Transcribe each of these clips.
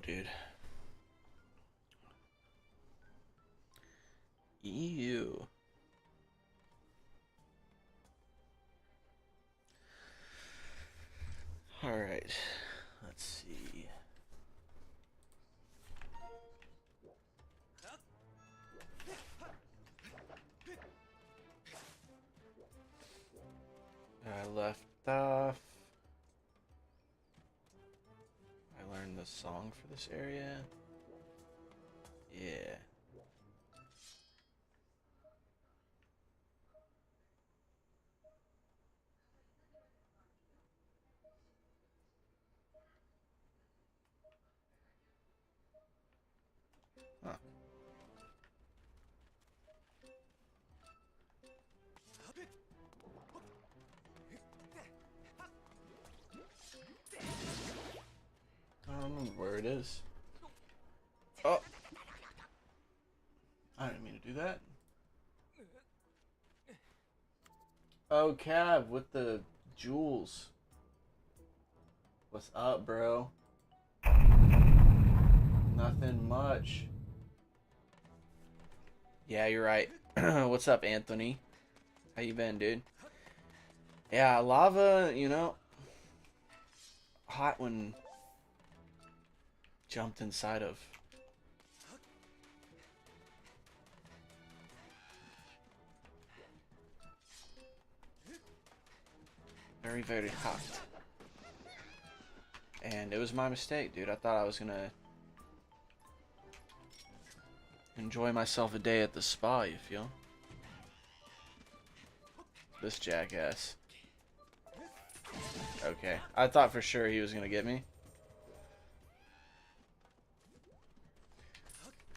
dude. Ew. Alright. Let's see. I left off. I learned the song for this area. Yeah. Huh. I don't remember where it is. Oh! I didn't mean to do that. Oh, Cav, with the jewels. What's up, bro? Nothing much. Yeah, you're right. What's up, Anthony? How you been, dude? Yeah, lava, hot when jumped inside of. Very, very hot. And it was my mistake, dude. I thought I was gonna enjoy myself a day at the spa, you feel? This jackass. Okay. I thought for sure he was gonna get me.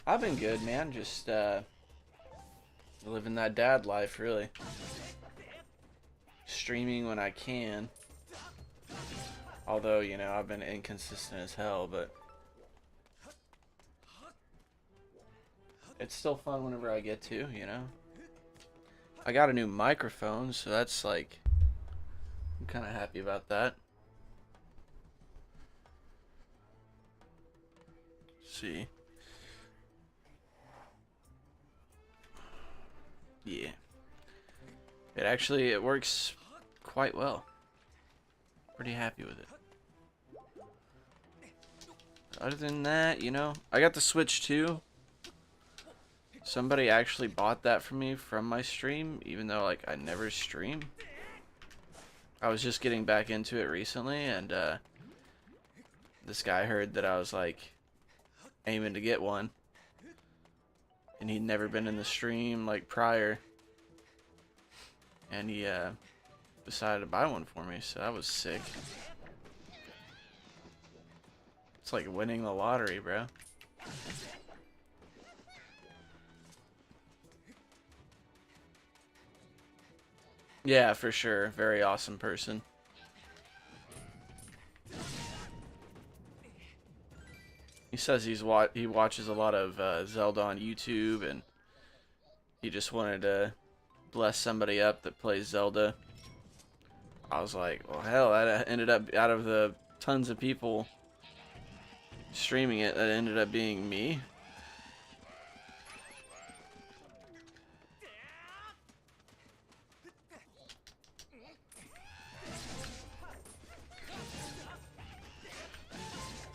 I've been good, man. Just, living that dad life, really. Streaming when I can. Although, I've been inconsistent as hell, but it's still fun whenever I get to, I got a new microphone, so that's like, I'm kind of happy about that. Let's see. Yeah. It works quite well. Pretty happy with it. Other than that, I got the Switch too. Somebody actually bought that for me from my stream, even though, like, I never stream. I was just getting back into it recently, and, this guy heard that I was, like, aiming to get one. And he'd never been in the stream, like, prior. And he, decided to buy one for me, so that was sick. It's like winning the lottery, bro. Yeah, for sure. Very awesome person. He says he watches a lot of Zelda on YouTube, and he just wanted to bless somebody up that plays Zelda. I was like, well, hell, that ended up, out of the tons of people streaming it, that ended up being me.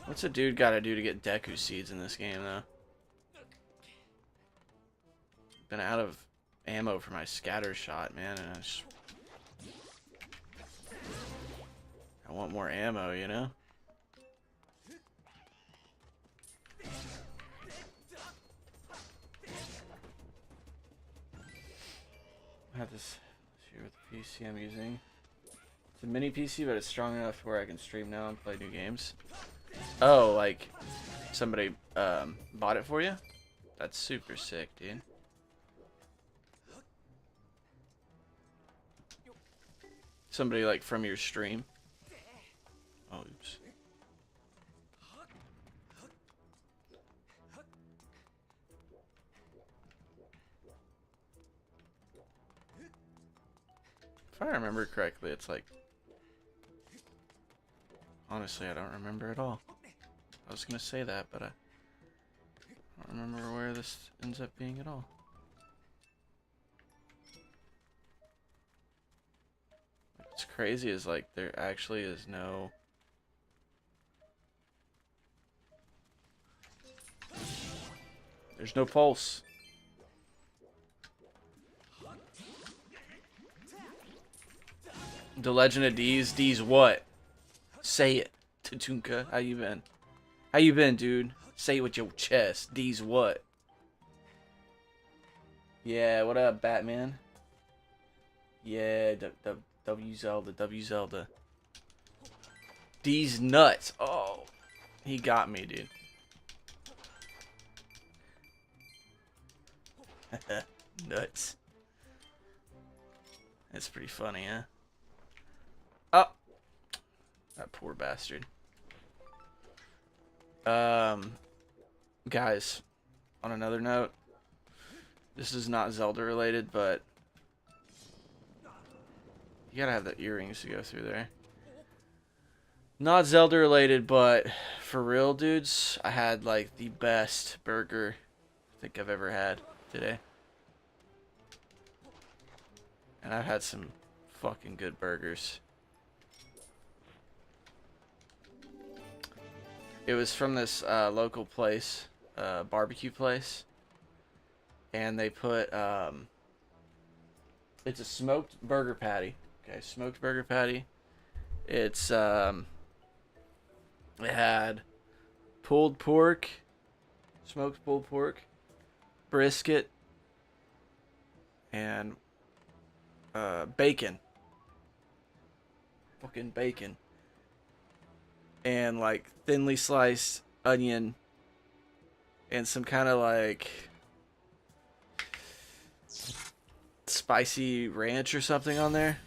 What's a dude gotta do to get Deku seeds in this game, though? Been out of ammo for my scatter shot, man, and I want more ammo, I have this here with the PC I'm using. It's a mini PC, but it's strong enough where I can stream now and play new games. Oh, like somebody bought it for you? That's super sick, dude. Somebody like from your stream. Oh, oops. If I remember correctly, it's like, honestly, I don't remember at all. I was gonna say that, but I don't remember where this ends up being at all. What's crazy is like there actually is no... There's no pulse. The Legend of D's. D's what? Say it, Tatunka. How you been? How you been, dude? Say it with your chest. D's what? Yeah, what up, Batman? Yeah, W Zelda, W Zelda. D's nuts. Oh, he got me, dude. Nuts. That's pretty funny, huh? Oh, that poor bastard. Guys, on another note, this is not Zelda related, but you gotta have the earrings to go through there. Not Zelda related, but for real, dudes, I had like the best burger I think I've ever had today. And I've had some fucking good burgers. It was from this local place, barbecue place. And they put, it's a smoked burger patty. Okay, smoked burger patty. It's, it had pulled pork, smoked pulled pork, brisket, and bacon. Fucking bacon. And like thinly sliced onion and some kind of like spicy ranch or something on there.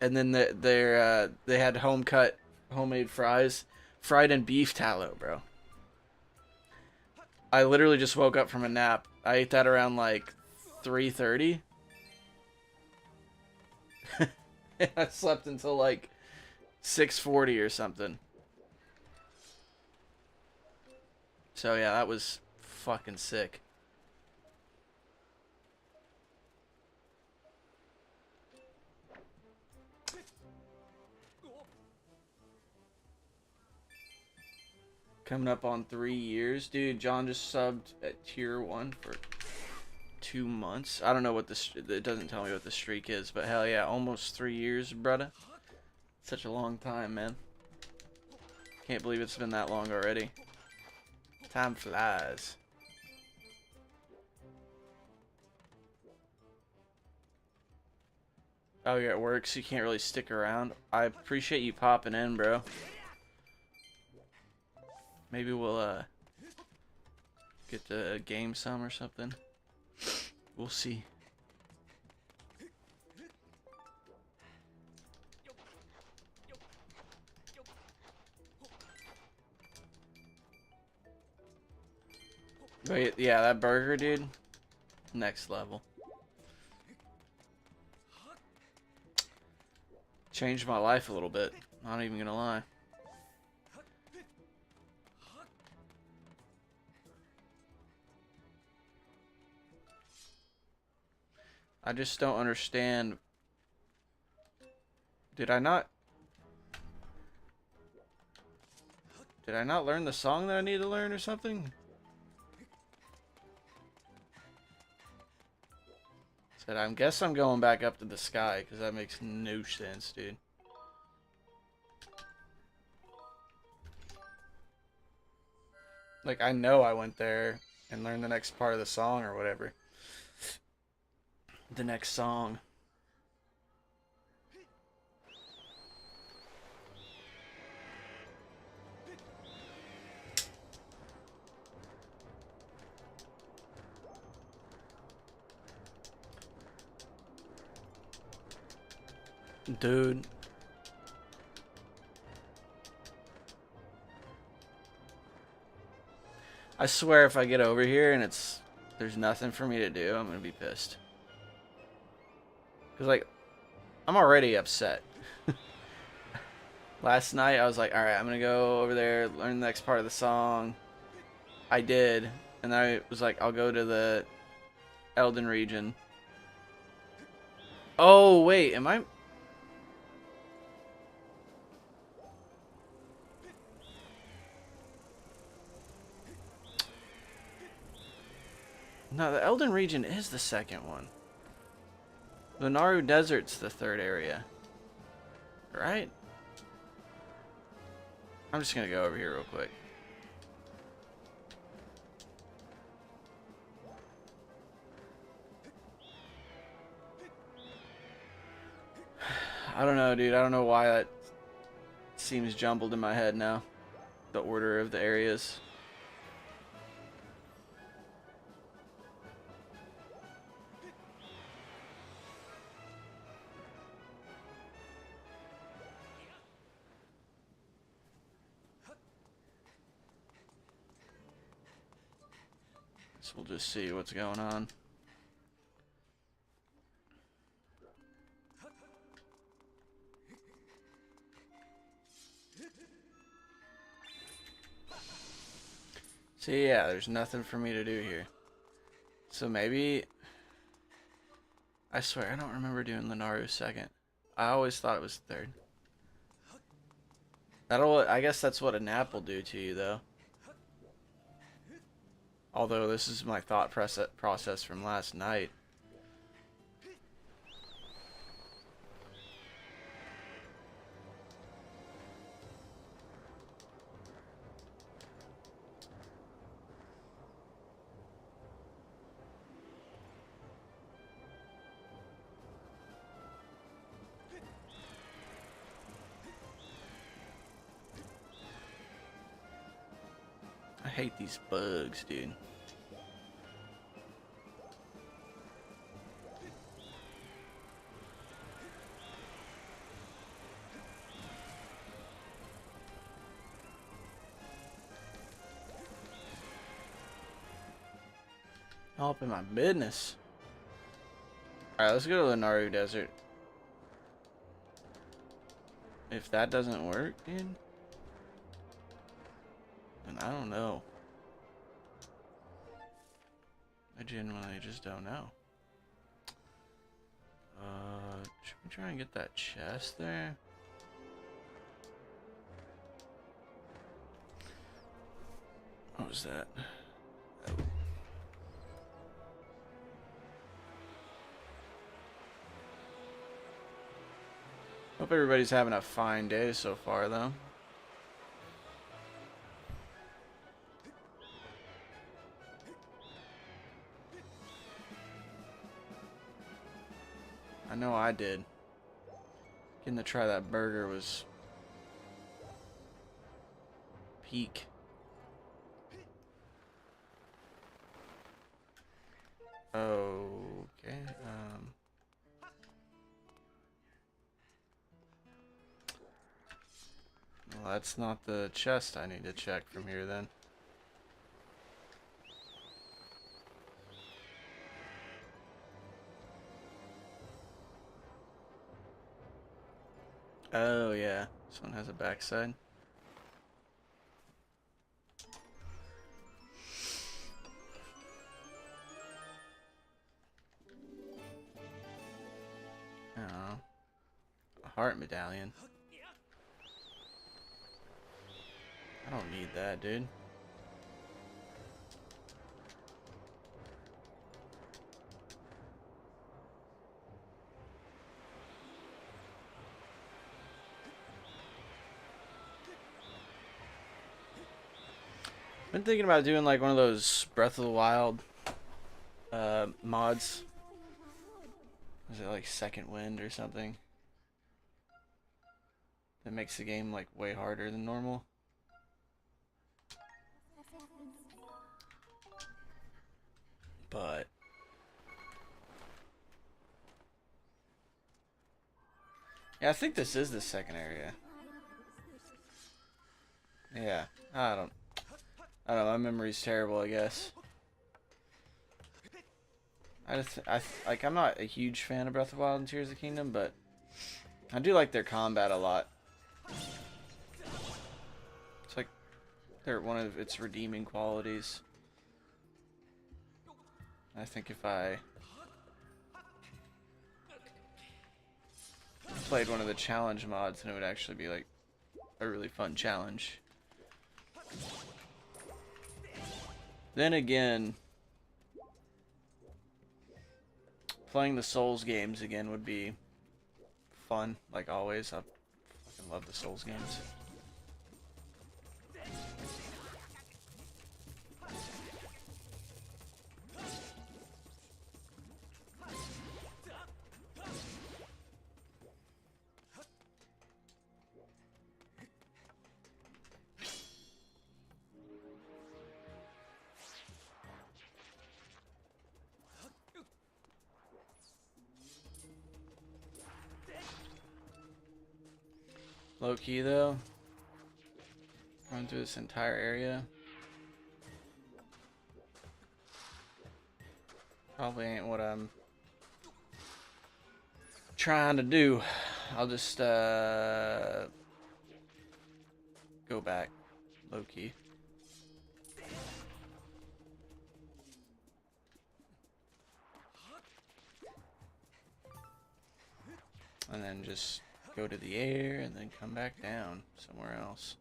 And then they had homemade fries, fried in beef tallow, bro. I literally just woke up from a nap. I ate that around like 3:30. And I slept until like 6:40 or something. So yeah, that was fucking sick. Coming up on 3 years. Dude, John just subbed at tier 1 for 2 months. I don't know what it doesn't tell me what the streak is, but hell yeah, almost 3 years, brother. Such a long time, man. Can't believe it's been that long already. Time flies. Oh, you're at work, so you can't really stick around. I appreciate you popping in, bro. Maybe we'll get the game some or something. We'll see. But yeah, that burger, dude, next level. Changed my life a little bit. Not even gonna lie. I just don't understand. Did I not learn the song that I need to learn or something? Said, I guess I'm going back up to the sky, because that makes no sense, dude. Like, I know I went there and learned the next part of the song or whatever. The next song. Dude. I swear if I get over here and there's nothing for me to do, I'm gonna be pissed. Cause like, I'm already upset. Last night I was like, alright, I'm gonna go over there, learn the next part of the song. I did. And I was like, I'll go to the Elden region. Oh, wait, am I... No, the Elden region is the second one. The Naru Desert's the third area. Right? I'm just gonna go over here real quick. I don't know, dude. I don't know why that seems jumbled in my head now. The order of the areas. So we'll just see what's going on. See, yeah, there's nothing for me to do here. So maybe... I swear, I don't remember doing Lenaru second. I always thought it was third. I guess that's what a nap will do to you, though. Although this is my thought process from last night. I hate these bugs, dude. All up in my business. Alright, let's go to the Naru Desert. If that doesn't work, dude, then I don't know. I genuinely just don't know. Should we try and get that chest there? What was that? Oh. Hope everybody's having a fine day so far, though. I know I did. Getting to try that burger was peak. Okay. Well, that's not the chest I need to check from here then. Oh yeah, this one has a backside. Oh, a heart medallion. I don't need that, dude. Been thinking about doing like one of those Breath of the Wild mods. Is it like Second Wind or something? That makes the game like way harder than normal. But yeah, I think this is the second area. Yeah, I don't know, my memory's terrible, I guess. I'm not a huge fan of Breath of the Wild and Tears of the Kingdom, but I do like their combat a lot. They're one of its redeeming qualities. I think if I played one of the challenge mods, then it would actually be like a really fun challenge. Then again, playing the Souls games again would be fun, like always. I fucking love the Souls games. Low key though, run through this entire area. Probably ain't what I'm trying to do. I'll just go back low key. And then just go to the air and then come back down somewhere else.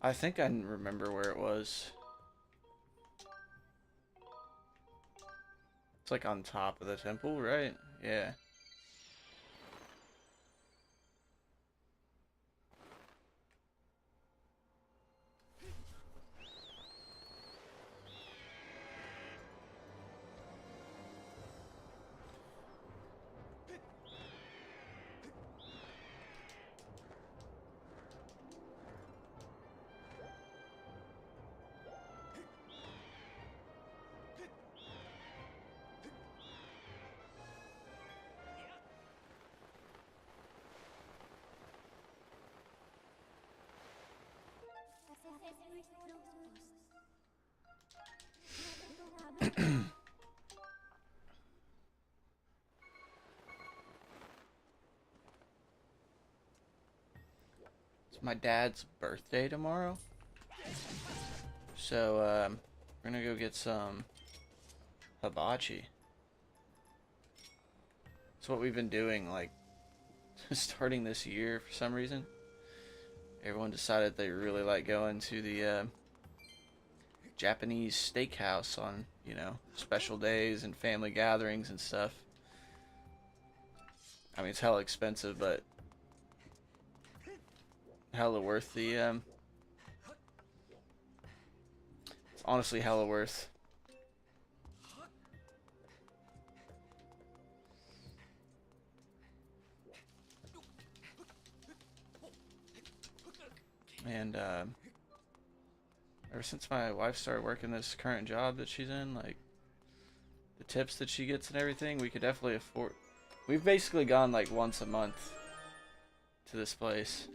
I think I remember where it was. It's like on top of the temple, right? Yeah. It's my dad's birthday tomorrow. So, we're gonna go get some hibachi. It's what we've been doing, like, starting this year for some reason. Everyone decided they really like going to the Japanese steakhouse on, you know, special days and family gatherings and stuff. I mean, it's hella expensive, but hella worth the, it's honestly hella worth. And, ever since my wife started working this current job that she's in, like, the tips that she gets and everything, we could definitely afford. We've basically gone like once a month to this place.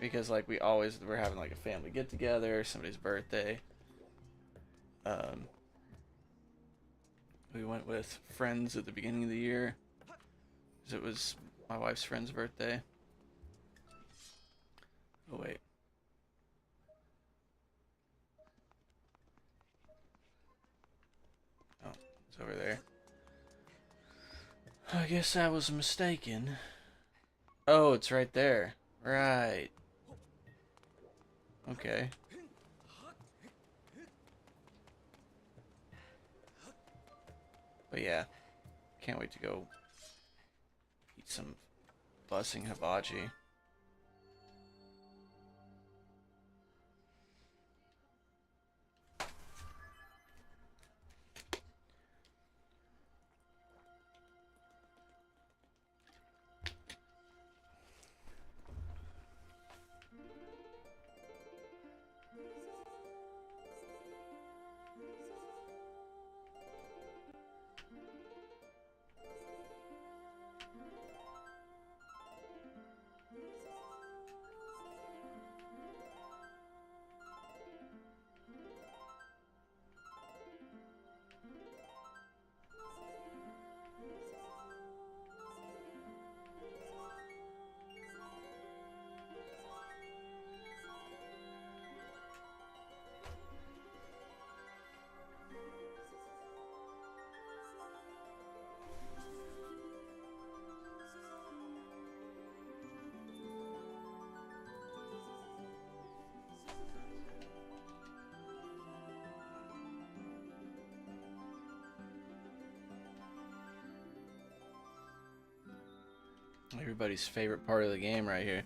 Because like we're having like a family get together, somebody's birthday. We went with friends at the beginning of the year, because it was my wife's friend's birthday. Oh wait. Oh, it's over there. I guess I was mistaken. Oh, it's right there. Right. Okay. But yeah, can't wait to go eat some bussing hibachi. Everybody's favorite part of the game right here.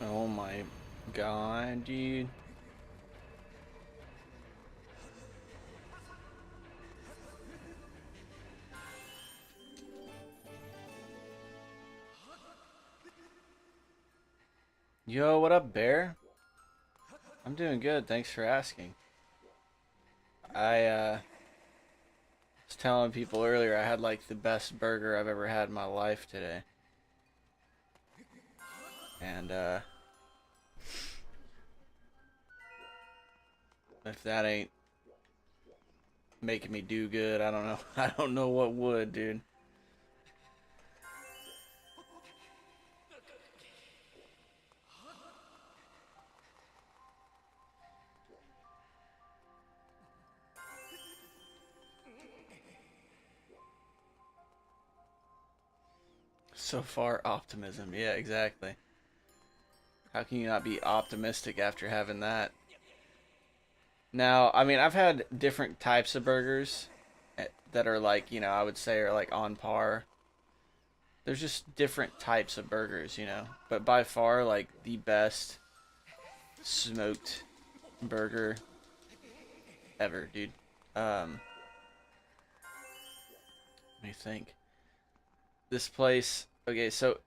Oh my god, dude. Yo, what up, Bear? I'm doing good, thanks for asking. I was telling people earlier I had like the best burger I've ever had in my life today. And if that ain't making me do good, I don't know. I don't know what would, dude. So far, optimism. Yeah, exactly. How can you not be optimistic after having that? Now, I mean, I've had different types of burgers that are like, I would say are like on par. There's just different types of burgers. But by far, like, the best smoked burger ever, dude. Let me think. This place, okay, so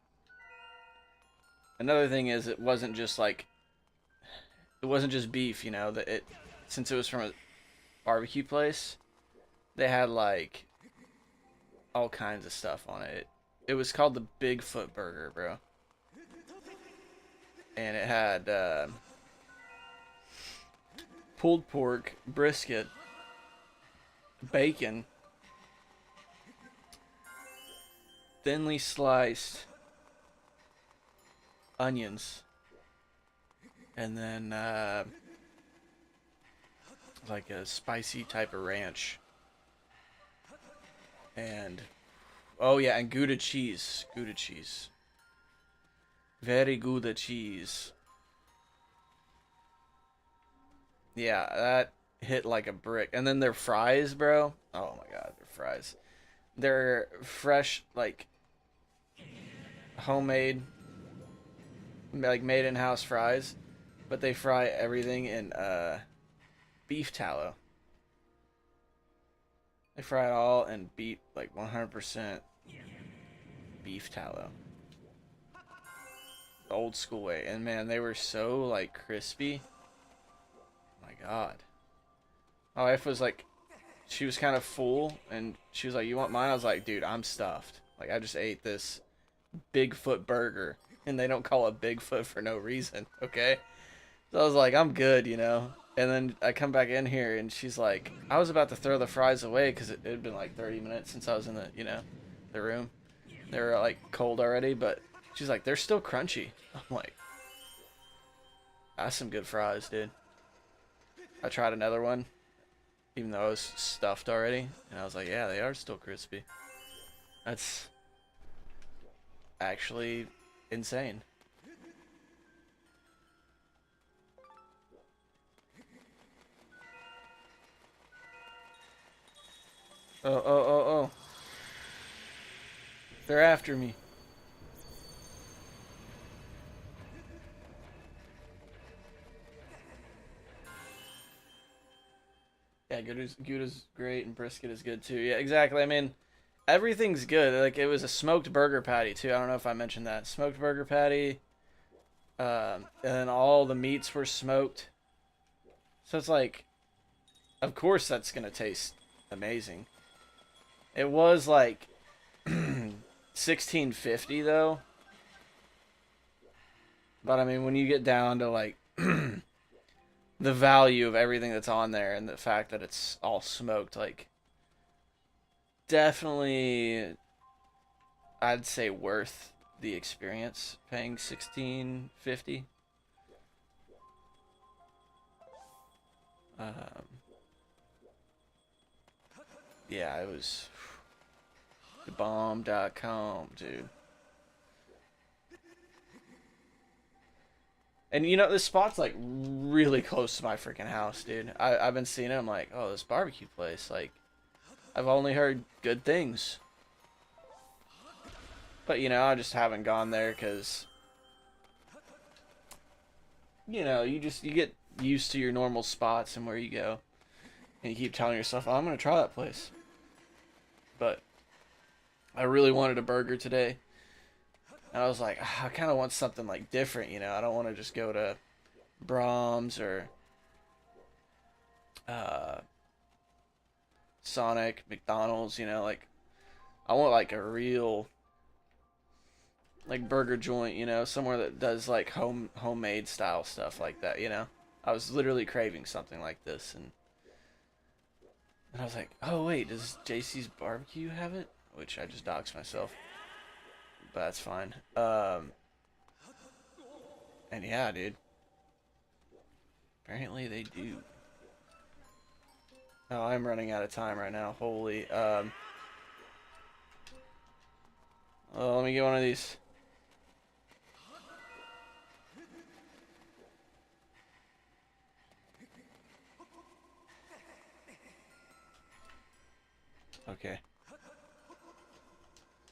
another thing is it wasn't just beef, that since it was from a barbecue place, they had like all kinds of stuff on it. It was called the Bigfoot Burger, bro. And it had pulled pork, brisket, bacon, thinly sliced onions, and then like a spicy type of ranch. And oh yeah, and Gouda cheese. Gouda cheese. Very Gouda cheese. Yeah, that hit like a brick. And then their fries, bro. Oh my god, their fries. They're fresh, like homemade, like made in-house fries, but they fry everything in beef tallow. They fry it all in beef, like 100% beef tallow. The old school way. And man, they were so like crispy. Oh my god. My wife was like, she was kind of full and she was like, "You want mine?" I was like, "Dude, I'm stuffed. Like, I just ate this Bigfoot burger and they don't call it Bigfoot for no reason, okay?" So I was like, "I'm good. And then I come back in here and she's like, I was about to throw the fries away because it had been like 30 minutes since I was in the room. They were like cold already, but she's like, "They're still crunchy." I'm like, "That's some good fries, dude." I tried another one, even though I was stuffed already, and I was like, "Yeah, they are still crispy." That's actually insane. Oh, oh, oh, oh. They're after me. Yeah, Gouda's great and brisket is good too. Yeah, exactly. I mean, everything's good. Like, it was a smoked burger patty too. I don't know if I mentioned that. Smoked burger patty. And then all the meats were smoked. So it's like, of course that's gonna taste amazing. It was like 1650 though. But I mean, when you get down to like the value of everything that's on there and the fact that it's all smoked, like, definitely, I'd say worth the experience paying 16.50. Um, yeah, it was thebomb.com, dude. And you know, this spot's like really close to my freaking house, dude. I've been seeing it. I'm like, oh, this barbecue place. Like, I've only heard good things. But, you know, I just haven't gone there because, you know, you get used to your normal spots and where you go. And you keep telling yourself, oh, I'm going to try that place. But I really wanted a burger today. And I was like, I kind of want something like different, you know. I don't want to just go to Brahms or uh, Sonic, McDonald's, you know. Like, I want like a real like burger joint, you know, somewhere that does like homemade style stuff like that, you know. I was literally craving something like this, and I was like, oh wait, does JC's Barbecue have it? Which I just doxed myself, but that's fine. And yeah, dude, apparently they do. Oh, I'm running out of time right now. Holy. Oh, let me get one of these. Okay.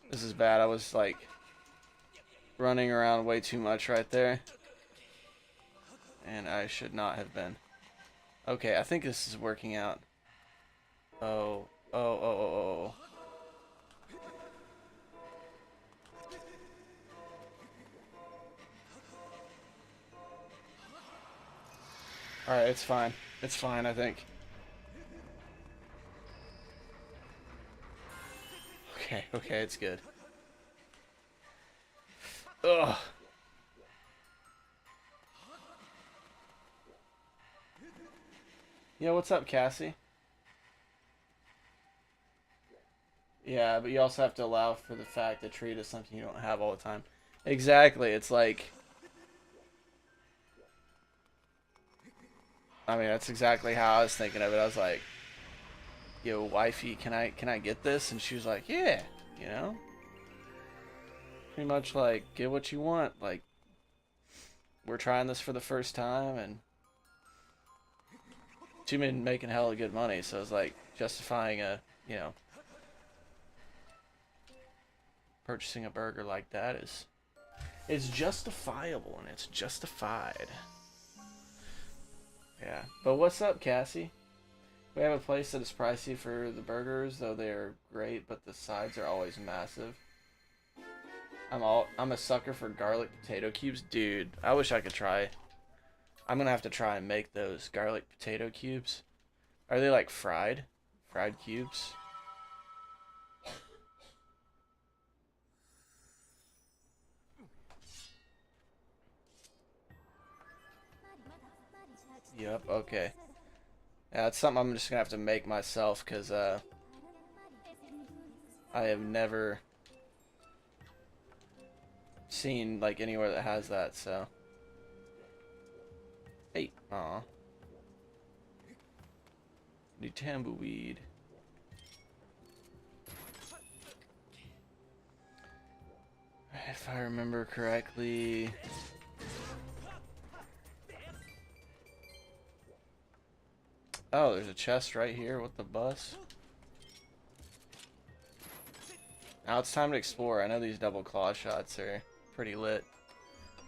This is bad. I was like running around way too much right there. And I should not have been. Okay, I think this is working out. Oh, oh, oh, oh, oh. Alright, it's fine. It's fine, I think. Okay, okay, it's good. Ugh. Yeah, what's up, Cassie? Yeah, but you also have to allow for the fact that treat is something you don't have all the time. Exactly, it's like... I mean, that's exactly how I was thinking of it. I was like, yo, wifey, can I get this? And she was like, yeah, you know? Pretty much like, get what you want. Like, we're trying this for the first time, and she's been making hella good money, so it's like justifying a, you know, purchasing a burger like that is, it's justifiable and it's justified. Yeah, but what's up, Cassie? We have a place that is pricey for the burgers, though they are great, but the sides are always massive. I'm a sucker for garlic potato cubes, dude. I wish I could try. I'm gonna have to try and make those garlic potato cubes. Are they like fried? Fried cubes? Yep, okay. Yeah, it's something I'm just gonna have to make myself, because I have never seen like anywhere that has that, so. Hey, aw. The tumbleweed. If I remember correctly. Oh, there's a chest right here with the bus. Now it's time to explore. I know these double claw shots are pretty lit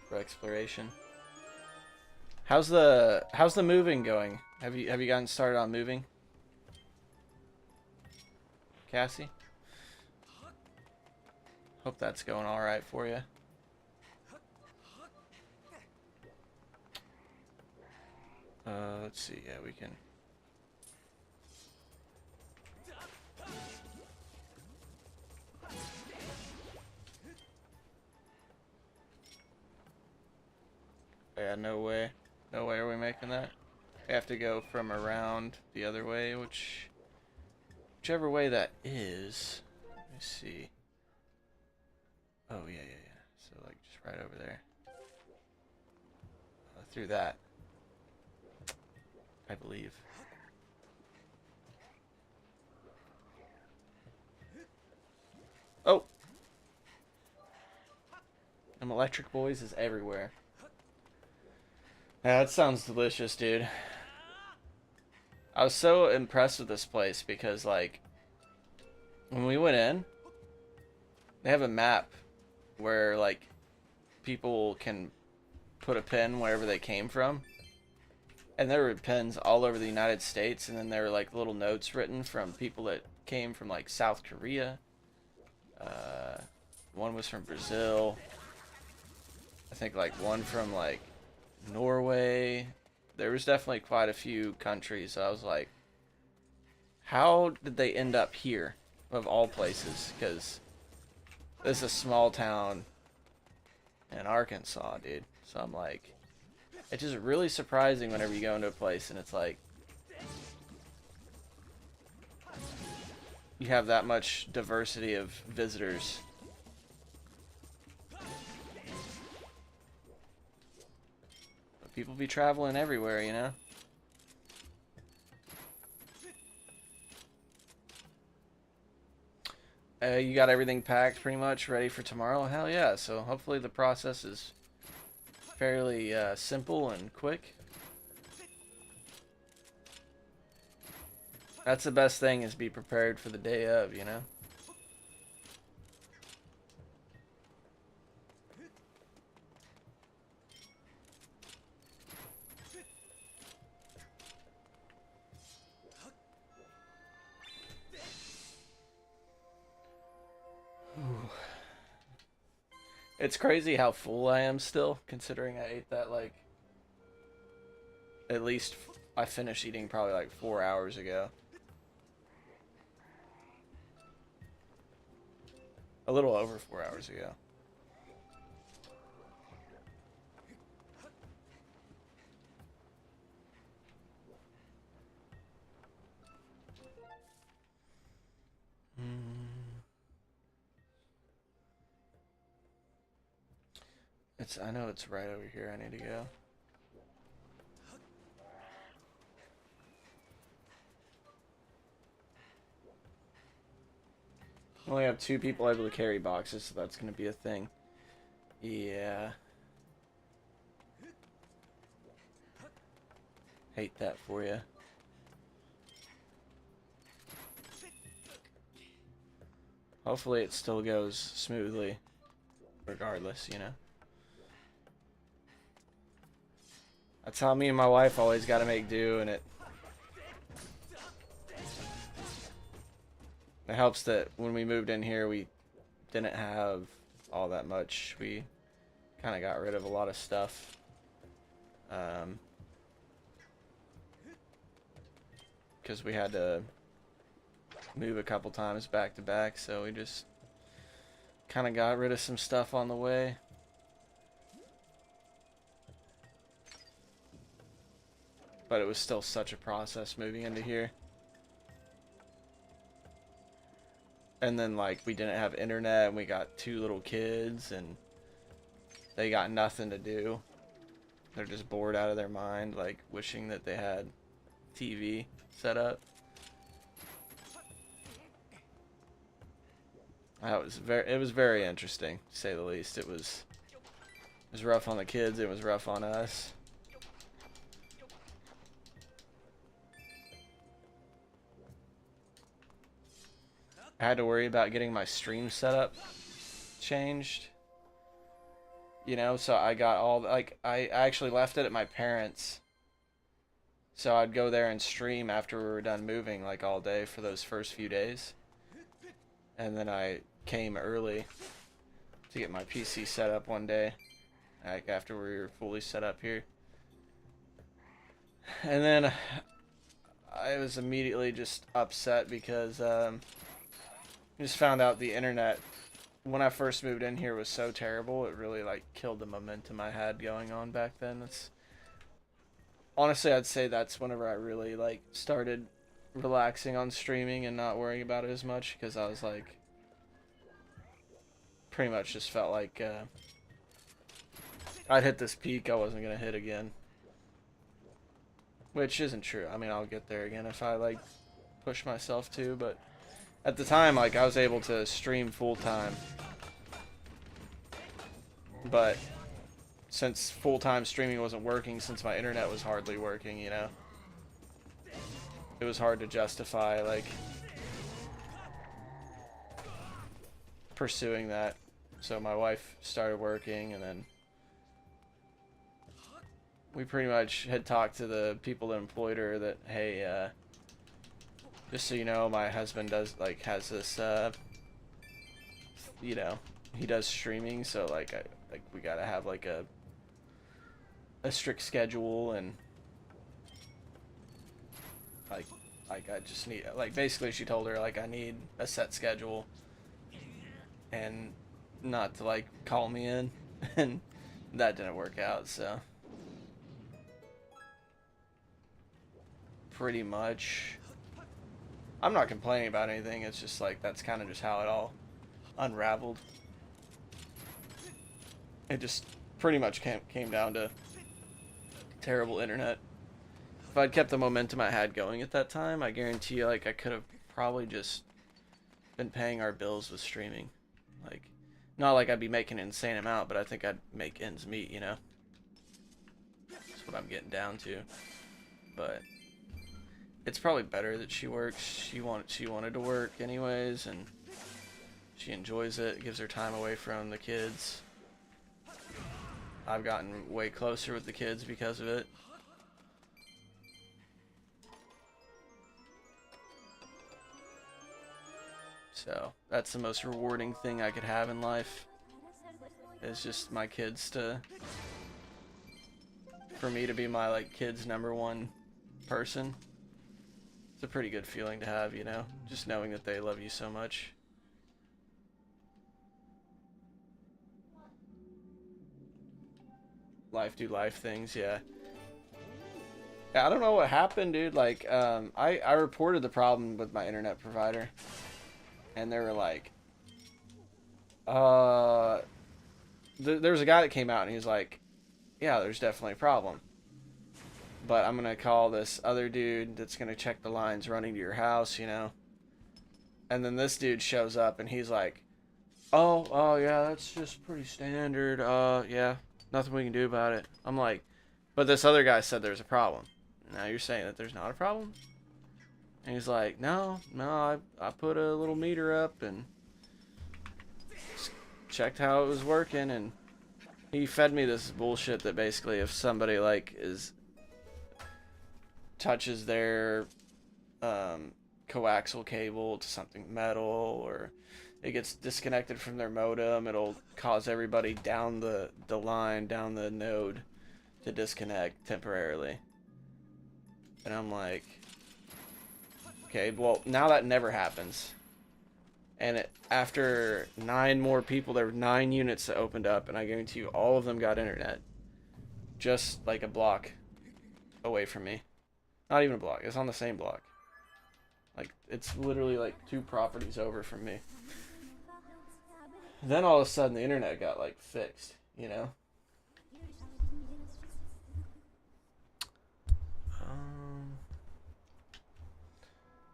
for exploration. How's the moving going? Have you gotten started on moving? Cassie? Hope that's going alright for you. Let's see. Yeah, we can. Yeah, no way. No way are we making that. We have to go from around the other way, whichever way that is. Let me see. Oh, yeah. So, like, just right over there. Through that. I believe. Oh! Them electric boys is everywhere. Yeah, that sounds delicious, dude. I was so impressed with this place because, like, when we went in, they have a map where, like, people can put a pin wherever they came from. And there were pins all over the United States, and then there were, like, little notes written from people that came from, like, South Korea. One was from Brazil. I think, like, one from, like, Norway. There was definitely quite a few countries. So I was like, how did they end up here, of all places? Because this is a small town in Arkansas, dude. So I'm like, it's just really surprising whenever you go into a place and it's like, you have that much diversity of visitors. But people be traveling everywhere, you know? You got everything packed pretty much ready for tomorrow? Hell yeah. So hopefully the process is fairly simple and quick. That's the best thing, is be prepared for the day of, you know? It's crazy how full I am still, considering I ate that, like, at least I finished eating probably like 4 hours ago. A little over 4 hours ago. I know it's right over here. I need to go. I only have 2 people able to carry boxes, so that's going to be a thing. Yeah. Hate that for you. Hopefully it still goes smoothly, regardless, you know? That's how me and my wife always got to make do, and it helps that when we moved in here, we didn't have all that much. We kind of got rid of a lot of stuff. Because we had to move a couple times back to back, so we just kind of got rid of some stuff on the way. But it was still such a process moving into here. And then, like, we didn't have internet, and we got 2 little kids, and they got nothing to do. They're just bored out of their mind, like, wishing that they had TV set up. It was very interesting, to say the least. It was rough on the kids, it was rough on us. I had to worry about getting my stream setup changed. You know, so I got all, like, I actually left it at my parents'. So I'd go there and stream after we were done moving, like, all day for those first few days. And then I came early to get my PC set up one day, like, after we were fully set up here. And then I was immediately just upset because I just found out the internet when I first moved in here was so terrible. It really, like, killed the momentum I had going on back then. honestly, I'd say that's whenever I really like started relaxing on streaming and not worrying about it as much, because I was like, pretty much just felt like I'd hit this peak I wasn't gonna hit again, which isn't true. I mean, I'll get there again if I like push myself to, but at the time, like, I was able to stream full time, but since full-time streaming wasn't working, since my internet was hardly working, you know, it was hard to justify, like, pursuing that. So my wife started working, and then we pretty much had talked to the people that employed her that, hey, just so you know, my husband does, like, has this, you know, he does streaming, so, like, we gotta have, like, a strict schedule, and like I just need, like, basically she told her, like, I need a set schedule and not to, like, call me in, and that didn't work out, so pretty much I'm not complaining about anything. It's just like that's kind of just how it all unraveled. It just pretty much came down to terrible internet. If I'd kept the momentum I had going at that time, I guarantee you, like, I could have probably just been paying our bills with streaming. Like, not like I'd be making an insane amount, but I think I'd make ends meet, you know? That's what I'm getting down to. But it's probably better that she works. She wanted to work anyways, and she enjoys it. It gives her time away from the kids. I've gotten way closer with the kids because of it. So that's the most rewarding thing I could have in life, is just my kids for me to be my, like, kids' #1 person. It's a pretty good feeling to have, you know, just knowing that they love you so much. Life do life things, yeah. I don't know what happened, dude. Like, I reported the problem with my internet provider, and they were like, there's a guy that came out and he was like, yeah, there's definitely a problem, but I'm gonna call this other dude that's gonna check the lines running to your house, you know. And then this dude shows up and he's like, oh yeah, that's just pretty standard. Yeah, nothing we can do about it. I'm like, but this other guy said there's a problem. Now you're saying that there's not a problem? And he's like, no, I put a little meter up and checked how it was working, and he fed me this bullshit that basically if somebody, like, touches their coaxial cable to something metal, or it gets disconnected from their modem, it'll cause everybody down the line, down the node, to disconnect temporarily. And I'm like, okay, well, now that never happens. And after 9 more people, there were 9 units that opened up, and I guarantee you all of them got internet. Just like a block away from me. Not even a block, it's on the same block. Like, it's literally like 2 properties over from me. Then all of a sudden the internet got, like, fixed, you know?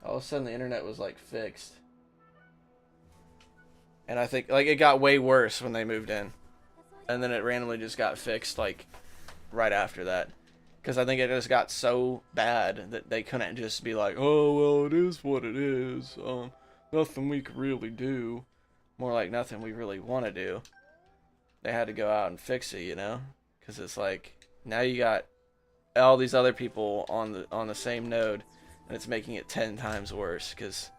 All of a sudden the internet was, like, fixed. And I think, like, it got way worse when they moved in. And then it randomly just got fixed, like, right after that. Because I think it just got so bad that they couldn't just be like, oh, well, it is what it is. Nothing we could really do. More like nothing we really want to do. They had to go out and fix it, you know? Because it's like, now you got all these other people on the same node, and it's making it 10 times worse. Because,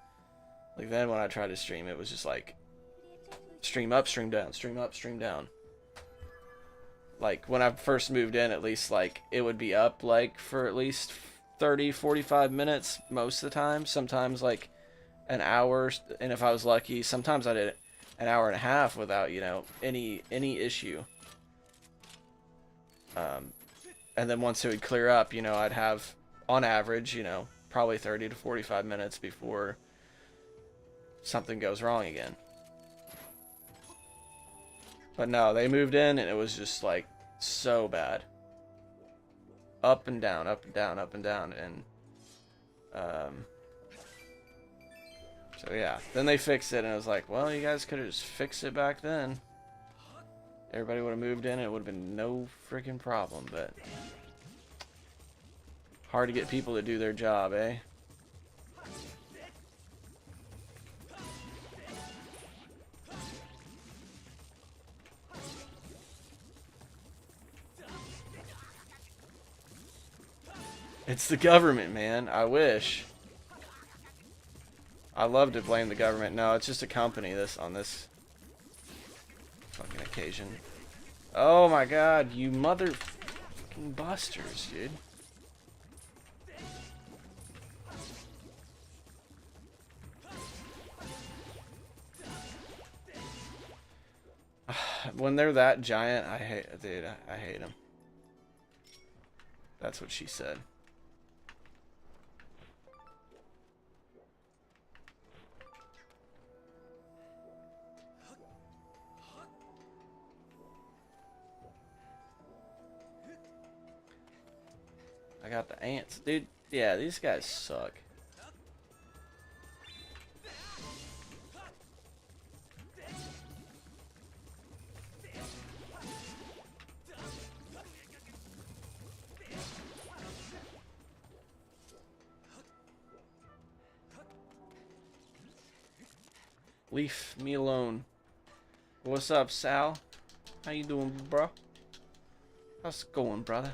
like, then when I tried to stream, it was just like, stream up, stream down, stream up, stream down. Like, when I first moved in, at least, like, it would be up, like, for at least 30, 45 minutes most of the time. Sometimes, like, an hour, and if I was lucky, sometimes I did an hour and a half without, you know, any issue. And And then once it would clear up, you know, I'd have, on average, you know, probably 30 to 45 minutes before something goes wrong again. But no, they moved in and it was just like so bad. Up and down, up and down, up and down. And so yeah, then they fixed it and it was like, well, you guys could have just fixed it back then. Everybody would have moved in and it would have been no freaking problem, but hard to get people to do their job, eh? It's the government, man. I wish. I love to blame the government. No, it's just a company on this fucking occasion. Oh my god, you motherfucking busters, dude. When they're that giant, I hate, dude, I hate them. That's what she said. I got the ants. Dude, yeah, these guys suck. Leave me alone. What's up, Sal? How you doing, bro? How's it going, brother?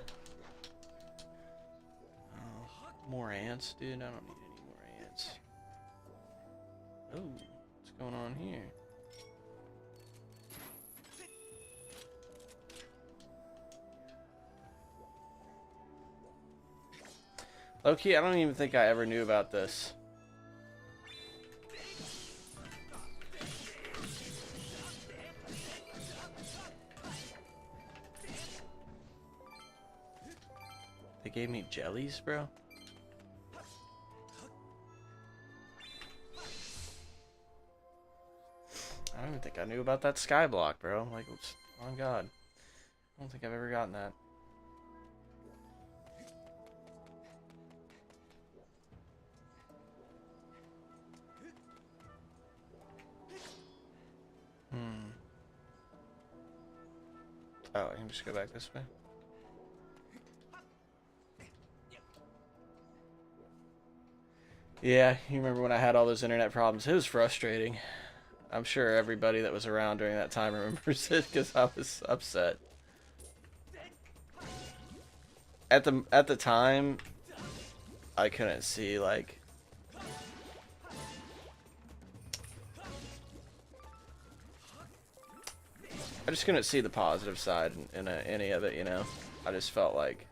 Oh, more ants, dude. I don't need any more ants. Oh, what's going on here? Low-key, I don't even think I ever knew about this. They gave me jellies, bro? I don't even think I knew about that sky block, bro. Like, oh god. I don't think I've ever gotten that. Oh, I can just go back this way. Yeah, you remember when I had all those internet problems? It was frustrating. I'm sure everybody that was around during that time remembers it because I was upset. At the time, I couldn't see like I just couldn't see the positive side in any of it, you know. I just felt like,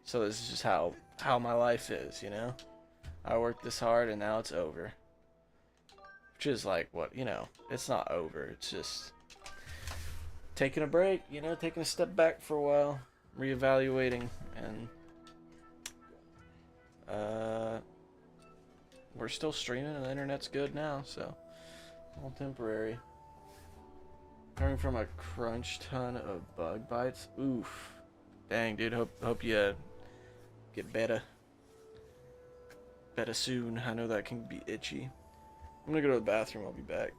so this is just how my life is, you know. I worked this hard and now it's over. Which is like, what, you know, it's not over. It's just taking a break, you know, taking a step back for a while, reevaluating, and we're still streaming and the internet's good now, so all temporary. Coming from a crunch ton of bug bites. Oof. Dang, dude. Hope you get better. Better soon. I know that can be itchy. I'm gonna go to the bathroom. I'll be back.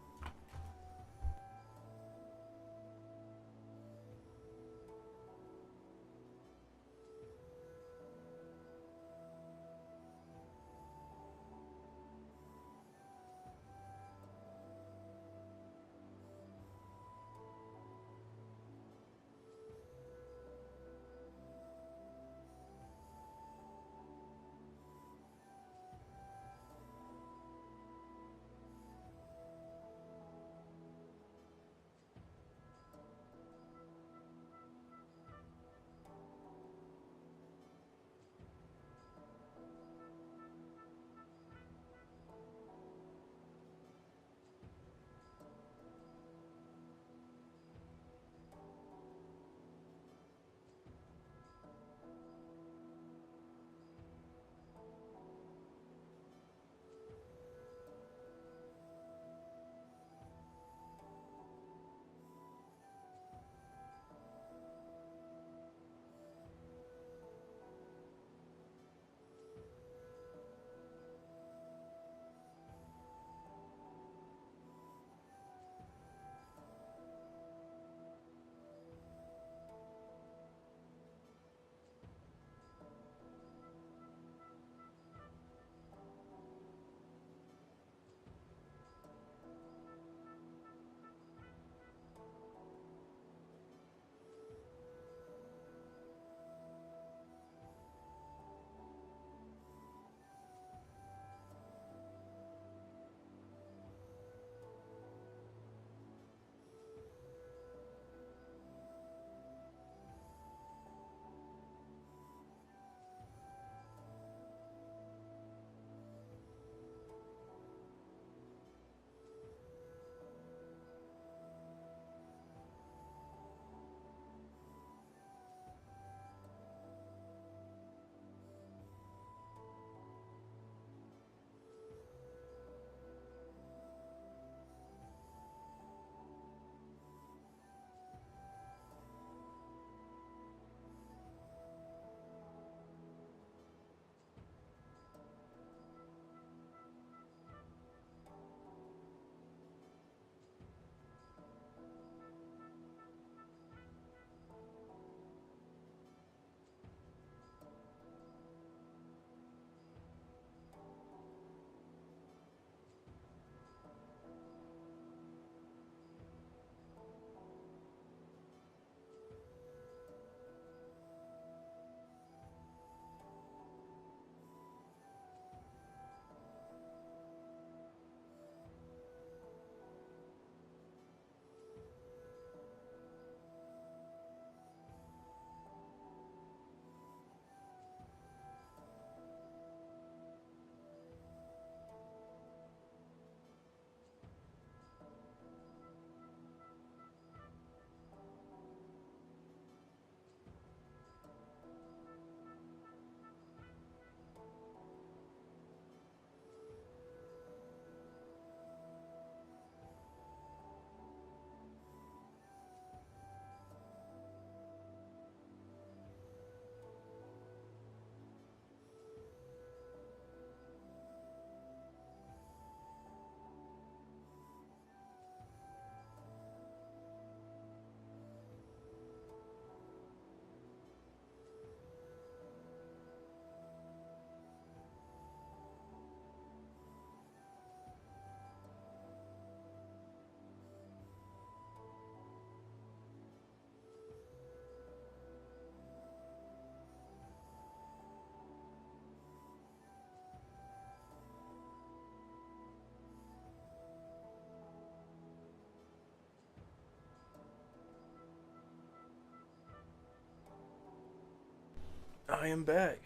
I am back.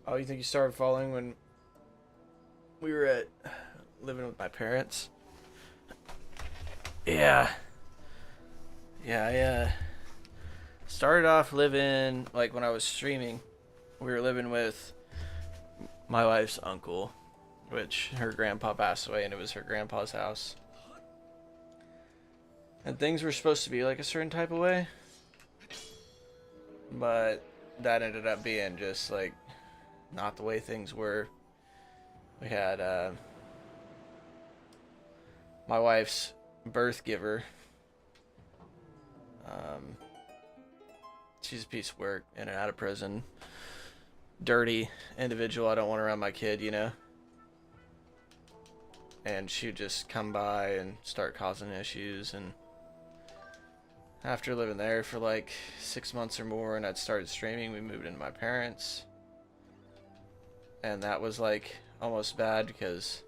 Oh, you think you started falling when we were living with my parents? Yeah. Yeah, I started off living, like when I was streaming, we were living with my wife's uncle, which her grandpa passed away and it was her grandpa's house. And things were supposed to be like a certain type of way, but that ended up being just like not the way things were. We had my wife's birth giver. She's a piece of work, in and out of prison. Dirty individual. I don't want around my kid, you know? And she would just come by and start causing issues. And after living there for like 6 months or more and I'd started streaming, we moved into my parents'. And that was like almost bad because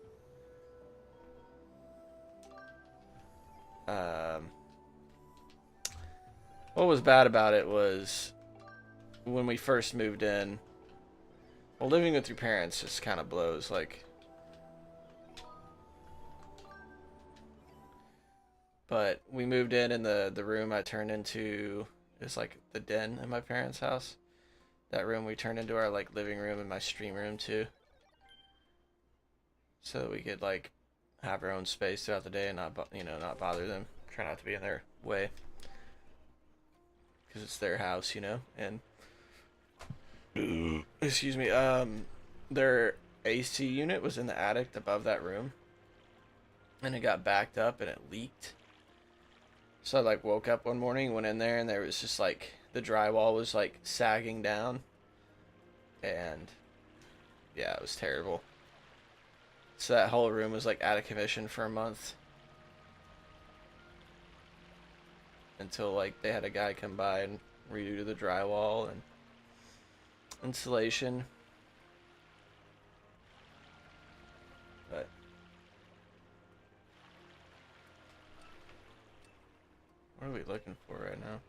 what was bad about it was when we first moved in, well, living with your parents just kind of blows. Like, but we moved in and the room I turned into is like the den in my parents' house. That room we turned into our like living room and my stream room too, so that we could like have our own space throughout the day and not not bother them. Try not to be in their way because it's their house, you know. And excuse me, their AC unit was in the attic above that room, and it got backed up and it leaked. So I like woke up one morning, went in there, and there was just like the drywall was like sagging down, and yeah, it was terrible. So that whole room was like out of commission for a month until like they had a guy come by and redo the drywall and insulation. But what are we looking for right now?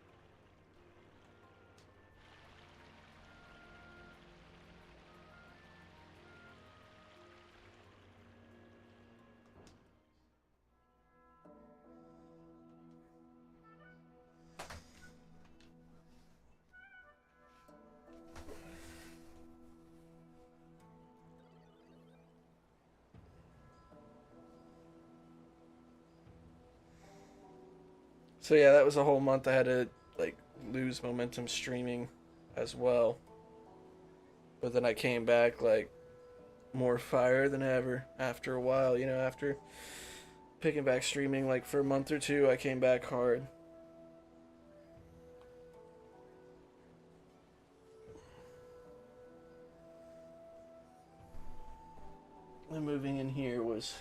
So yeah, that was a whole month I had to like lose momentum streaming as well. But then I came back like more fire than ever after a while, you know, after picking back streaming like for a month or two, I came back hard. And moving in here was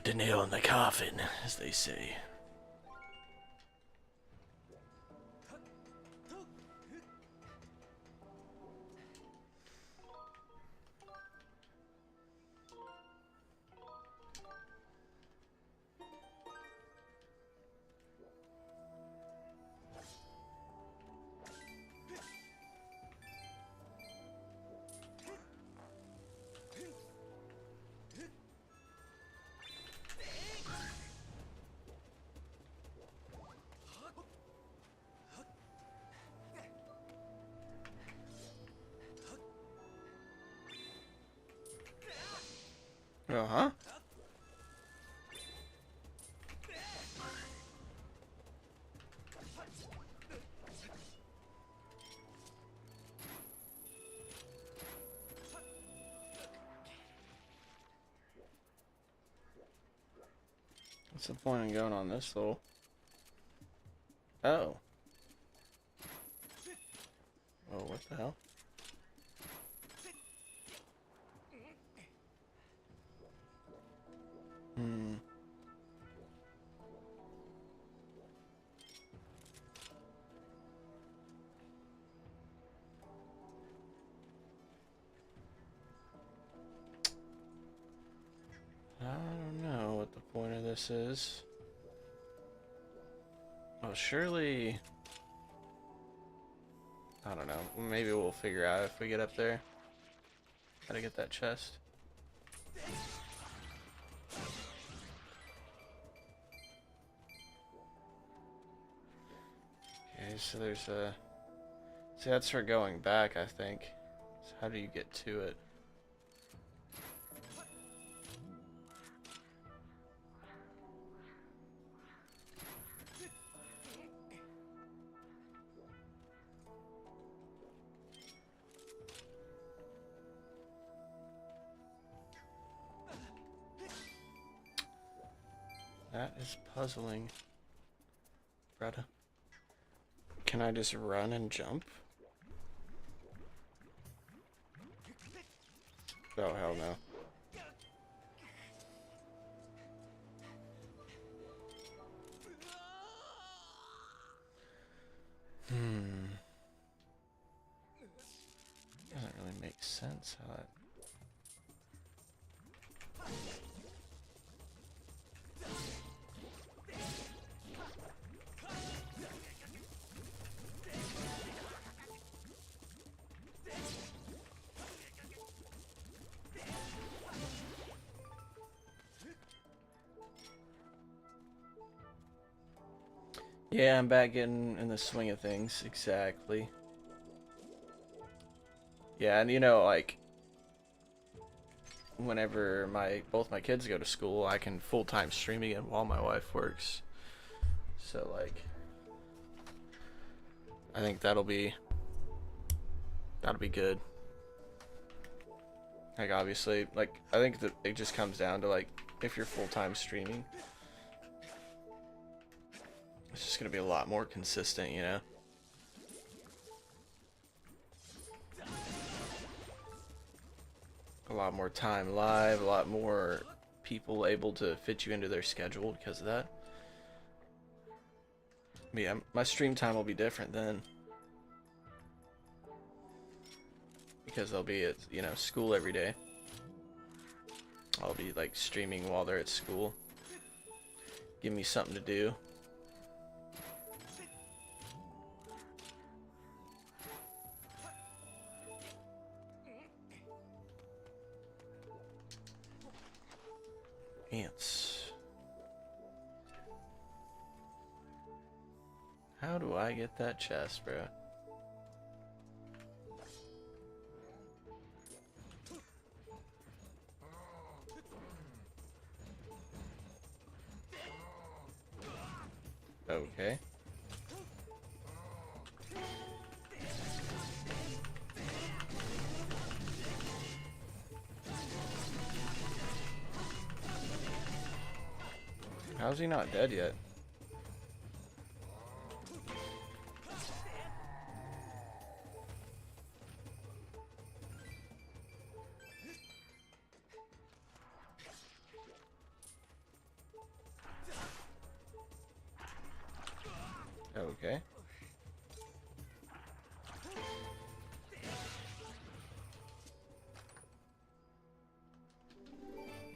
the nail in the coffin, as they say. Uh-huh. What's the point in going on this little... Oh. Oh, what the hell? Hmm. I don't know what the point of this is. Oh, surely... I don't know. Maybe we'll figure out if we get up there. How to get that chest. Okay, so there's a... See, that's for going back, I think. So how do you get to it? That is puzzling. Brother. Can I just run and jump? Oh, hell no. Doesn't really make sense how that... Yeah, I'm back in the swing of things. Exactly. Yeah, and you know, like, whenever both my kids go to school, I can full-time stream again while my wife works. So, like, I think that'll be good. Like, obviously, like, I think that it just comes down to, like, if you're full-time streaming, it's just gonna be a lot more consistent, you know? A lot more time live, a lot more people able to fit you into their schedule because of that. Yeah, my stream time will be different then. Because they'll be at, you know, school every day. I'll be, like, streaming while they're at school. Give me something to do. Ants. How do I get that chest, bro? Okay. How's he not dead yet? Okay.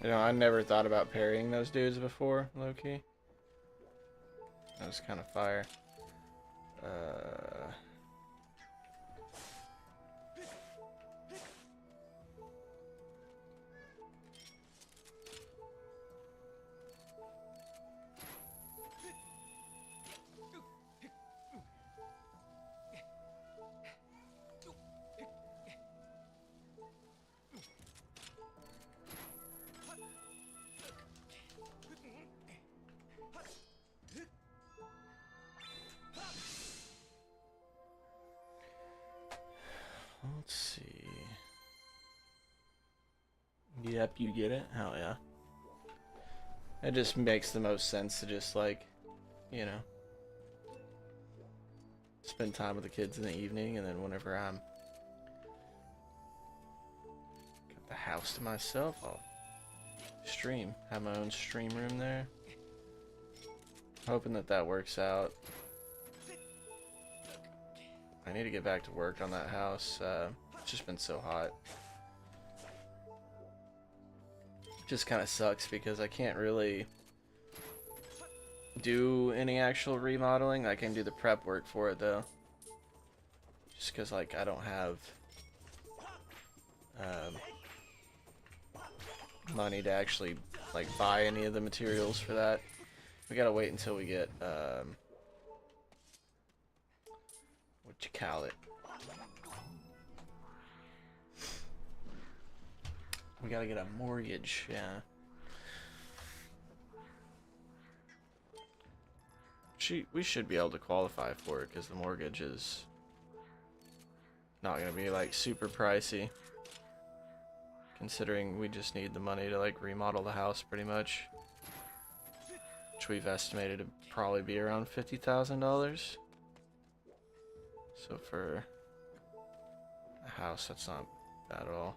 You know, I never thought about parrying those dudes before, low-key. That was kind of fire. Let's see. Yep, you get it? Hell yeah. It just makes the most sense to just, like, you know, spend time with the kids in the evening, and then whenever I'm got the house to myself, I'll stream. Have my own stream room there. Hoping that that works out. I need to get back to work on that house. It's just been so hot. Just kind of sucks because I can't really do any actual remodeling. I can do the prep work for it though. Just because like I don't have money to actually like buy any of the materials for that. We gotta wait until we get what you call it. We gotta get a mortgage, yeah. We should be able to qualify for it because the mortgage is not gonna be like super pricey. Considering we just need the money to like remodel the house pretty much. Which we've estimated to probably be around $50,000. So for a house, that's not bad at all.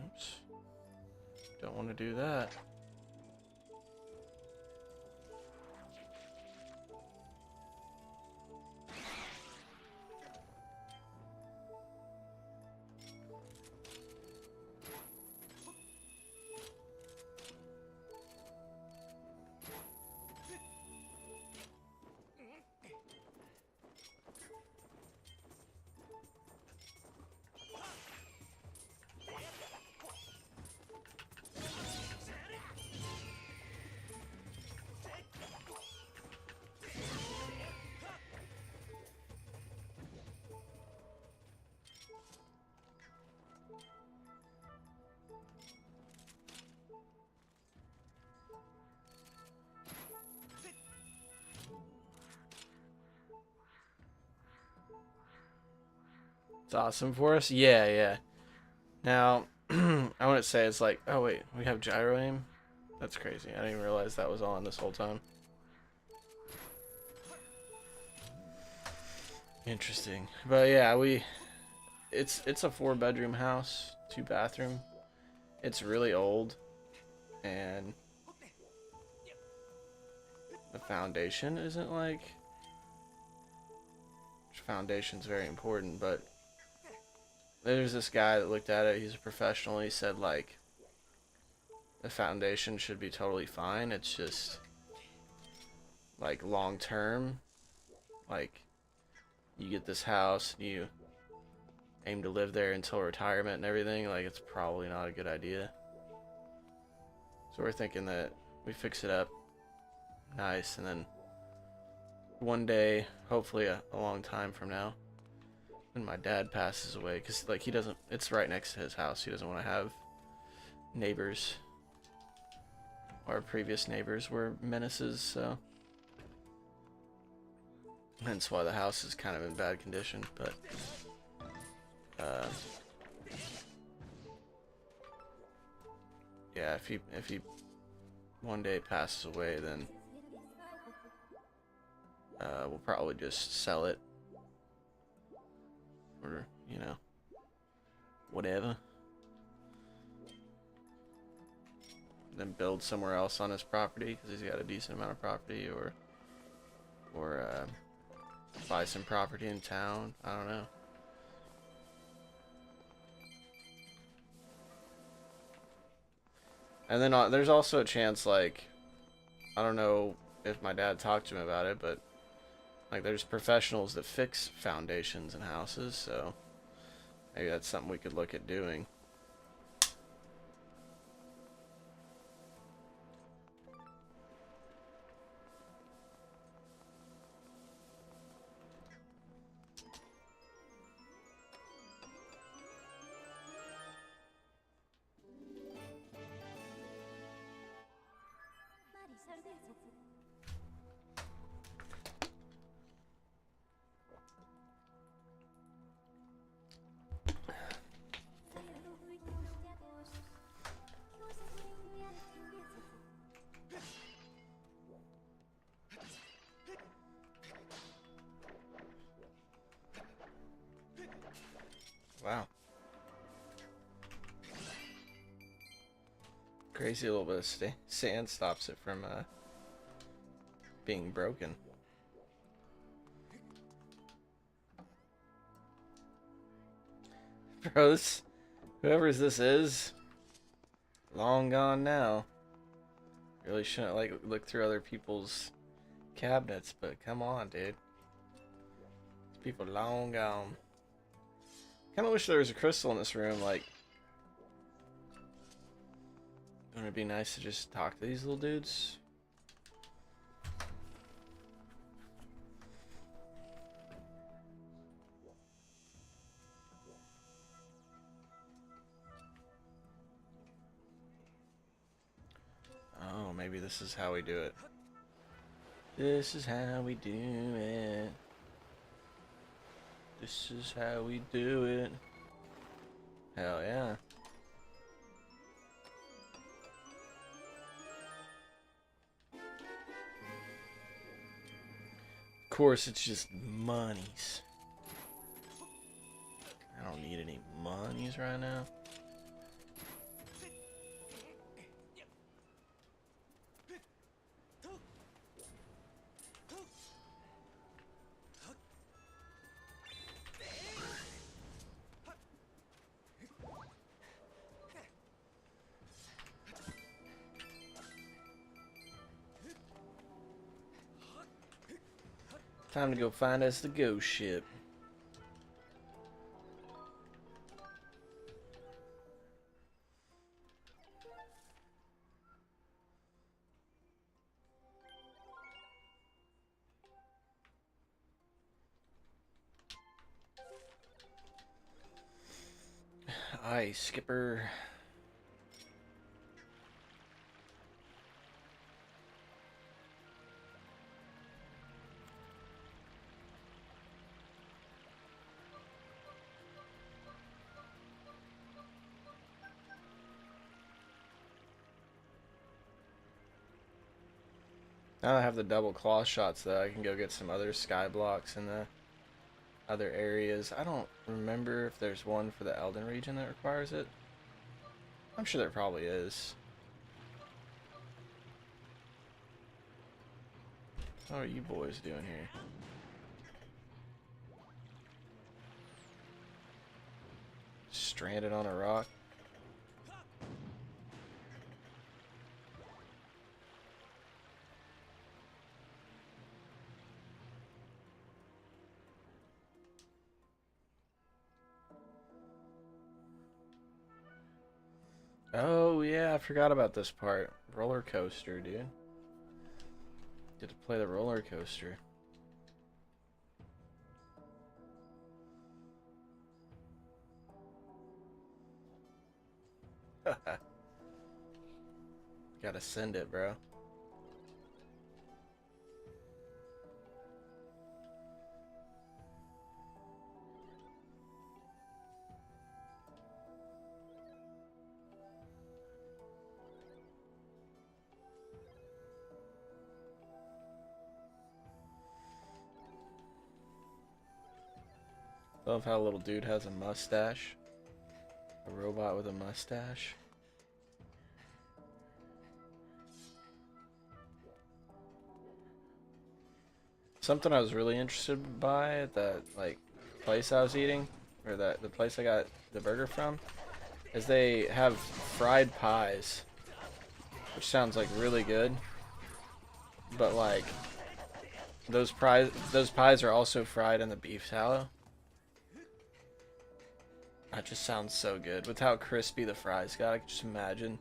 Oops. Don't want to do that. It's awesome for us. Yeah, yeah. Now, I wouldn't say it's like, oh wait, we have gyro aim? That's crazy. I didn't even realize that was on this whole time. Interesting. But yeah, it's a 4-bedroom house, 2-bathroom. It's really old, and the foundation isn't like, foundation's very important, but there's this guy that looked at it, he's a professional, he said like the foundation should be totally fine, it's just like long term, like you get this house and you aim to live there until retirement and everything, like it's probably not a good idea. So we're thinking that we fix it up nice, and then one day, hopefully a long time from now, when my dad passes away, because like he doesn't, it's right next to his house, he doesn't want to have neighbors. Our previous neighbors were menaces, so hence why the house is kind of in bad condition. But yeah, if he one day passes away, then we'll probably just sell it, or you know, whatever, then build somewhere else on his property because he's got a decent amount of property, or buy some property in town. I don't know. And then there's also a chance, like, I don't know if my dad talked to him about it, but like there's professionals that fix foundations in houses, so maybe that's something we could look at doing. Wow. Crazy little bit of sand stops it from being broken. Bros, whoever this is, long gone now. Really shouldn't like look through other people's cabinets, but come on, dude. These people long gone. Kind of wish there was a crystal in this room. Like, wouldn't it be nice to just talk to these little dudes? Oh, maybe this is how we do it. This is how we do it. This is how we do it. Hell yeah. Of course, it's just monies. I don't need any monies right now. Time to go find us the ghost ship. Aye, Skipper. Now I have the double claw shots though. I can go get some other sky blocks in the other areas. I don't remember if there's one for the Elden region that requires it. I'm sure there probably is. What are you boys doing here? Stranded on a rock? Oh yeah, I forgot about this part. Roller coaster, dude. Get to play the roller coaster. Gotta send it, bro. Love how little dude has a mustache. A robot with a mustache. Something I was really interested by at that like place I was eating, or the place I got the burger from, is they have fried pies, which sounds like really good. But like those pies are also fried in the beef tallow. That just sounds so good. With how crispy the fries got, I can just imagine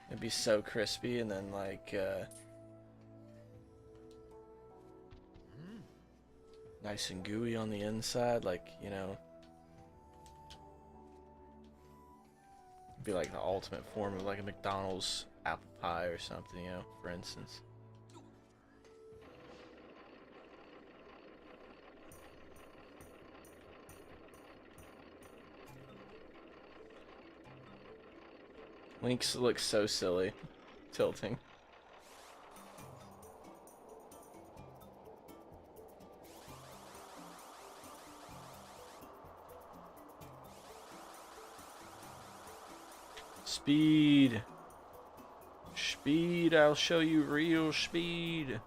it'd be so crispy, and then like nice and gooey on the inside, like, you know, it'd be like the ultimate form of like a McDonald's apple pie or something, you know, for instance. Lynx looks so silly, tilting. Speed. Speed, I'll show you real speed.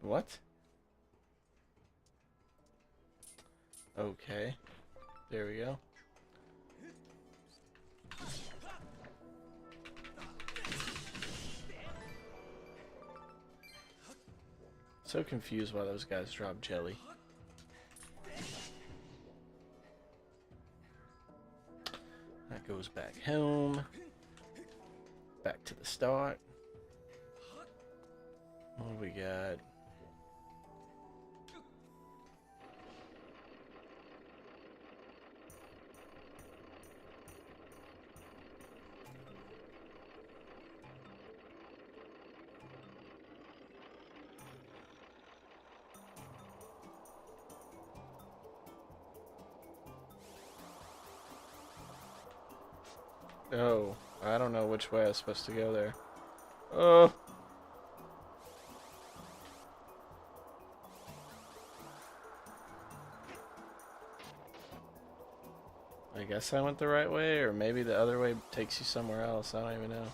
What? Okay. There we go. So confused why those guys drop jelly. That goes back home. Back to the start. What do we got? Oh, I don't know which way I was supposed to go there. Oh. I guess I went the right way, or maybe the other way takes you somewhere else. I don't even know.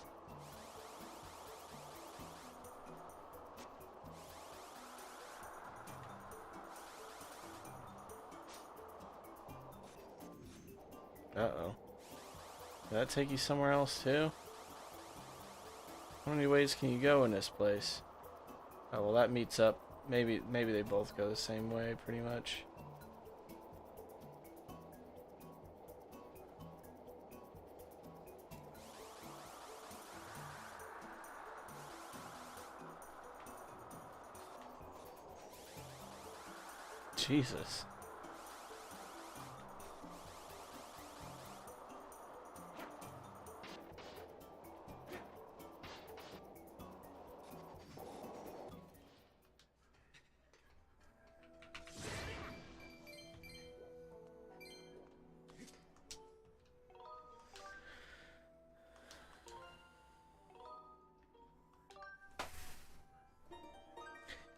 Uh-oh. Did that take you somewhere else too? How many ways can you go in this place? Oh, well, that meets up. Maybe they both go the same way, pretty much. Jesus.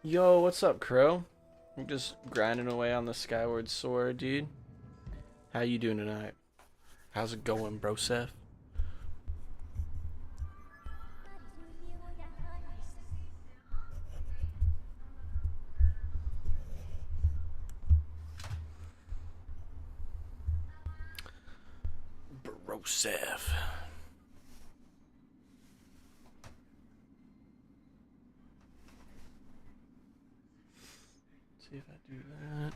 Yo, what's up, Crow? I'm just grinding away on the Skyward Sword, dude. How you doing tonight? How's it going, bro, Seth? Bro, Seth. See if I do that.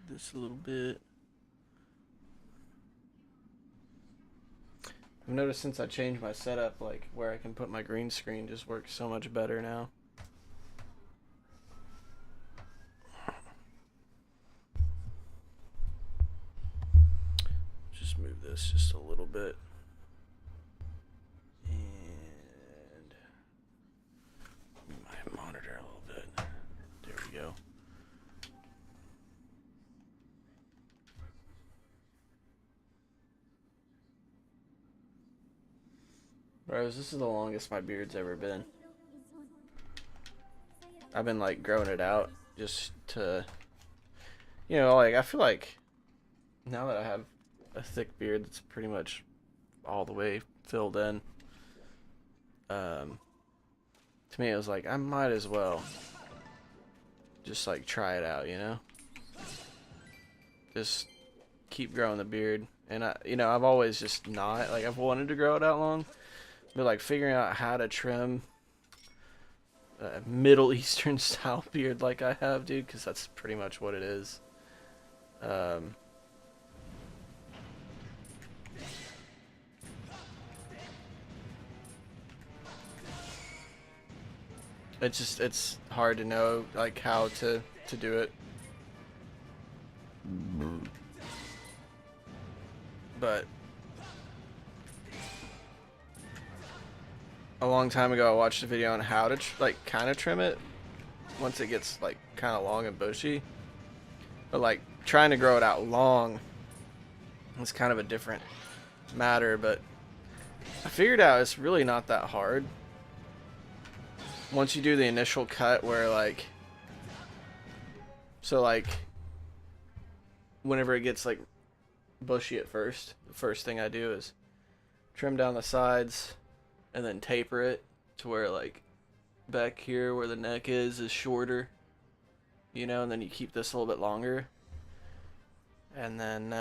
This a little bit. I've noticed since I changed my setup, like where I can put my green screen just works so much better now. Just move this just a little bit. And move my monitor a little bit. There we go. Bros, this is the longest my beard's ever been. I've been like growing it out just to, you know, like I feel like now that I have a thick beard that's pretty much all the way filled in, to me it was like I might as well just like try it out, you know? Just keep growing the beard. And I've always just not, like I've wanted to grow it out long. But like figuring out how to trim a Middle Eastern style beard like I have, dude, because that's pretty much what it is. It's hard to know like how to do it. But a long time ago, I watched a video on how to like kind of trim it once it gets like kind of long and bushy. But like trying to grow it out long is kind of a different matter. But I figured out it's really not that hard. Once you do the initial cut where like, so like whenever it gets like bushy at first, the first thing I do is trim down the sides and then taper it to where like back here where the neck is shorter, you know, and then you keep this a little bit longer. And then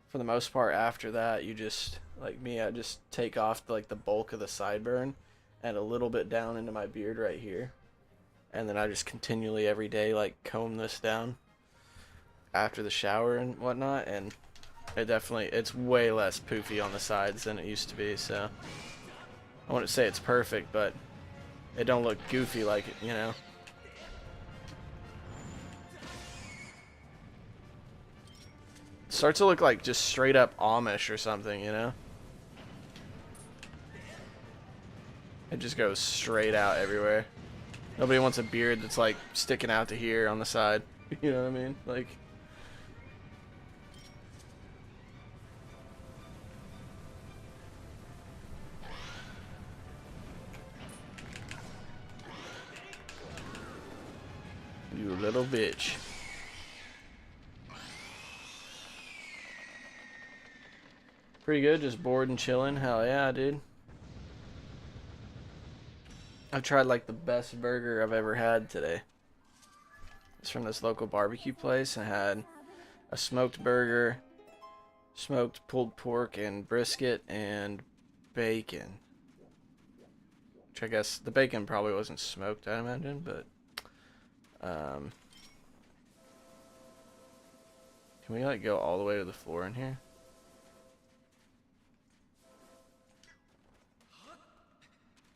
for the most part after that, you just, like me, I just take off like the bulk of the sideburn and a little bit down into my beard right here. And then I just continually every day like comb this down after the shower and whatnot, and it's way less poofy on the sides than it used to be. So I wouldn't say it's perfect, but it don't look goofy like it, you know. It starts to look like just straight up Amish or something, you know. It just goes straight out everywhere. Nobody wants a beard that's like sticking out to here on the side. You know what I mean? Like, you little bitch. Pretty good, just bored and chilling. Hell yeah, dude. I've tried like the best burger I've ever had today. It's from this local barbecue place, and had a smoked burger, smoked pulled pork and brisket, and bacon. Which I guess the bacon probably wasn't smoked, I imagine, but can we like go all the way to the floor in here?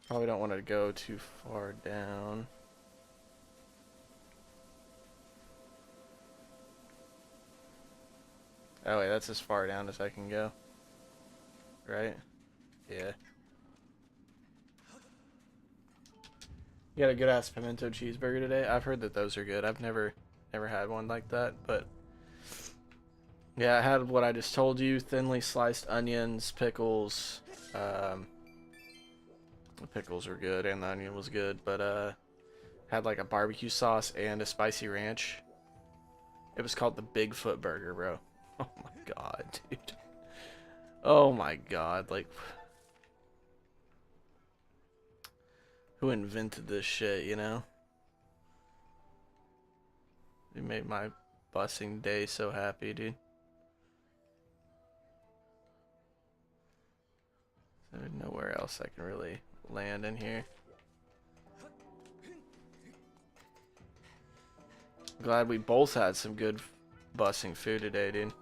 Probably don't want to go too far down. Oh wait, that's as far down as I can go. Right? Yeah. You got a good ass pimento cheeseburger today? I've heard that those are good. I've never had one like that, but yeah, I had what I just told you, thinly sliced onions, pickles. The pickles were good and the onion was good, but had like a barbecue sauce and a spicy ranch. It was called the Bigfoot Burger, bro. Oh my god, dude. Oh my god, like, who invented this shit, you know? It made my busing day so happy, dude. There's nowhere else I can really land in here. Glad we both had some good busing food today, dude.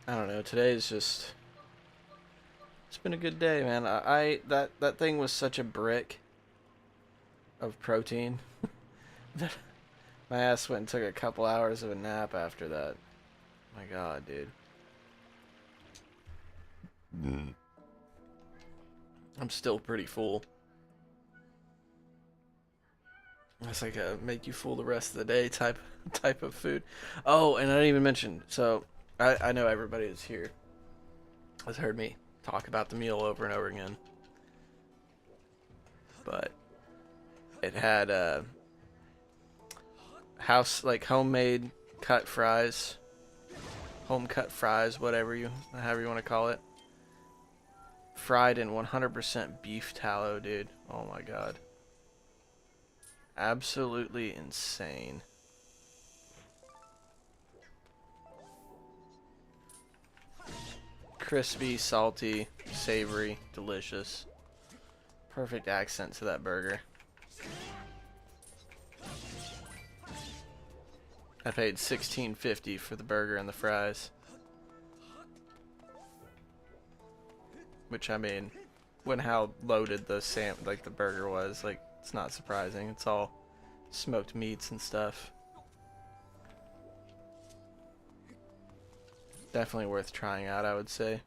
I don't know, today's just, it's been a good day, man. That thing was such a brick of protein that my ass went and took a couple hours of a nap after that. My god, dude. I'm still pretty full. That's like a make you full the rest of the day type of food. Oh, and I didn't even mention, so I know everybody that's here has heard me talk about the meal over and over again, but it had house, like, homemade cut fries, home cut fries, however you want to call it, fried in 100% beef tallow, dude. Oh my god, absolutely insane. Crispy, salty, savory, delicious. Perfect accent to that burger. I paid $16.50 for the burger and the fries. Which, I mean, when how loaded the the burger was, like, it's not surprising. It's all smoked meats and stuff. Definitely worth trying out, I would say.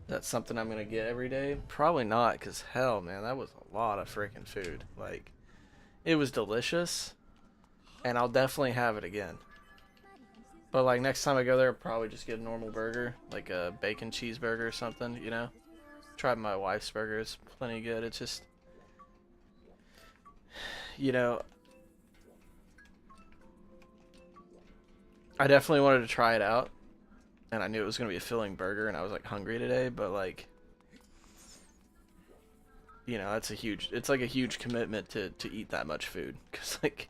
That's something I'm gonna get every day? Probably not, because hell, man, that was a lot of freaking food. Like, it was delicious, and I'll definitely have it again. But, like, next time I go there, I'll probably just get a normal burger, like a bacon cheeseburger or something, you know? Tried my wife's burger, it's plenty good. It's just, you know, I definitely wanted to try it out, and I knew it was going to be a filling burger, and I was, like, hungry today, but, like, you know, it's like a huge commitment to eat that much food, because, like,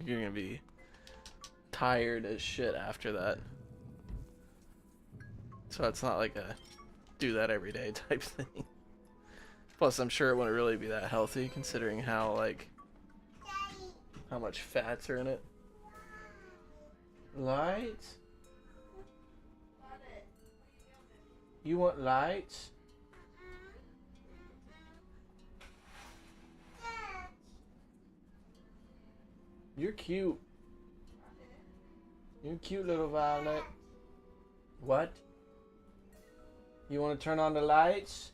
you're going to be tired as shit after that. So it's not like a do that every day type thing. Plus, I'm sure it wouldn't really be that healthy, considering how, like, how much fats are in it. Lights? You want lights? You're cute. You're cute, little Violet. What? You want to turn on the lights?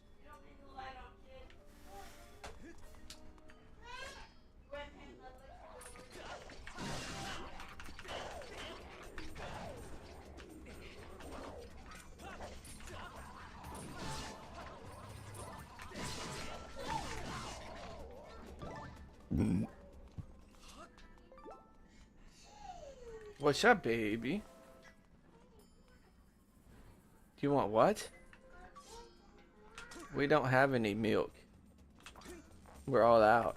What's up, baby? Do you want what? We don't have any milk. We're all out.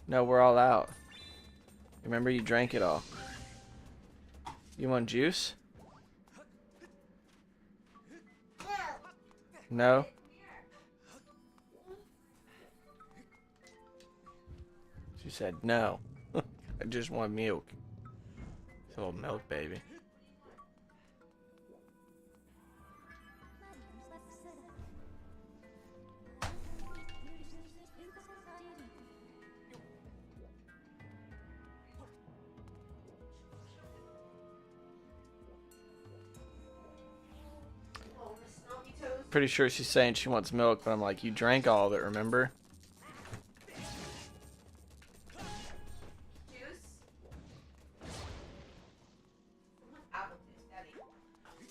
No, we're all out. Remember, you drank it all. You want juice? No? She said no. I just want milk. It's a little milk, baby. Pretty sure she's saying she wants milk, but I'm like, you drank all of it, remember?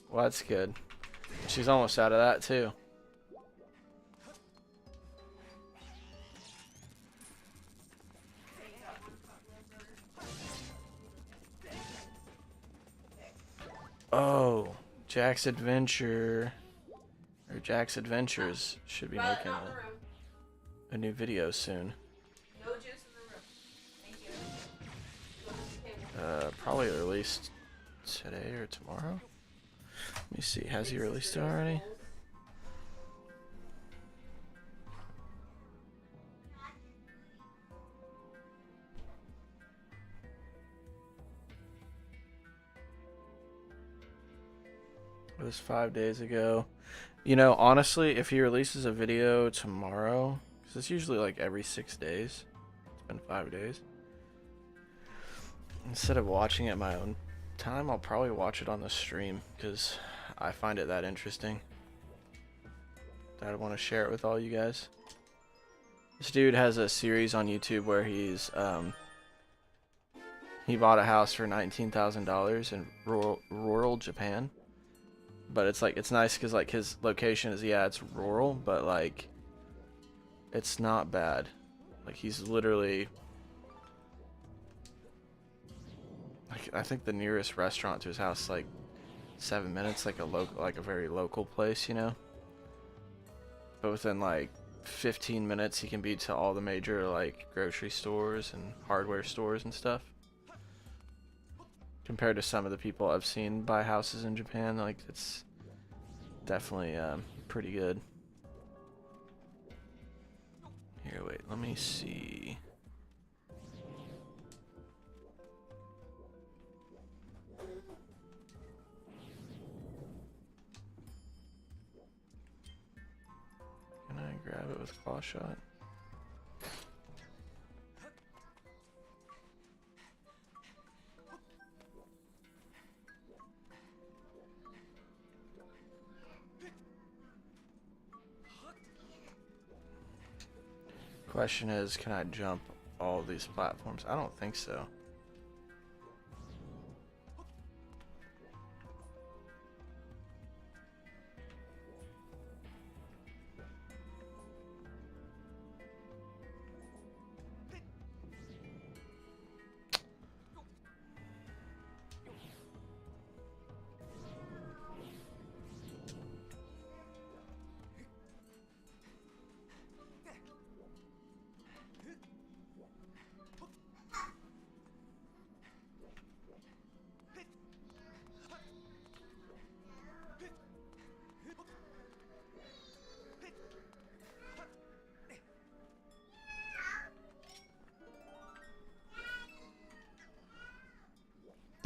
Well, that's good. She's almost out of that, too. Oh, Jack's Adventure, or Jack's Adventures should be making a new video soon. No juice in the room. Thank you. Probably released today or tomorrow. Let me see, has he released it already? It was 5 days ago. You know, honestly, if he releases a video tomorrow, because it's usually like every 6 days, it's been 5 days. Instead of watching it my own time, I'll probably watch it on the stream, because I find it that interesting that I want to share it with all you guys. This dude has a series on YouTube where he's, he bought a house for $19,000 in rural Japan. But it's like, it's nice because like his location is, yeah, it's rural, but like it's not bad. Like he's literally, like, I think the nearest restaurant to his house is like 7 minutes, like a very local place, you know. But within like 15 minutes, he can be to all the major like grocery stores and hardware stores and stuff. Compared to some of the people I've seen buy houses in Japan, like it's definitely pretty good. Here, wait, let me see. with claw shot. Question is, can I jump all these platforms? I don't think so.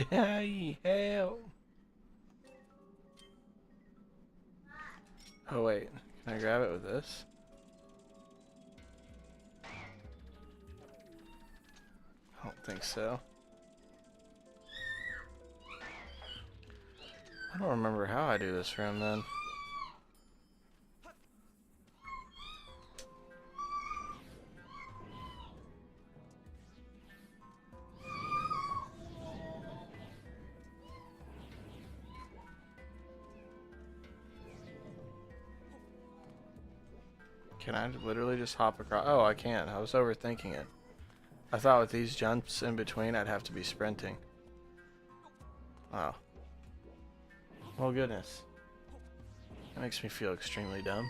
Hey, hell. Oh wait, can I grab it with this? I don't think so. I don't remember how I do this room then. Can I literally just hop across? Oh, I can't. I was overthinking it. I thought with these jumps in between, I'd have to be sprinting. Oh. Oh, goodness. That makes me feel extremely dumb.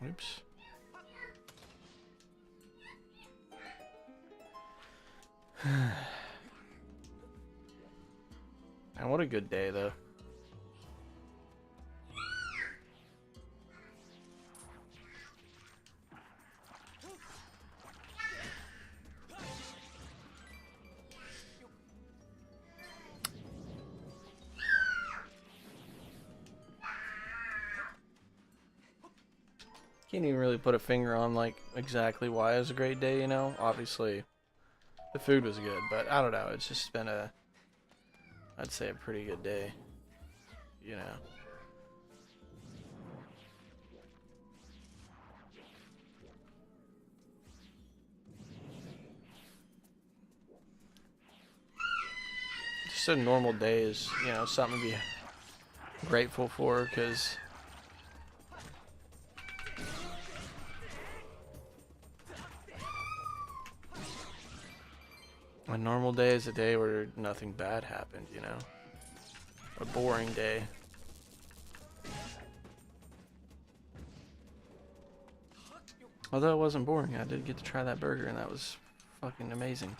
Oops. And what a good day, though. Can't even really put a finger on, like, exactly why it was a great day, you know? Obviously, the food was good, but I don't know. It's just been a, I'd say, a pretty good day, you know? Just a normal day is, you know, something to be grateful for, because a normal day is a day where nothing bad happened, you know? A boring day. Although it wasn't boring, I did get to try that burger and that was fucking amazing.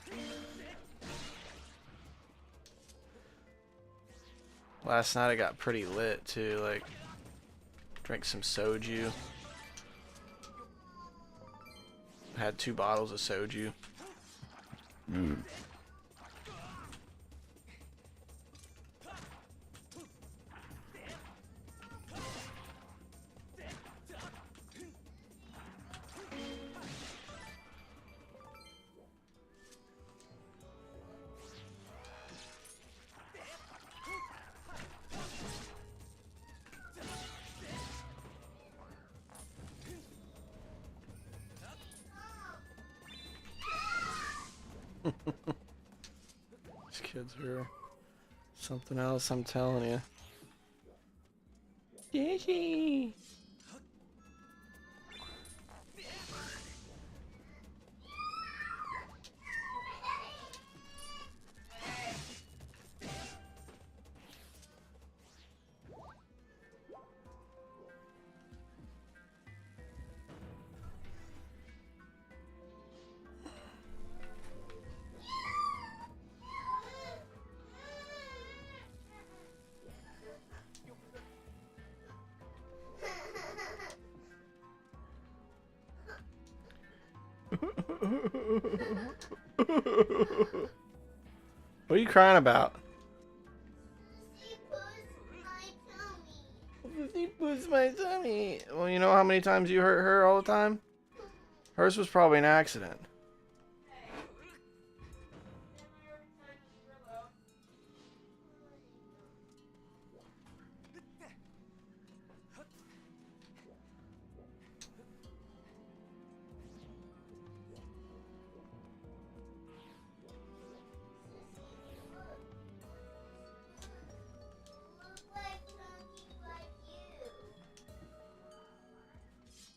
Last night I got pretty lit too, like drank some soju. Had 2 bottles of soju. These kids are something else, I'm telling you. Fishy. What are you crying about? She puts my tummy. Well, you know how many times you hurt her all the time? Hers was probably an accident.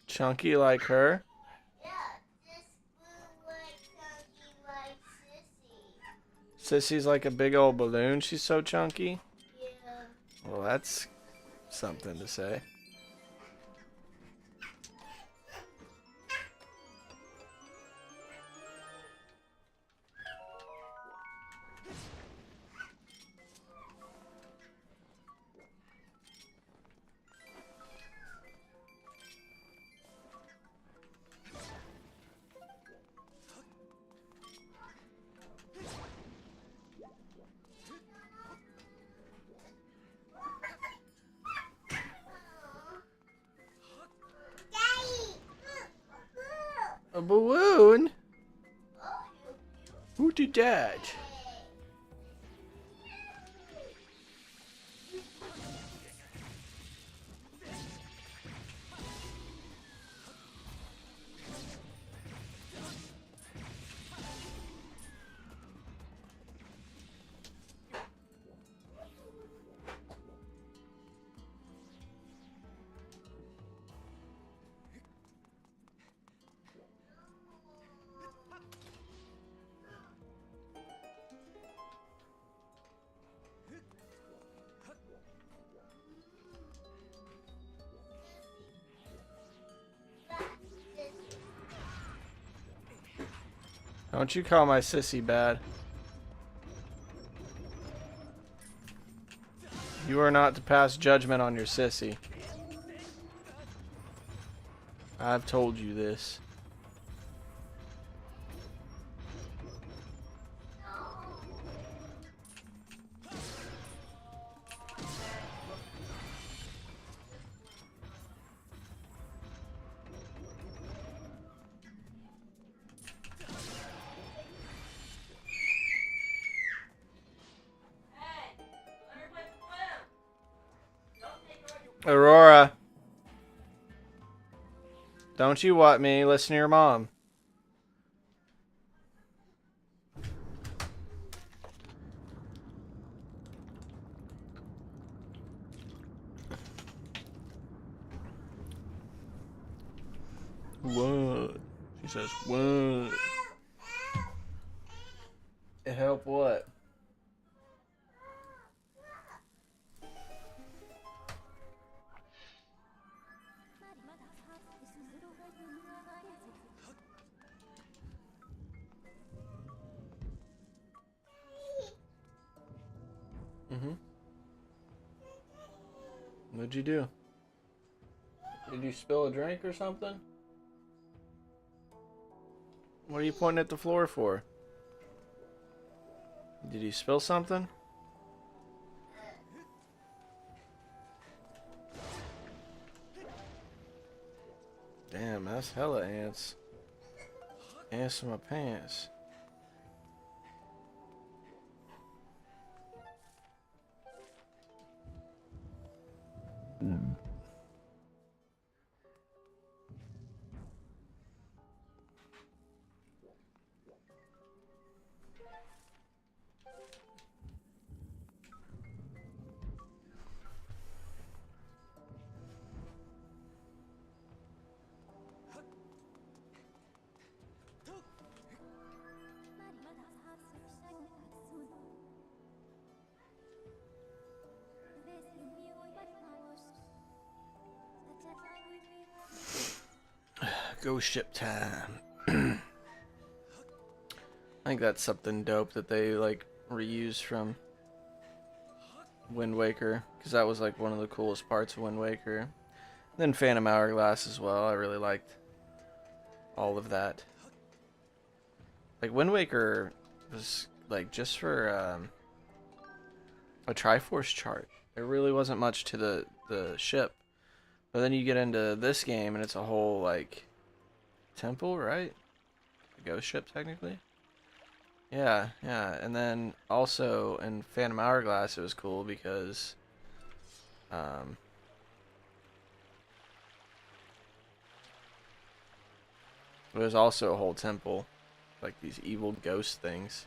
Chunky like her? Yeah, this blue like chunky like Sissy. Sissy's like a big old balloon. She's so chunky. Yeah. Well, that's something to say. Daddy! A balloon? Who did that? Don't you call my sissy bad. You are not to pass judgment on your sissy. I've told you this. Aurora. Don't you what me? Listen to your mom. What? She says, what? It helped what? Mm-hmm. What'd you do? Did you spill a drink or something? What are you pointing at the floor for? Did you spill something? Damn, that's hella ants. Ants in my pants. Ghost ship time. I think that's something dope that they like reuse from Wind Waker, because that was like one of the coolest parts of Wind Waker. And then Phantom Hourglass as well. I really liked all of that. Like Wind Waker was like just for a Triforce chart. There really wasn't much to the ship. But then you get into this game and it's a whole like temple, right? A ghost ship technically. Yeah, yeah. And then also in Phantom Hourglass it was cool because it was also a whole temple. Like these evil ghost things.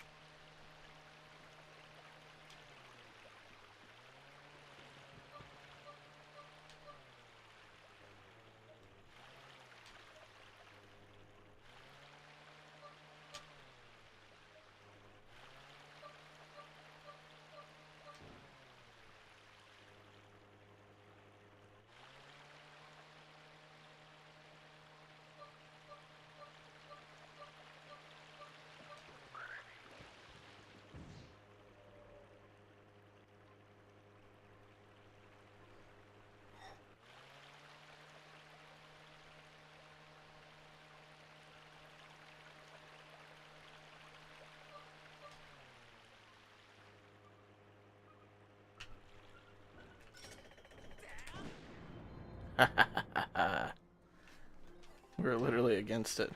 We're literally against it.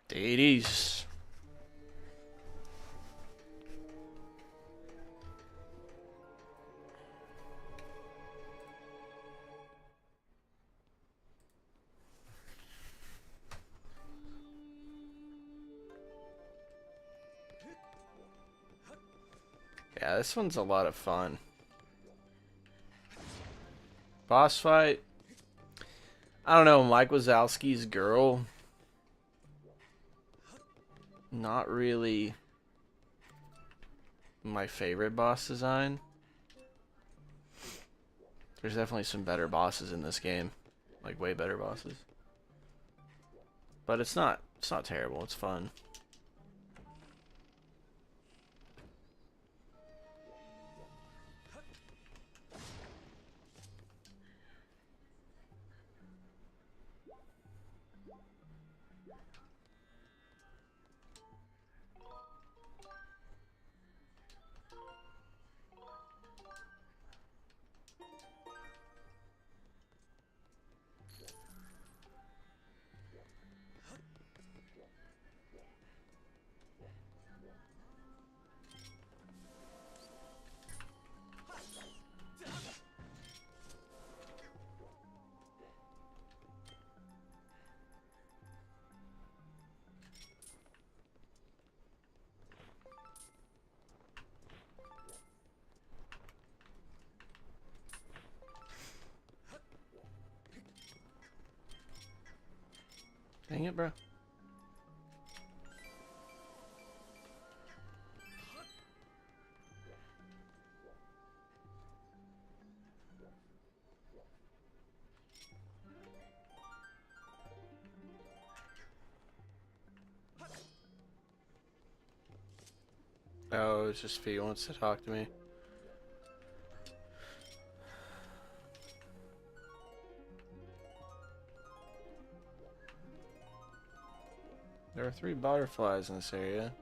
Deities. Yeah, this one's a lot of fun. Boss fight. I don't know, Mike Wazowski's girl. Not really my favorite boss design. There's definitely some better bosses in this game. Like way better bosses. But it's not terrible, it's fun. Dang it, bro. Oh, it's just Fee wants to talk to me. There are 3 butterflies in this area.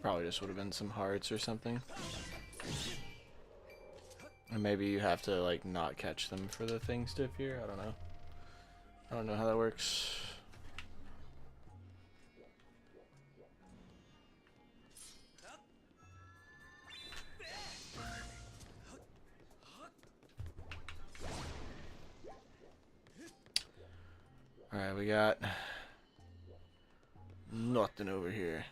Probably just would have been some hearts or something. And maybe you have to like not catch them for the things to appear. I don't know. I don't know how that works. Alright, we got nothing over here.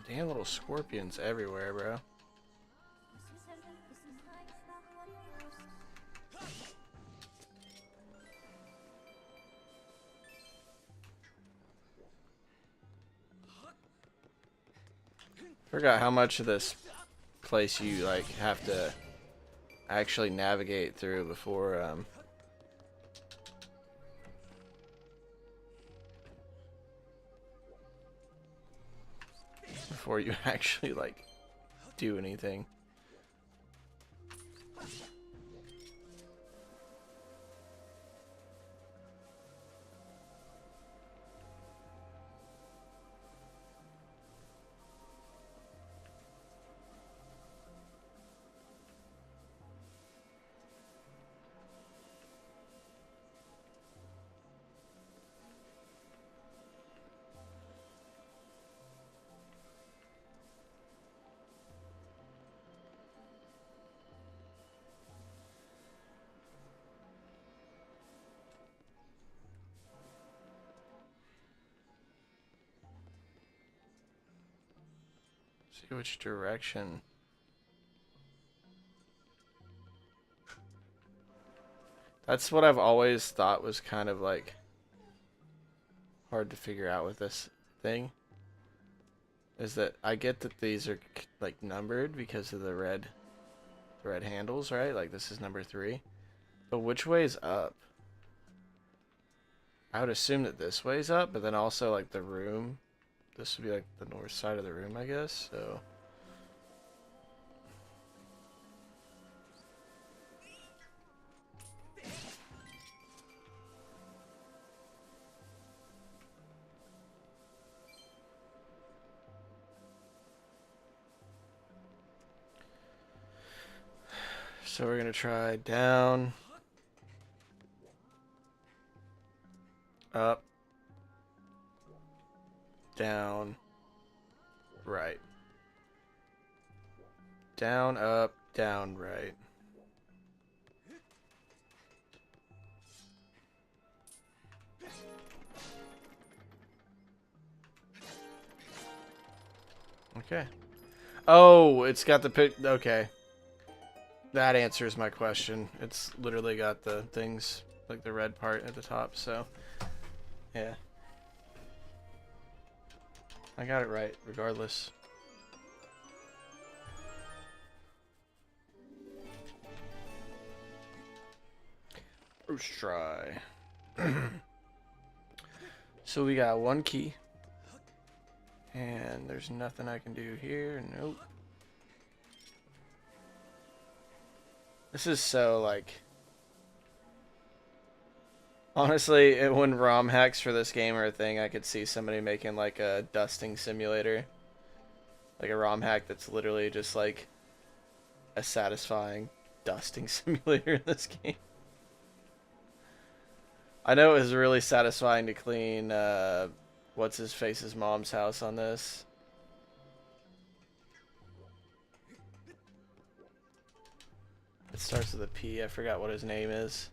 Damn little scorpions everywhere, bro. Forgot how much of this place you like have to actually navigate through before you actually like do anything. See which direction. That's what I've always thought was kind of like hard to figure out with this thing. Is that I get that these are like numbered because of the red handles, right? Like this is number 3. But which way is up? I would assume that this way's up, but then also like the room. This would be like the north side of the room, I guess. So we're gonna try down, up, down, right. Down, up, down, right. Okay. Oh, it's got the pic. Okay. That answers my question. It's literally got the things, like the red part at the top, so yeah. I got it right, regardless. First try. So we got 1 key. And there's nothing I can do here. Nope. This is so, like... Honestly, when ROM hacks for this game are a thing, I could see somebody making, like, a dusting simulator. Like a ROM hack that's literally just, like, a satisfying dusting simulator in this game. I know it was really satisfying to clean, what's-his-face's mom's house on this. It starts with a P. I forgot what his name is.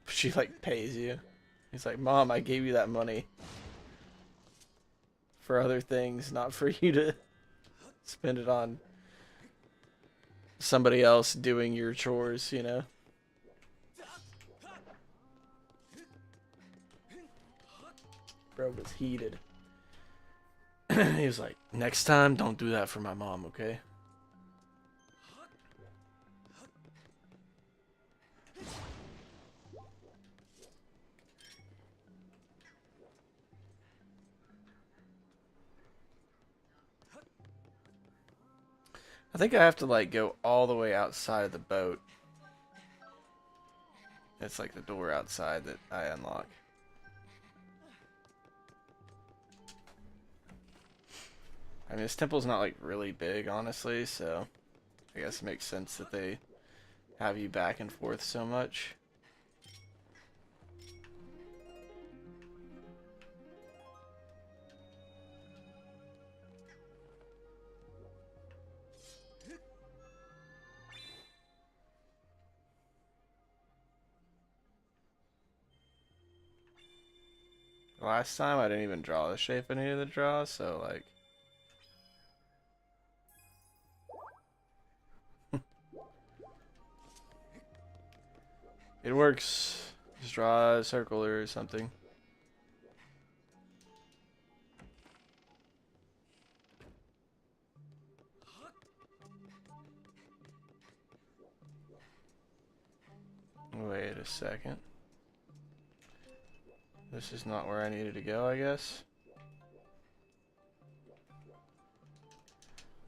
She, like, pays you. He's like, Mom, I gave you that money for other things, not for you to spend it on somebody else doing your chores, you know? Bro was heated. He was like, next time, don't do that for my mom, okay? I think I have to, like, go all the way outside of the boat. It's like the door outside that I unlock. I mean, this temple's not, like, really big, honestly, so I guess it makes sense that they have you back and forth so much. Last time I didn't even draw the shape I needed to draw, so like... It works. Just draw a circle or something. Wait a second. This is not where I needed to go, I guess.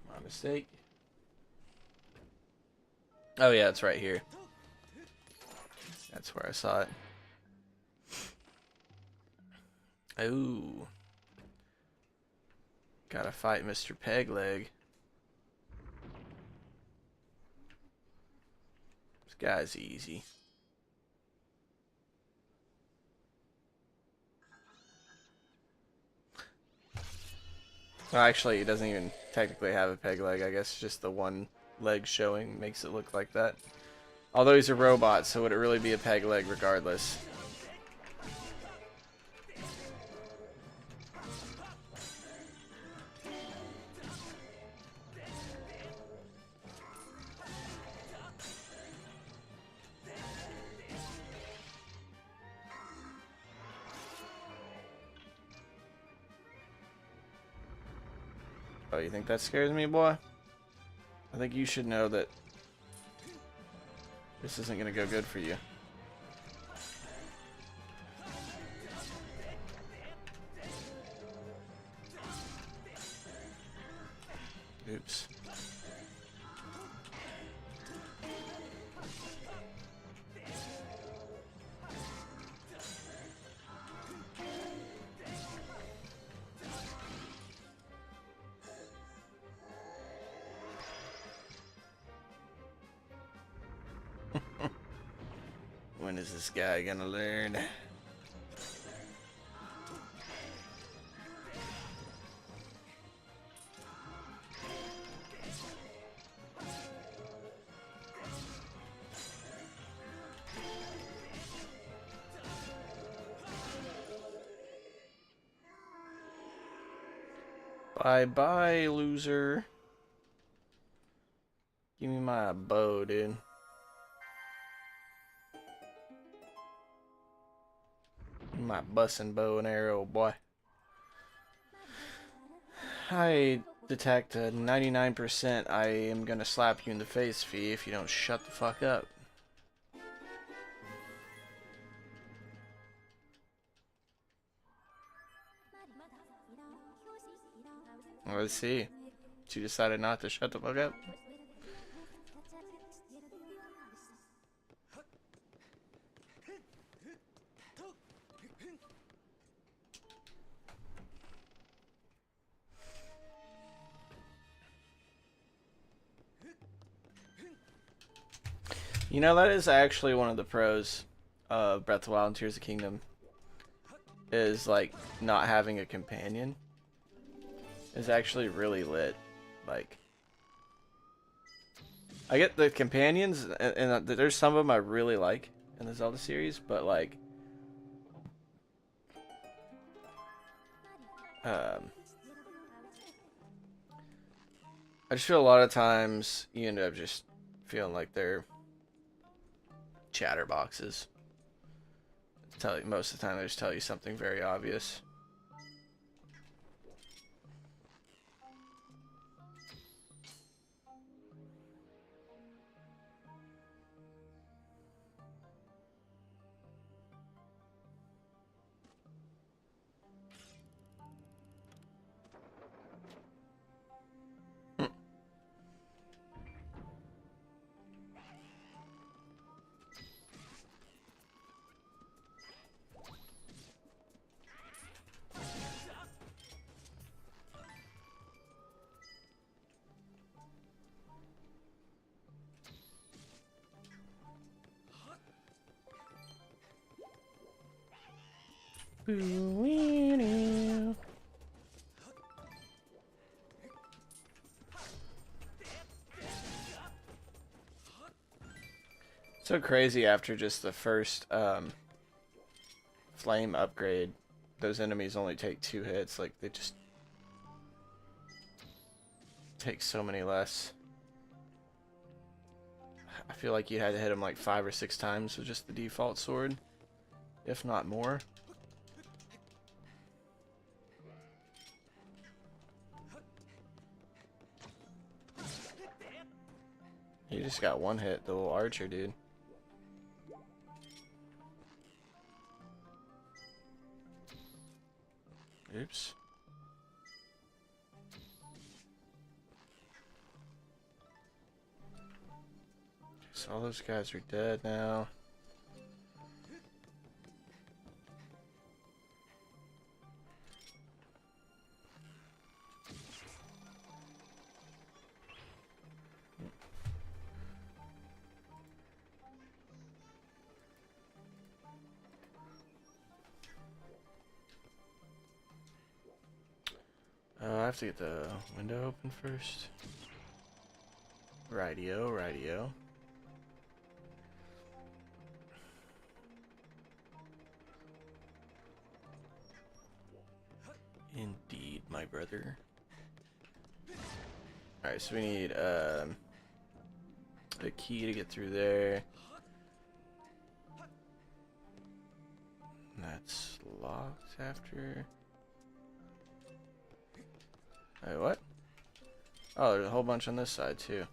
My mistake. Oh yeah, it's right here. That's where I saw it. Ooh. Gotta fight Mr. Pegleg. This guy's easy. Well, actually, he doesn't even technically have a peg leg. I guess just the one leg showing makes it look like that. Although he's a robot, so would it really be a peg leg regardless? Oh, you think that scares me, boy? I think you should know that this isn't gonna go good for you. Oops. When is this guy gonna learn? Bye bye, loser. Give me my bow, dude. My bussin' bow and arrow, boy. I detect a 99% I am gonna slap you in the face, Fee, if you don't shut the fuck up. Let's see. She decided not to shut the fuck up. You know, that is actually one of the pros of Breath of the Wild and Tears of the Kingdom. Is, like, not having a companion. Is actually really lit. Like, I get the companions, and there's some of them I really like in the Zelda series, but, like, I just feel a lot of times you end up just feeling like they're chatterboxes. Most of the time they just tell you something very obvious. So crazy after just the first flame upgrade those enemies only take 2 hits. Like, they just take so many less. I feel like you had to hit him like 5 or 6 times with just the default sword, if not more. He just got 1 hit, the little archer dude. Oops. So all those guys are dead now. I have to get the window open first. Rightio, rightio. Indeed, my brother. Alright, so we need a key to get through there. That's locked after. Wait, what? Oh, there's a whole bunch on this side too.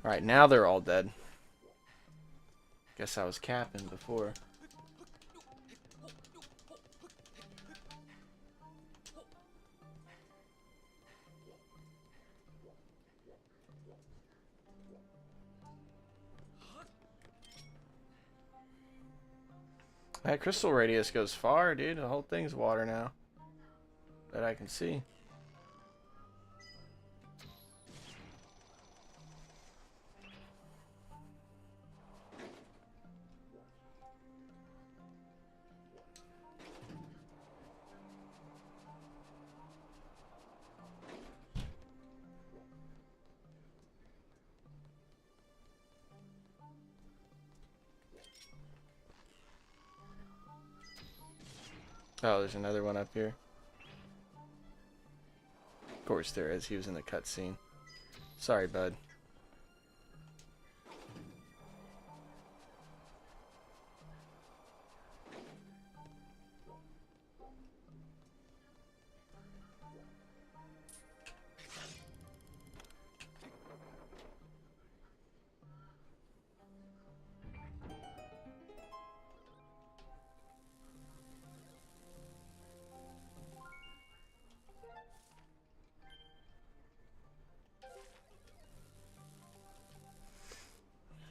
Alright, now they're all dead. Guess I was capping before. That crystal radius goes far, dude. The whole thing's water now. That I can see. Oh, there's another one up here. Of course there is. He was in the cutscene. Sorry, bud.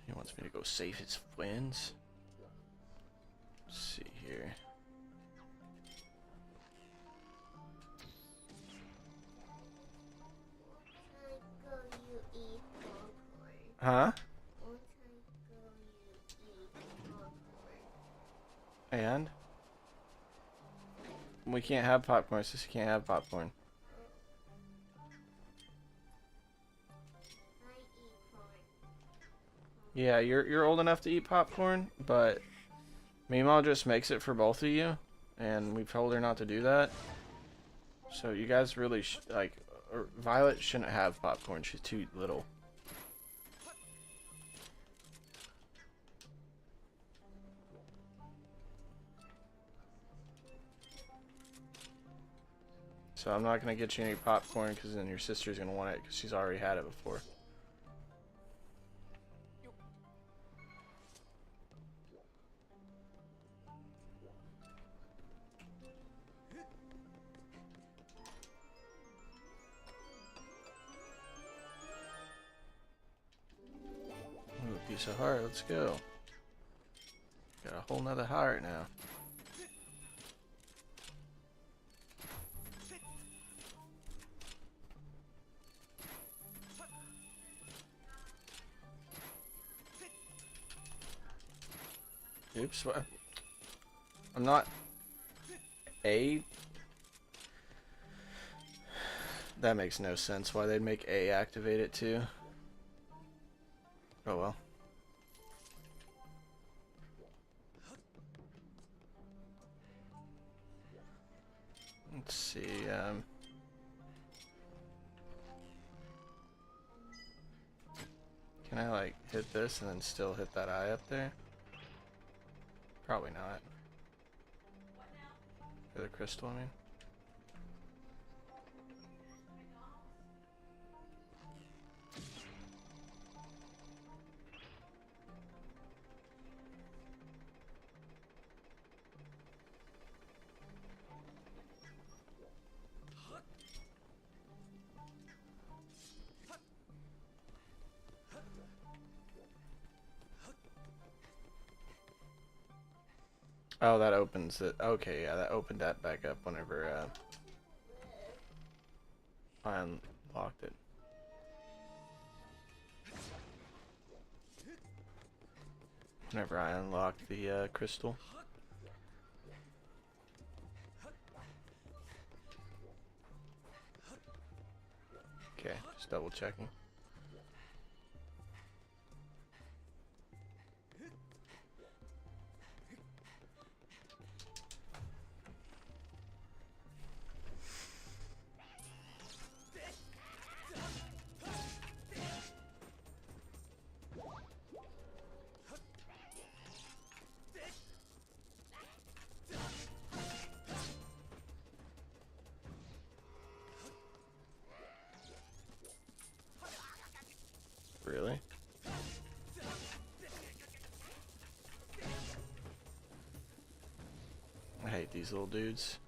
He wants me to go save his friends. Let's see here. Huh? And? We can't have popcorn, so you can't have popcorn. Yeah, you're old enough to eat popcorn, but Meemaw just makes it for both of you, and we've told her not to do that. So you guys really like, Violet shouldn't have popcorn. She's too little. So I'm not gonna get you any popcorn because then your sister's gonna want it because she's already had it before. Ooh, a piece of heart. Let's go. Got a whole nother heart now. Oops, what? I'm not That makes no sense why they'd make A activate it too. Oh well. Let's see, can I like hit this and then still hit that eye up there? Probably not. For the crystal, I mean. Oh, that opens it. Okay, yeah, that opened that back up whenever I unlocked it. Whenever I unlocked the crystal. Okay, just double checking. Really? I hate these little dudes.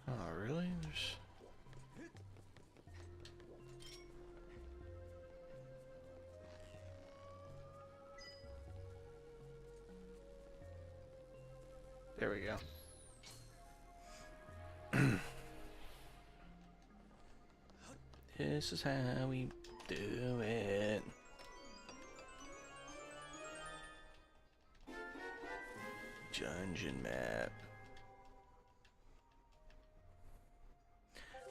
Oh, really? There's... There we go. This is how we do it. Dungeon map.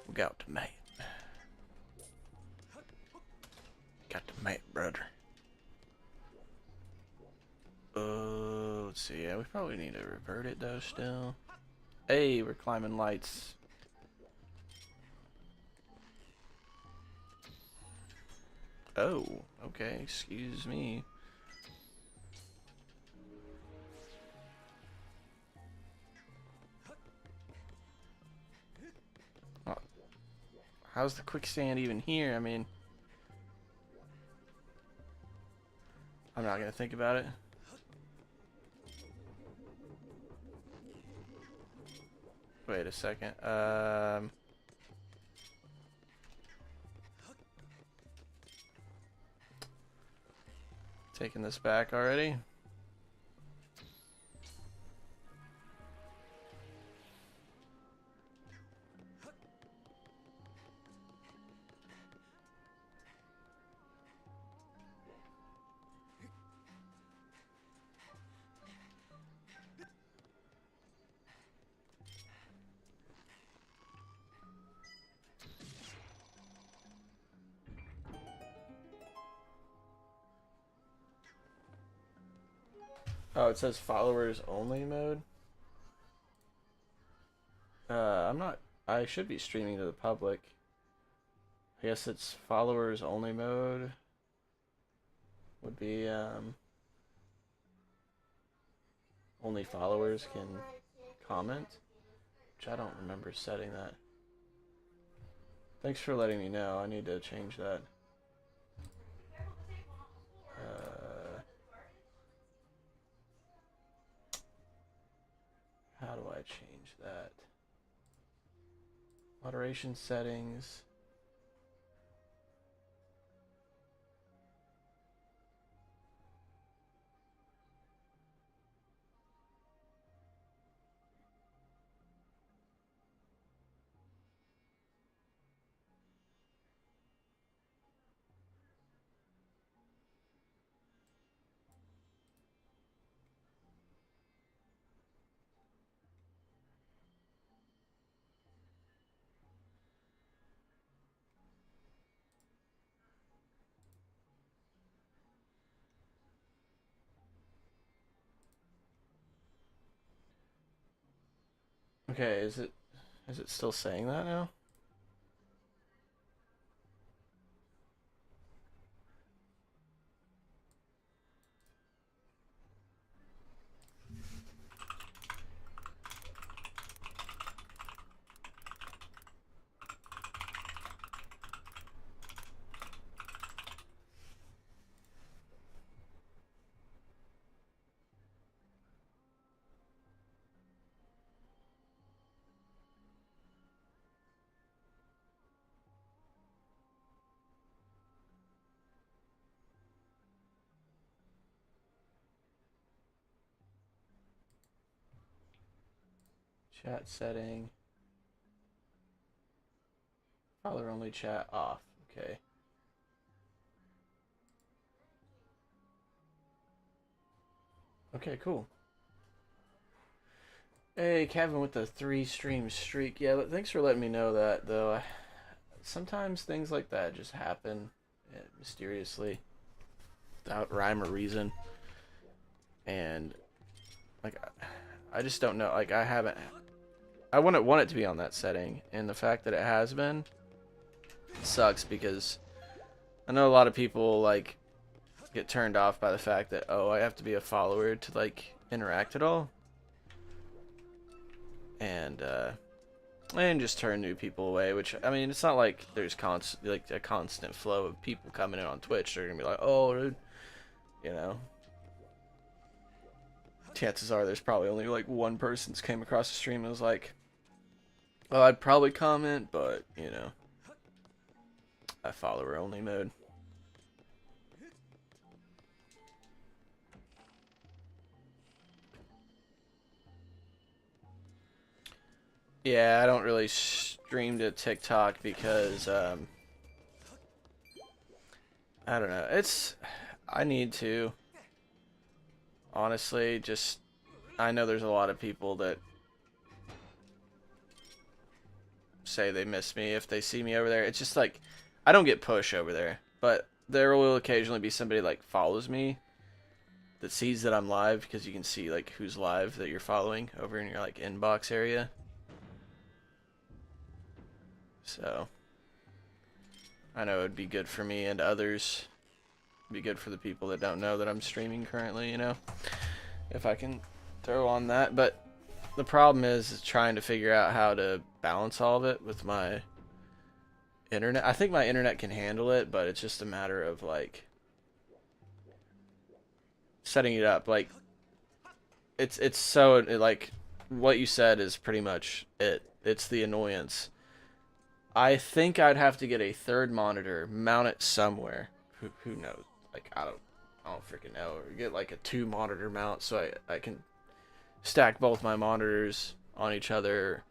We got the map. Got the map, brother. Let's see. Yeah, we probably need to revert it though still. Hey, we're climbing lights. Oh, okay, excuse me. Oh, how's the quicksand even here? I mean, I'm not gonna think about it. Wait a second. Taking this back already. Oh, it says followers only mode. I'm not. I should be streaming to the public. I guess it's followers only mode. Would be only followers can comment, which I don't remember setting that. Thanks for letting me know. I need to change that. How do I change that? Moderation settings. Okay, is it still saying that now? Chat setting. Follower only chat off. Okay. Okay, cool. Hey, Kevin with the 3 stream streak. Yeah, thanks for letting me know that, though. Sometimes things like that just happen mysteriously without rhyme or reason. And, like, I just don't know. Like, I wouldn't want it to be on that setting. And the fact that it has been sucks because I know a lot of people, like, get turned off by the fact that, oh, I have to be a follower to, like, interact at all. And just turn new people away, which, I mean, it's not like there's a constant flow of people coming in on Twitch. They're gonna be like, oh, dude, you know. Chances are there's probably only like one person's came across the stream and was like, oh, I'd probably comment, but, you know, I follower only mode. Yeah, I don't really stream to TikTok because, I don't know. I need to. Honestly, just, I know there's a lot of people that say they miss me if they see me over there. It's just like, I don't get push over there, but there will occasionally be somebody like follows me that sees that I'm live because you can see like who's live that you're following over in your like inbox area. So, I know it would be good for me and others. It'd be good for the people that don't know that I'm streaming currently, you know, if I can throw on that. But the problem is trying to figure out how to balance all of it with my internet. I think my internet can handle it, but it's just a matter of like setting it up. Like it's so like what you said is pretty much it. It's the annoyance. I think I'd have to get a third monitor, mount it somewhere. Who knows? Like I don't freaking know. Or get like a 2-monitor mount so I can stack both my monitors on each other.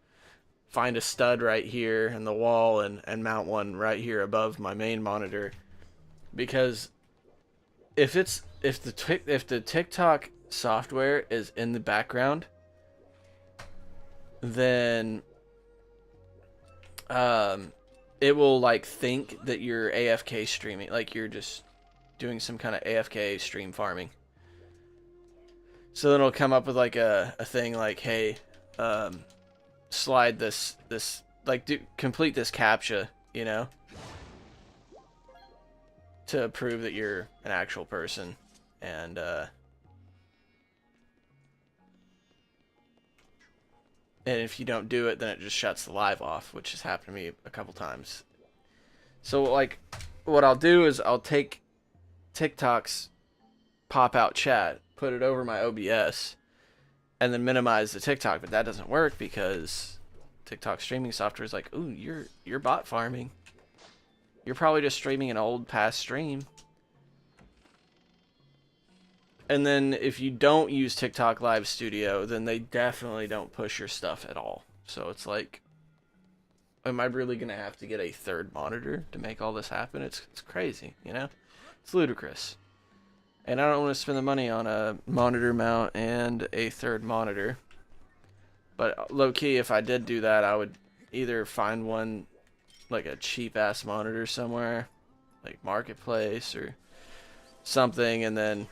Find a stud right here in the wall and mount one right here above my main monitor. Because if the TikTok software is in the background, then it will like think that you're AFK streaming, like you're just doing some kind of AFK stream farming. So then it'll come up with like a thing like, hey, slide this like complete this CAPTCHA, you know, to prove that you're an actual person. And if you don't do it, then it just shuts the live off, which has happened to me a couple times. So, like, what I'll do is I'll take TikTok's pop-out chat, put it over my OBS, and then minimize the TikTok. But that doesn't work because TikTok streaming software is like, ooh, you're bot farming. You're probably just streaming an old past stream. And then if you don't use TikTok Live Studio, then they definitely don't push your stuff at all. So it's like, am I really going to have to get a third monitor to make all this happen? It's crazy, you know? It's ludicrous. And I don't want to spend the money on a monitor mount and a third monitor. But low-key, if I did do that, I would either find one, like a cheap-ass monitor somewhere, like Marketplace or something, and then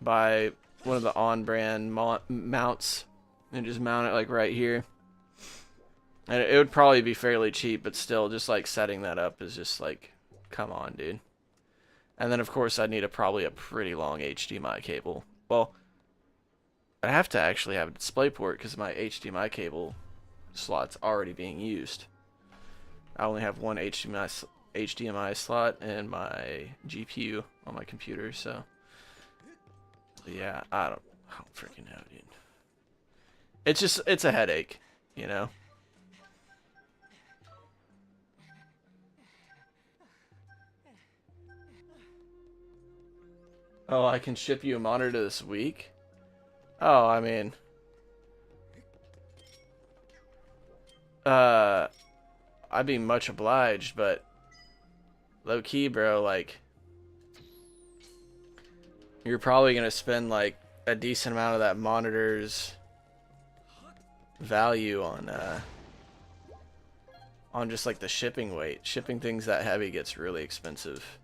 buy one of the on-brand mounts and just mount it like right here. And it would probably be fairly cheap, but still, just like setting that up is just like, come on, dude. And then, of course, I'd need probably a pretty long HDMI cable. Well, I have to actually have a DisplayPort because my HDMI cable slot's already being used. I only have one HDMI slot in my GPU on my computer, so yeah, I don't freaking know, dude. It's a headache, you know. Oh, I can ship you a monitor this week? Oh, I mean, I'd be much obliged, but low key, bro, like, you're probably gonna spend like a decent amount of that monitor's value on just like the shipping weight. Shipping things that heavy gets really expensive.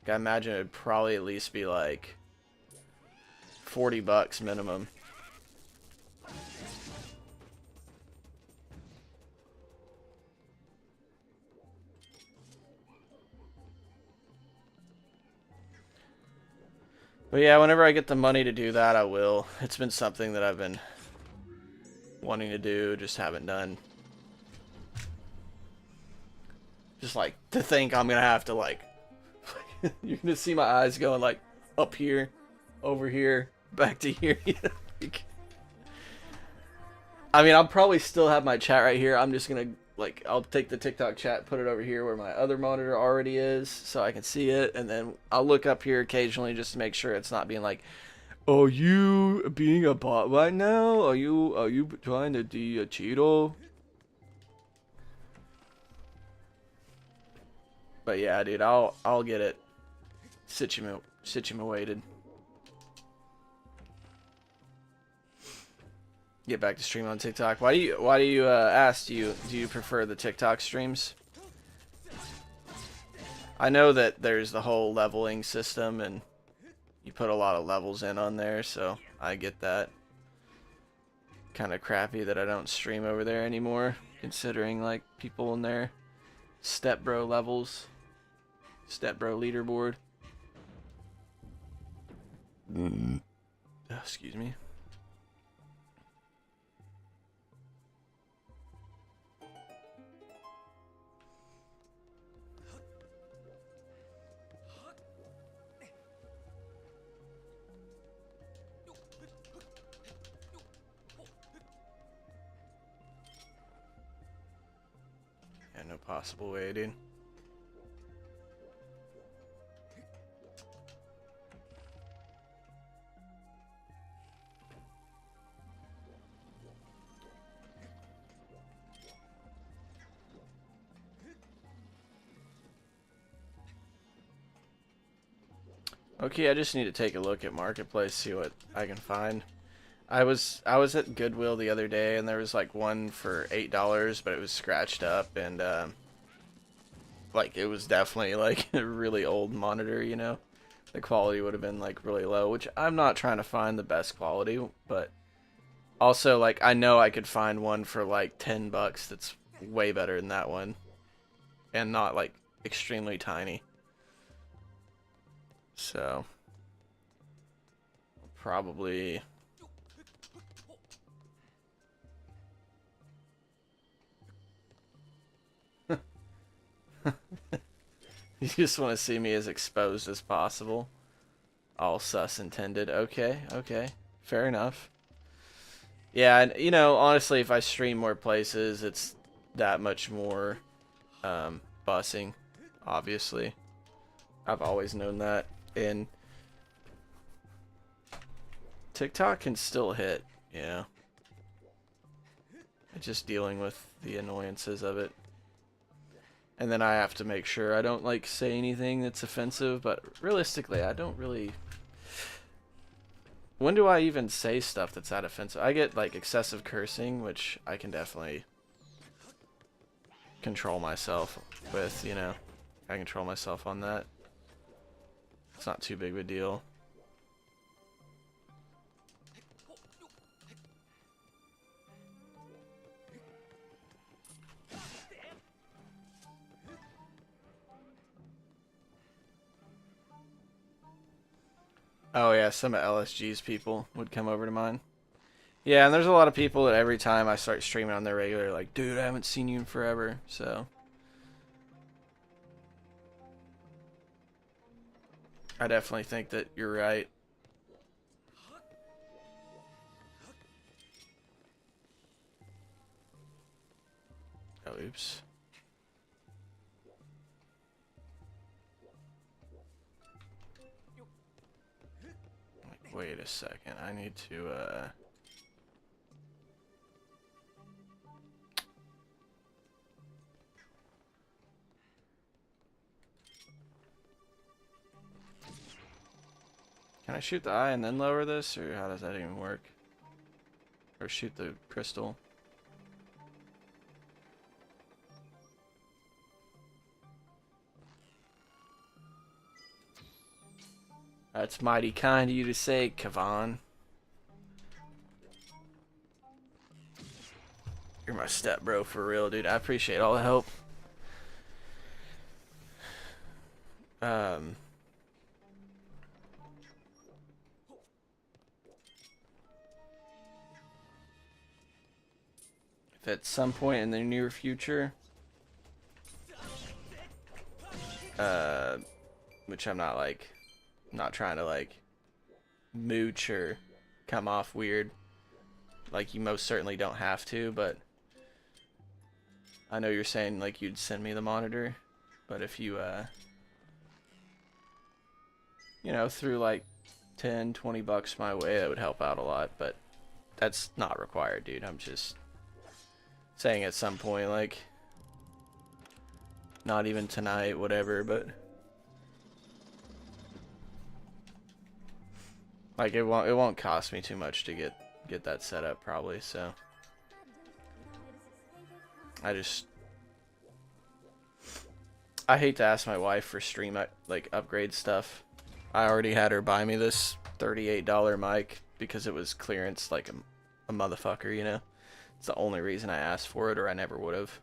I imagine it'd probably at least be like $40 minimum. But yeah, whenever I get the money to do that, I will. It's been something that I've been wanting to do, just haven't done. Just like to think I'm gonna have to like you're gonna see my eyes going like up here, over here, back to here. I mean, I'll probably still have my chat right here. I'm just gonna like I'll take the TikTok chat, put it over here where my other monitor already is, so I can see it, and then I'll look up here occasionally just to make sure it's not being like, "Are you being a bot right now? Are you trying to be a Cheeto?" But yeah, dude, I'll get it situated. Get back to stream on TikTok. Why do you ask? Do you prefer the TikTok streams? I know that there's the whole leveling system and you put a lot of levels in on there, so I get that. Kind of crappy that I don't stream over there anymore, considering like people in their stepbro levels, stepbro leaderboard. Excuse me. Yeah, no possible way, dude. Okay, I just need to take a look at Marketplace, see what I can find. I was at Goodwill the other day, and there was like one for $8, but it was scratched up, and like it was definitely like a really old monitor, you know. The quality would have been like really low, which I'm not trying to find the best quality, but also like I know I could find one for like $10 that's way better than that one, and not like extremely tiny. So probably you just want to see me as exposed as possible. All sus intended. Okay, okay. Fair enough. Yeah, and you know, honestly, if I stream more places, it's that much more busing, obviously. I've always known that. And TikTok can still hit, you know. Just dealing with the annoyances of it. And then I have to make sure I don't like say anything that's offensive, but realistically, I don't really. When do I even say stuff that's that offensive? I get like excessive cursing, which I can definitely control myself with, you know. I control myself on that. It's not too big of a deal. Oh yeah, some of LSG's people would come over to mine. Yeah, and there's a lot of people that every time I start streaming on their regular, like, dude, I haven't seen you in forever. So I definitely think that you're right. Oh, oops. Wait a second. I need to, Can I shoot the eye and then lower this, or how does that even work? Or shoot the crystal? That's mighty kind of you to say, Kavan. You're my step bro for real, dude. I appreciate all the help. If at some point in the near future, which I'm not like, not trying to like mooch or come off weird, like you most certainly don't have to, but I know you're saying like you'd send me the monitor, but if you you know, threw like 10-20 bucks my way, that would help out a lot, but that's not required, dude. I'm just saying at some point, like, not even tonight, whatever, but like it won't cost me too much to get that set up probably, so I hate to ask my wife for stream like upgrade stuff. I already had her buy me this $38 mic because it was clearance like a motherfucker, you know. It's the only reason I asked for it, or I never would have.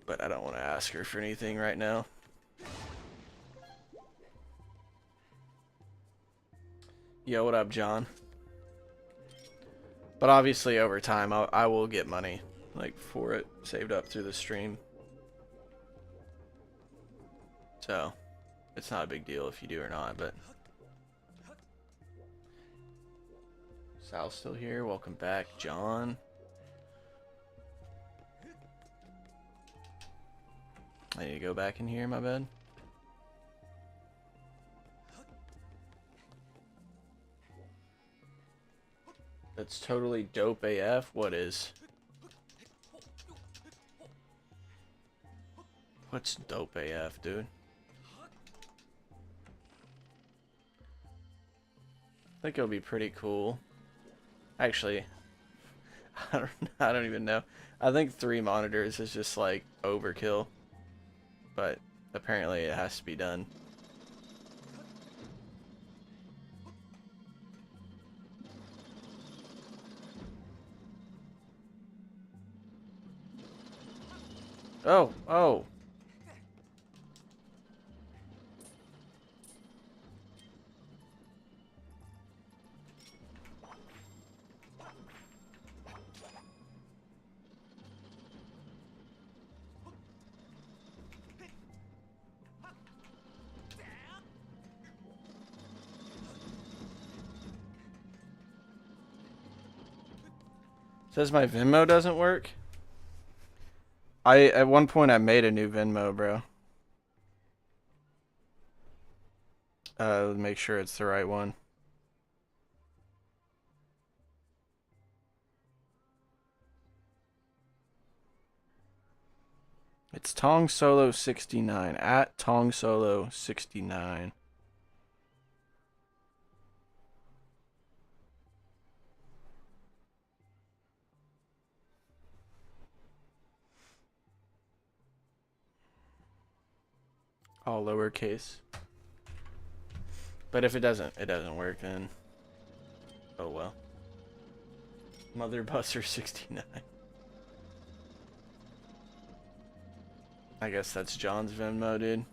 But I don't want to ask her for anything right now. Yo, what up, John? But obviously over time I will get money like for it saved up through the stream. So it's not a big deal if you do or not, but Sal's still here. Welcome back, John. I need to go back in here, my bad. That's totally dope AF. What is? What's dope AF, dude? I think it'll be pretty cool. Actually, I don't even know. I think 3 monitors is just like overkill. But apparently it has to be done. Oh. Says my Venmo doesn't work. At one point I made a new Venmo, bro. Make sure it's the right one. It's Tong Solo 69 at Tong Solo 69. All lowercase. But if it doesn't work, then oh well. Mother Buster 69. I guess that's John's Venmo, dude.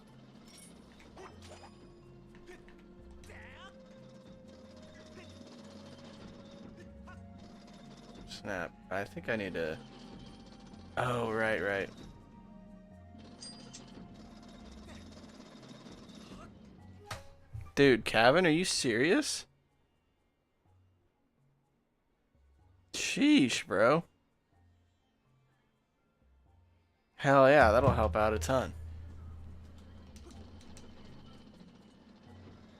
snap. I think I need to... Oh, right. Dude, Kevin, are you serious? Sheesh, bro. Hell yeah, that'll help out a ton.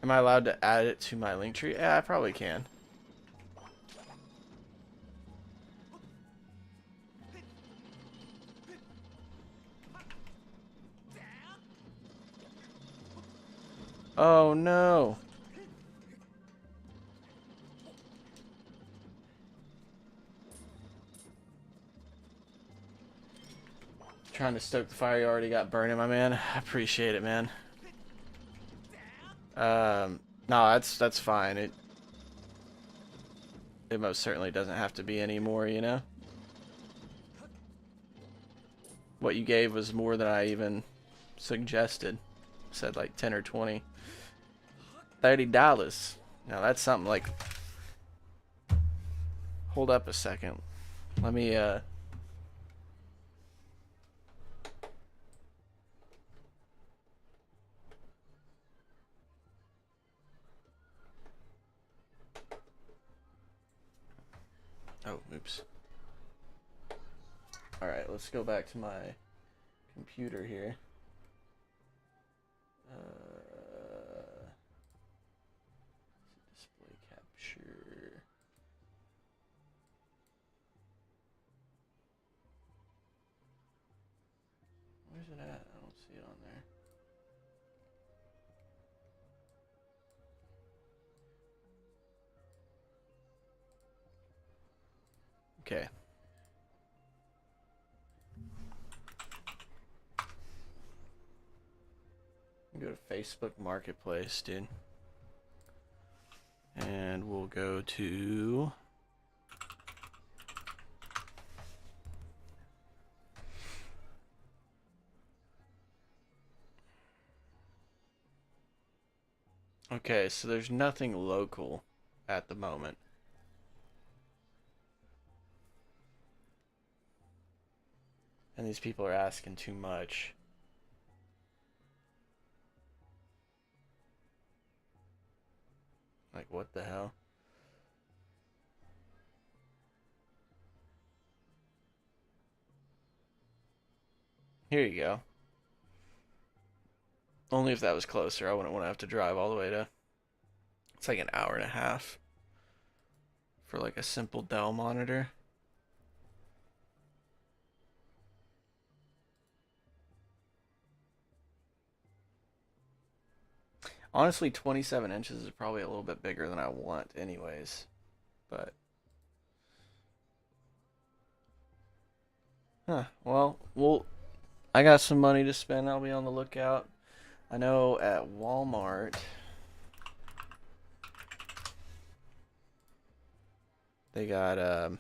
Am I allowed to add it to my link tree? Yeah, I probably can. Oh no. Trying to stoke the fire you already got burning, my man. I appreciate it, man. No, that's fine. It most certainly doesn't have to be anymore, you know? What you gave was more than I even suggested. Said like 10 or 20. $30. Now that's something like... Hold up a second. Let me, Oh, oops. Alright, let's go back to my computer here. Display capture. Where's it at? I don't see it on there. Okay. Go to Facebook Marketplace, dude. And we'll go to... Okay, so there's nothing local at the moment. And these people are asking too much. Like, what the hell? Here you go. Only if that was closer. I wouldn't want to have to drive all the way to... It's like an hour and a half for like a simple Dell monitor. Honestly, 27 inches is probably a little bit bigger than I want anyways. But... Huh. Well, I got some money to spend. I'll be on the lookout. I know at Walmart... They got, the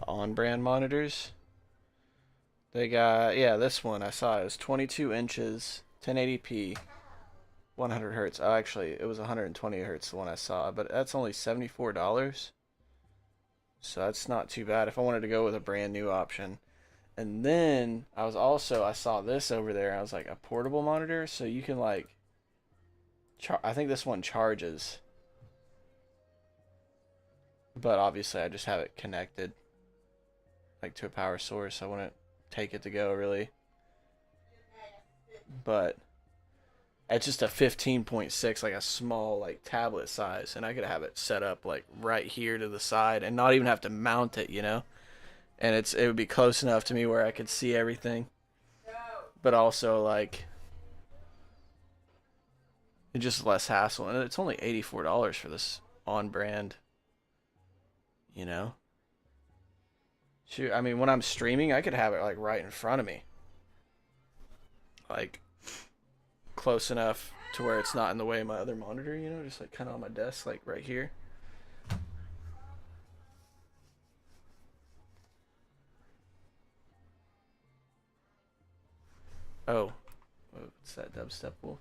on-brand monitors. They got, yeah, this one I saw. It was 22 inches, 1080p, 100 hertz. Oh, actually, it was 120 hertz, the one I saw. But that's only $74. So that's not too bad if I wanted to go with a brand new option. And then I saw this over there. I was like, a portable monitor, so you can like, I think this one charges, but obviously I just have it connected, like to a power source. I wouldn't take it to go really, but it's just a 15.6, like a small like tablet size, and I could have it set up like right here to the side and not even have to mount it, you know. And it would be close enough to me where I could see everything, but also like it's just less hassle. And it's only $84 for this on brand, you know. Shoot, I mean, when I'm streaming, I could have it like right in front of me, like close enough to where it's not in the way of my other monitor, you know, just like kind of on my desk, like right here. Oh, what's that, dubstep wolf?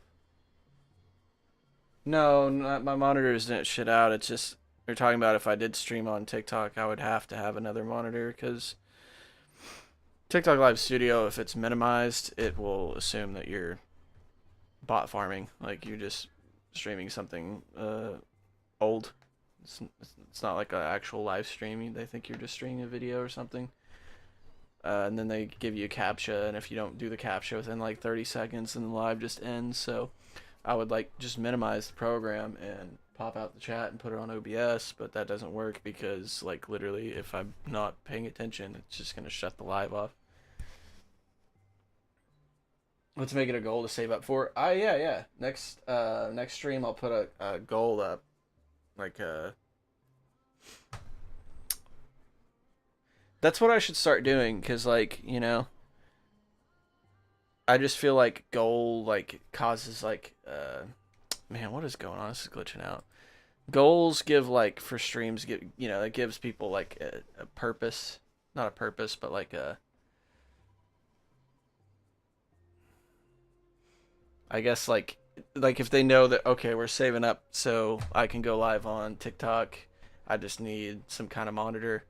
No, not, my monitors didn't shit out. It's just they're talking about if I did stream on TikTok, I would have to have another monitor because TikTok Live Studio, if it's minimized, it will assume that you're bot farming, like you're just streaming something old. It's not like an actual live stream. They think you're just streaming a video or something. And then they give you a captcha, and if you don't do the captcha within like 30 seconds, then the live just ends. So I would like just minimize the program and pop out the chat and put it on OBS, but that doesn't work because like literally if I'm not paying attention, it's just gonna shut the live off. Let's make it a goal to save up for. Yeah. Next stream I'll put a goal up, like that's what I should start doing, cause like I just feel like goal like causes like man, what is going on? This is glitching out. Goals give like for streams give it gives people like a purpose, not a purpose, but like a I guess like if they know that okay, we're saving up so I can go live on TikTok, I just need some kind of monitor,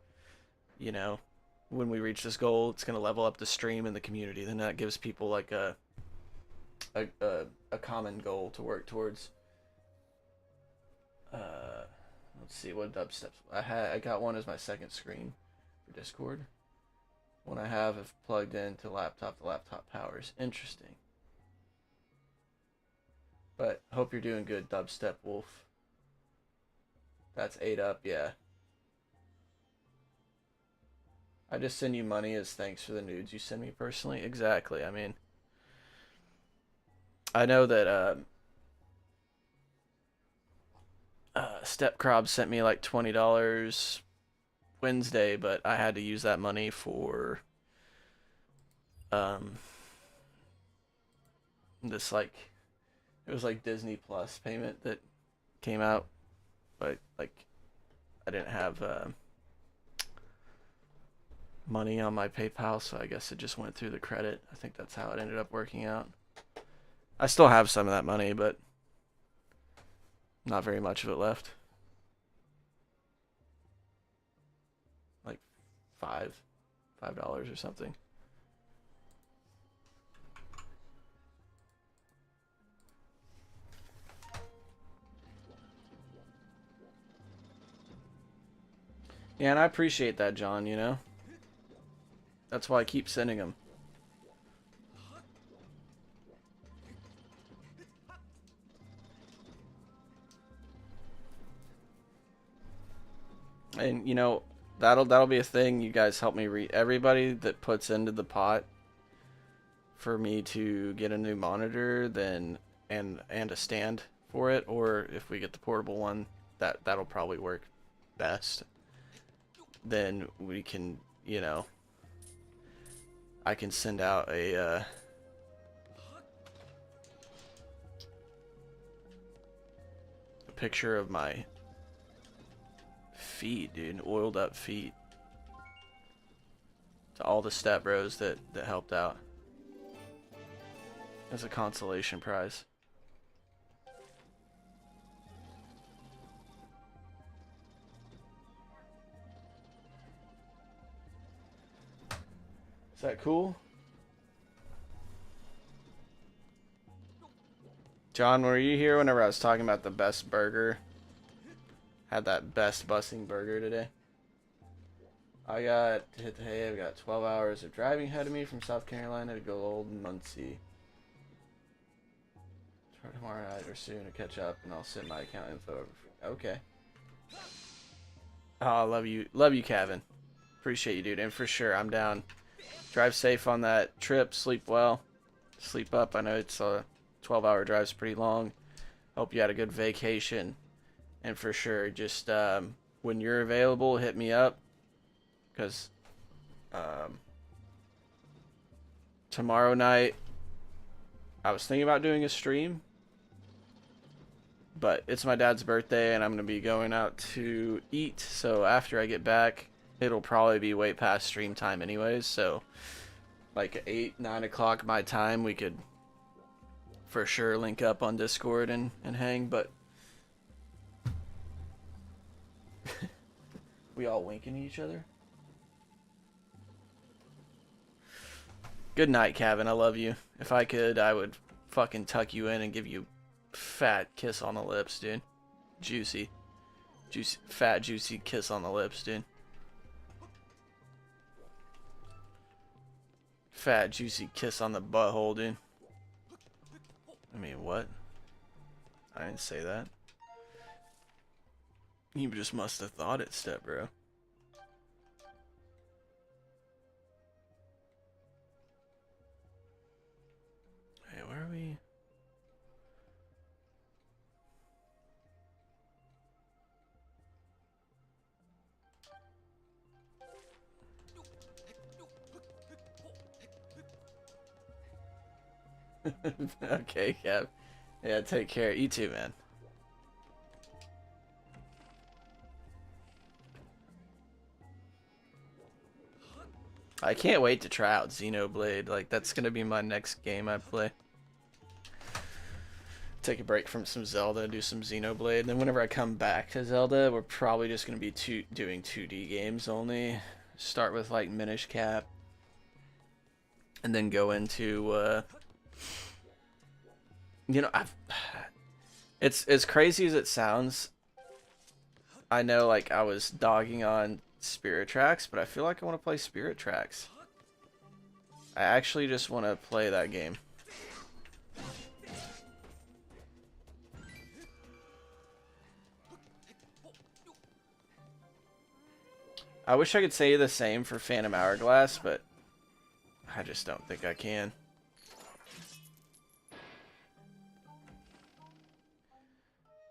when we reach this goal, it's gonna level up the stream and the community. Then that gives people like a common goal to work towards. Let's see what dubsteps I got one as my second screen for Discord. One I have if plugged into laptop, the laptop powers. Interesting. But hope you're doing good, Dubstep Wolf. That's 8 up, yeah. I just send you money as thanks for the nudes you send me personally. Exactly. I mean, I know that Step Crob sent me like $20 Wednesday, but I had to use that money for this like it was like Disney Plus payment that came out, but like I didn't have money on my PayPal, so I guess it just went through the credit. I think that's how it ended up working out. I still have some of that money, but not very much of it left. Like $5 or something. Yeah, and I appreciate that, John, That's why I keep sending them. And that'll be a thing. You guys help me read everybody that puts into the pot for me to get a new monitor, then and a stand for it, or if we get the portable one, that'll probably work best. Then we can, I can send out a picture of my feet, dude, oiled up feet, to all the stat bros that helped out as a consolation prize. Is that cool? John, were you here whenever I was talking about the best burger? Had that best busing burger today. I got to hit the hay. I've got 12 hours of driving ahead of me from South Carolina to go Old Muncie. Try tomorrow night or soon to catch up, and I'll send my account info over. Okay. Oh, I love you, Kevin. Appreciate you, dude. And for sure, I'm down. Drive safe on that trip. Sleep well. Sleep up. I know it's a 12-hour drive's pretty long. Hope you had a good vacation. And for sure, just when you're available, hit me up. Because tomorrow night, I was thinking about doing a stream. But it's my dad's birthday, and I'm going to be going out to eat. So after I get back, it'll probably be way past stream time anyways. So like 8, 9 o'clock my time, we could for sure link up on Discord and hang. But We all winking at each other. Good night, Kevin. I love you. If I could, I would fucking tuck you in and give you a fat kiss on the lips, dude. Juicy. Juicy, fat, juicy kiss on the lips, dude. Fat, juicy kiss on the butthole, dude. I mean, what? I didn't say that. You just must have thought it, step bro. Hey, where are we? Okay, Kev. Yeah, take care. You too, man. I can't wait to try out Xenoblade. Like, that's gonna be my next game I play. Take a break from some Zelda, do some Xenoblade, and then whenever I come back to Zelda, we're probably just gonna be doing 2D games only. Start with like Minish Cap, and then go into you know, it's as crazy as it sounds. I know, like, I was dogging on Spirit Tracks, but I feel like I want to play Spirit Tracks. I actually just want to play that game. I wish I could say the same for Phantom Hourglass, but I just don't think I can.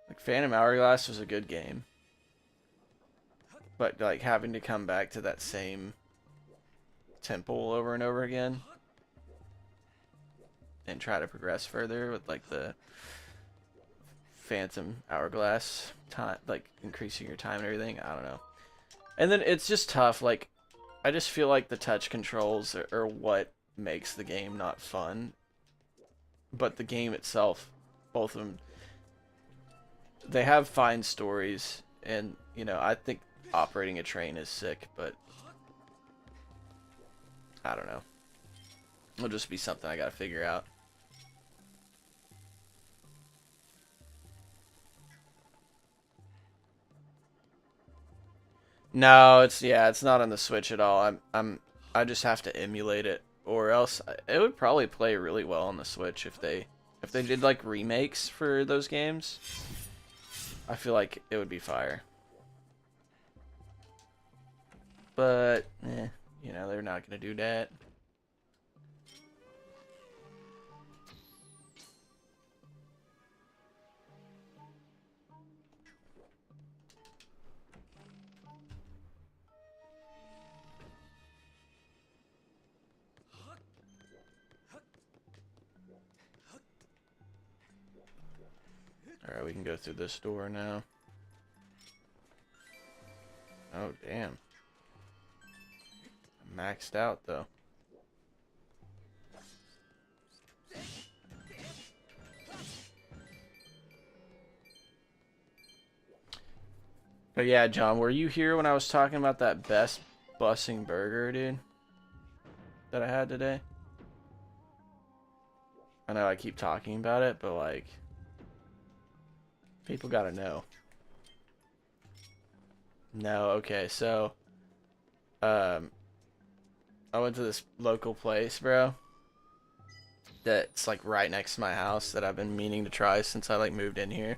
Like, Phantom Hourglass was a good game. But, like, having to come back to that same temple over and over again and try to progress further with, like, the Phantom Hourglass time, like, increasing your time and everything, I don't know. And then it's just tough, like, I just feel like the touch controls are what makes the game not fun. But the game itself, both of them, they have fine stories, and, you know, I think operating a train is sick, but I don't know. It'll just be something I gotta figure out. No, it's not on the Switch at all. I just have to emulate it, or else it would probably play really well on the Switch if they did like remakes for those games. I feel like it would be fire. But, you know, they're not going to do that. Alright, we can go through this door now. Oh, damn. Maxed out, though. But yeah, John, were you here when I was talking about that best bussing burger, dude? That I had today? I know I keep talking about it, but, like, people gotta know. No, okay, so, I went to this local place, bro, that's, like, right next to my house that I've been meaning to try since I, like, moved in here.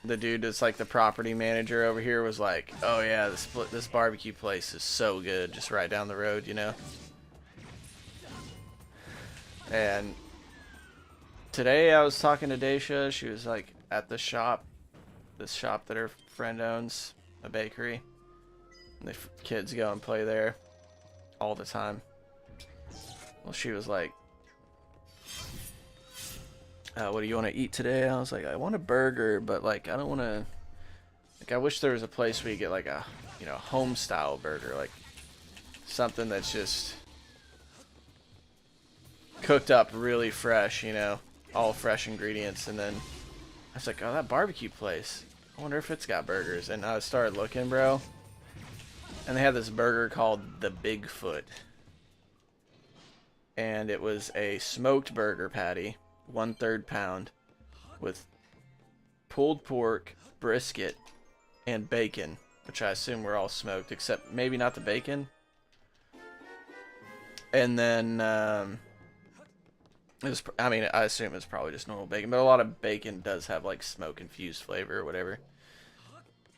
The dude that's, like, the property manager over here was like, oh, yeah, this barbecue place is so good, just right down the road, you know? And today I was talking to Daisha. She was, like, at the shop, this shop that her friend owns, a bakery. And the kids go and play there all the time. Well, she was like, what do you want to eat today? I was like, I want a burger, but, like, I don't want to, like, I wish there was a place where you get, like, a, you know, home style burger, like something that's just cooked up really fresh, you know, all fresh ingredients. And then I was like, oh, that barbecue place, I wonder if it's got burgers. And I started looking, bro. And they had this burger called the Bigfoot. And it was a smoked burger patty, 1/3 pound, with pulled pork, brisket, and bacon, which I assume were all smoked, except maybe not the bacon. And then, it was, I mean, I assume it's probably just normal bacon, but a lot of bacon does have like smoke-infused flavor or whatever.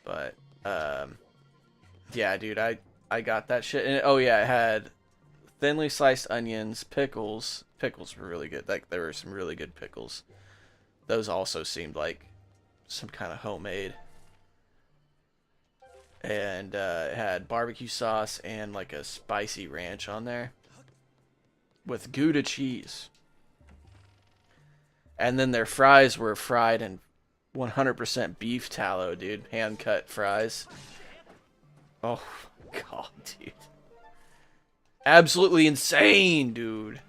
But, yeah, dude, I got that shit. And, oh yeah, it had thinly sliced onions, pickles. Pickles were really good. Like, there were some really good pickles. Those also seemed like some kind of homemade. And it had barbecue sauce and like a spicy ranch on there with Gouda cheese. And then their fries were fried in 100% beef tallow, dude. Hand cut fries. Oh god, dude. Absolutely insane, dude.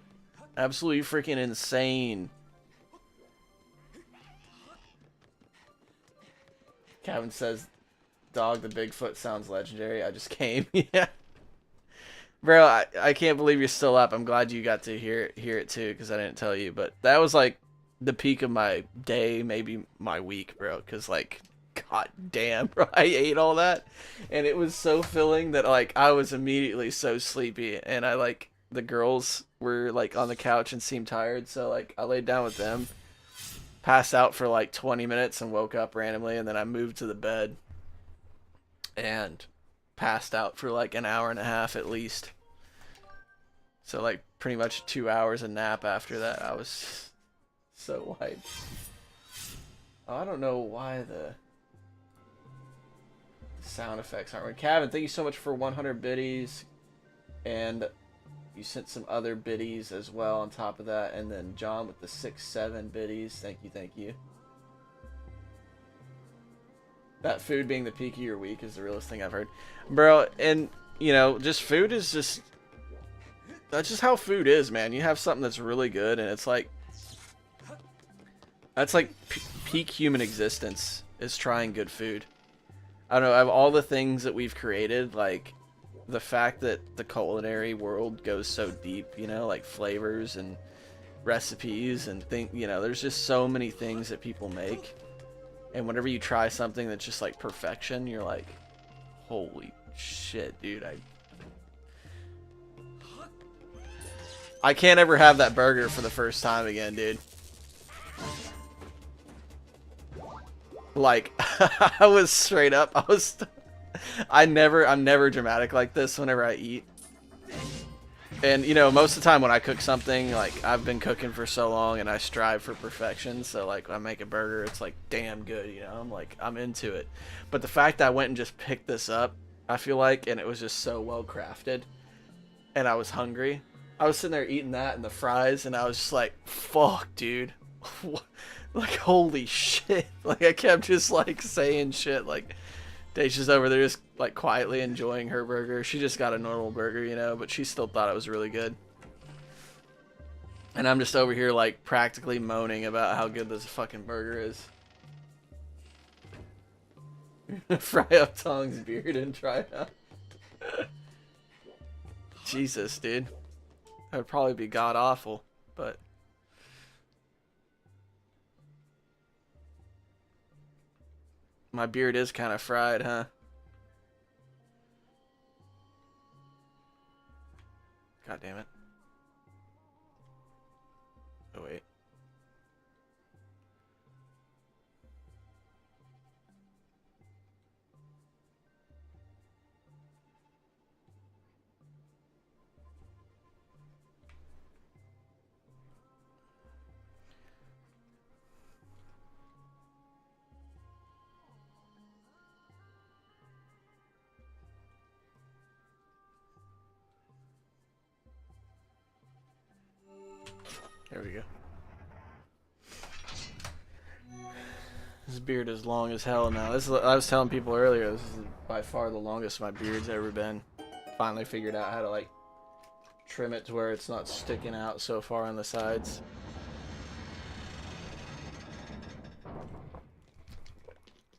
Absolutely freaking insane. Kevin says, dog, the Bigfoot sounds legendary. I just came. Yeah. Bro, I can't believe you're still up. I'm glad you got to hear it too, because I didn't tell you. But that was like the peak of my day, maybe my week, bro. Because like, god damn, bro, I ate all that. And it was so filling that like I was immediately so sleepy. And I like, the girls were like on the couch and seemed tired. So like I laid down with them, passed out for like 20 minutes and woke up randomly. And then I moved to the bed and passed out for like an hour and a half at least. So like pretty much 2 hours of nap after that. I was so wiped. Oh, I don't know why the sound effects aren't working. Kevin, thank you so much for 100 biddies. And you sent some other biddies as well on top of that. And then John with the 6-7 biddies. Thank you, thank you. That food being the peak of your week is the realest thing I've heard. Bro, and, you know, just food is just... That's just how food is, man. You have something that's really good, and it's like... That's like peak human existence, is trying good food. I don't know, of all the things that we've created, like... The fact that the culinary world goes so deep, you know, like flavors and recipes and you know, there's just so many things that people make. And whenever you try something that's just like perfection, you're like, holy shit, dude. I can't ever have that burger for the first time again, dude. Like, I was straight up, I'm never dramatic like this whenever I eat. And, you know, most of the time when I cook something, like, I've been cooking for so long and I strive for perfection. So, like, when I make a burger, it's, like, damn good, you know? I'm into it. But the fact that I went and just picked this up, I feel like, and it was just so well crafted. And I was hungry. I was sitting there eating that and the fries, and I was just like, fuck, dude. Like, holy shit. Like, I kept just, like, saying shit, like... Dacia's over there just, like, quietly enjoying her burger. She just got a normal burger, you know, but she still thought it was really good. And I'm just over here, like, practically moaning about how good this fucking burger is. Fry up Tong's beard and try it out. Jesus, dude. That would probably be god-awful, but... My beard is kind of fried, huh? God damn it. Oh, wait. There we go. This beard is long as hell now. I was telling people earlier, this is by far the longest my beard's ever been. Finally figured out how to, like, trim it to where it's not sticking out so far on the sides.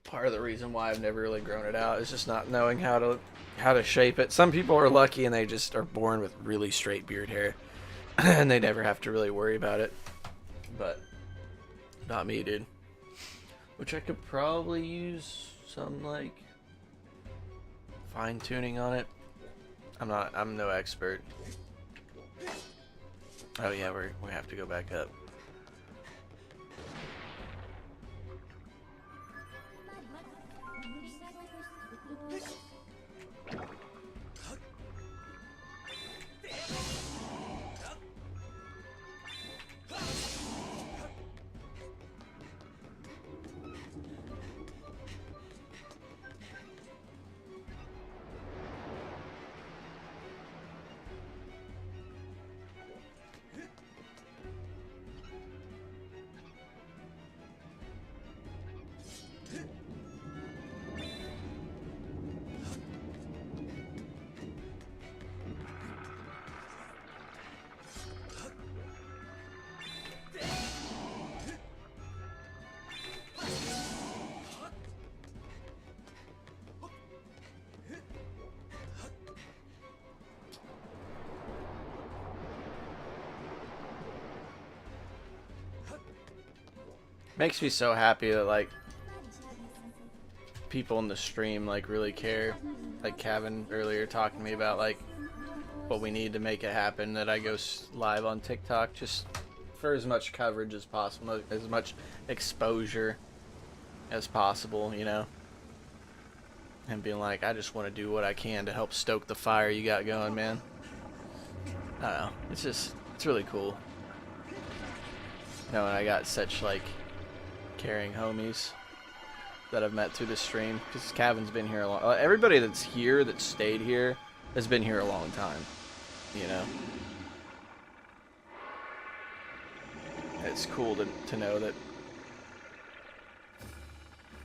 part of the reason why I've never really grown it out is just not knowing how to shape it. Some people are lucky and they just are born with really straight beard hair and they never have to really worry about it. But not me, dude. Which I could probably use some like fine tuning on it. I'm no expert. Oh yeah, we have to go back up. Makes me so happy that like people in the stream like really care. Like Kevin earlier talking to me about like what we need to make it happen, that I go live on TikTok just for as much coverage as possible, as much exposure as possible, you know. And being like, I just want to do what I can to help stoke the fire you got going, man. I don't know. It's really cool. Knowing I got such like caring homies that I've met through this stream, because Kevin's been here a long. Everybody that's here, that stayed here, has been here a long time. You know, it's cool to know that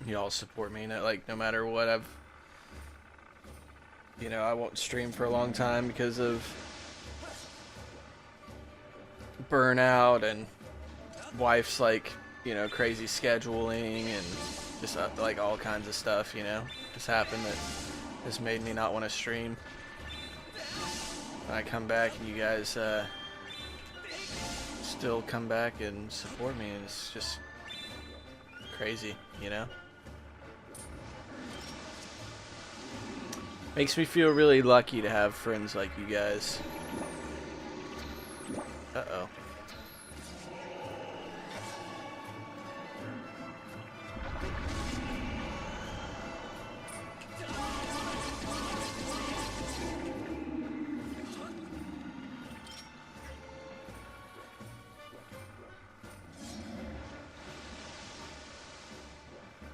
you all support me. And like no matter what I won't stream for a long time because of burnout and wife's like, you know, crazy scheduling and just like all kinds of stuff, you know, just happened that has made me not want to stream. And I come back and you guys still come back and support me, and it's just crazy, you know. Makes me feel really lucky to have friends like you guys. Uh-oh.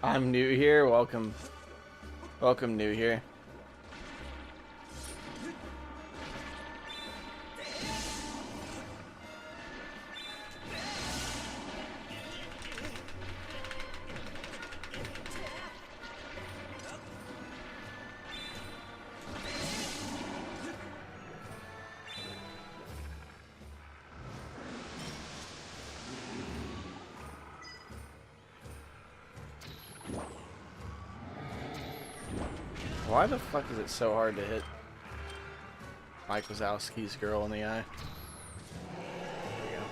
I'm new here. Welcome. Welcome, new here. Why the fuck is it so hard to hit Mike Wazowski's girl in the eye? There we go.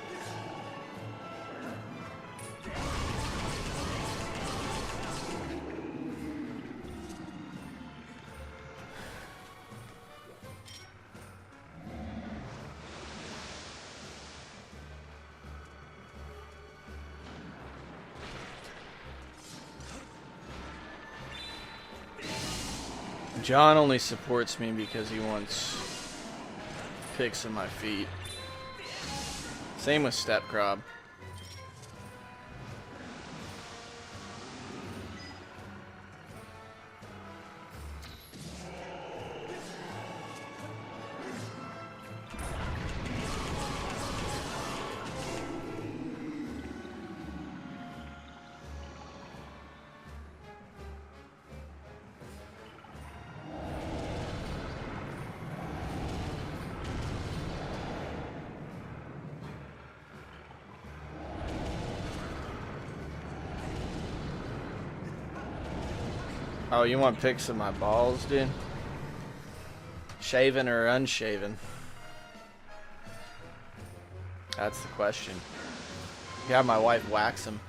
John only supports me because he wants pics of my feet. Same with Stepcrob. Oh, you want pics of my balls, dude? Shaven or unshaven? That's the question. You have my wife wax them.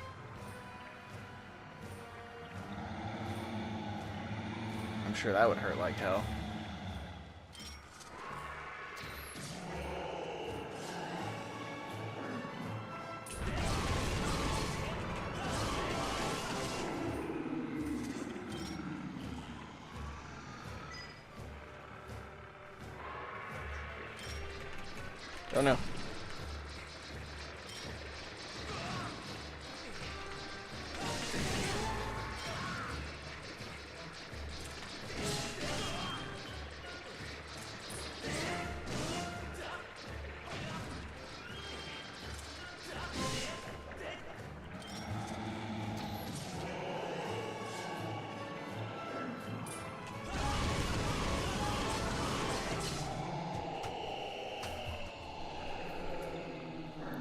I'm sure that would hurt like hell. Don't know.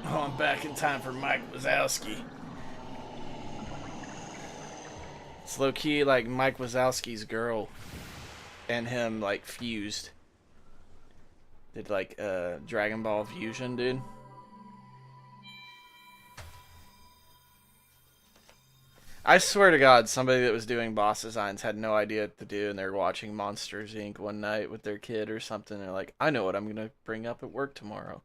Oh, I'm back in time for Mike Wazowski. It's low key like Mike Wazowski's girl and him like fused. Did like Dragon Ball fusion, dude. I swear to God, somebody that was doing boss designs had no idea what to do, and they're watching Monsters Inc. one night with their kid or something. And they're like, I know what I'm gonna bring up at work tomorrow.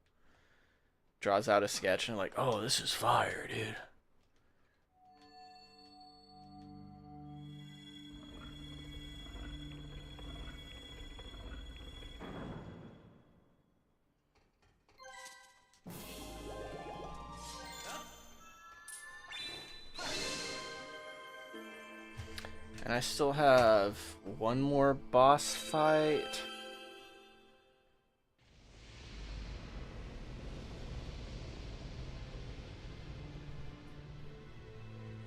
Draws out a sketch and like, oh, this is fire, dude. And I still have one more boss fight.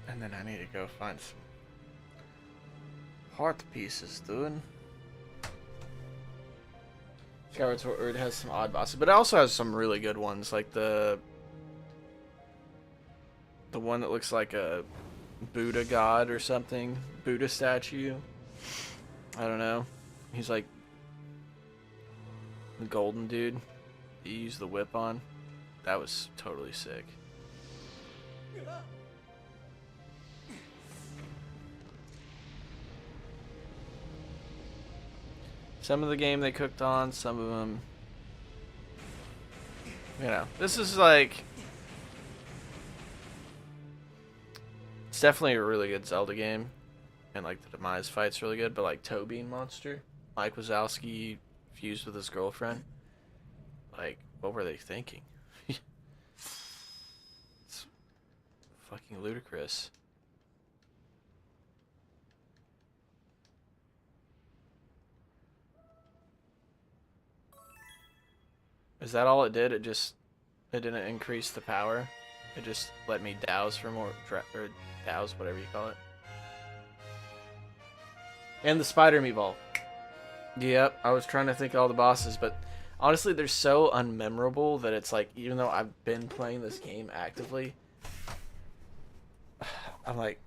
And then I need to go find some heart pieces, dude. Skyward Sword has some odd bosses, but it also has some really good ones, like the one that looks like a Buddha god or something. Buddha statue. I don't know. He's like the golden dude you use the whip on. That was totally sick. Some of the game they cooked on, some of them, you know, this is like, it's definitely a really good Zelda game, and like the Demise fight's really good, but like Toe Bean Monster, Mike Wazowski fused with his girlfriend, like, what were they thinking? It's fucking ludicrous. Is that all it did? It didn't increase the power. It just let me douse for more, or douse, whatever you call it. And the spider meatball. Yep, I was trying to think of all the bosses, but honestly, they're so unmemorable that it's like, even though I've been playing this game actively, I'm like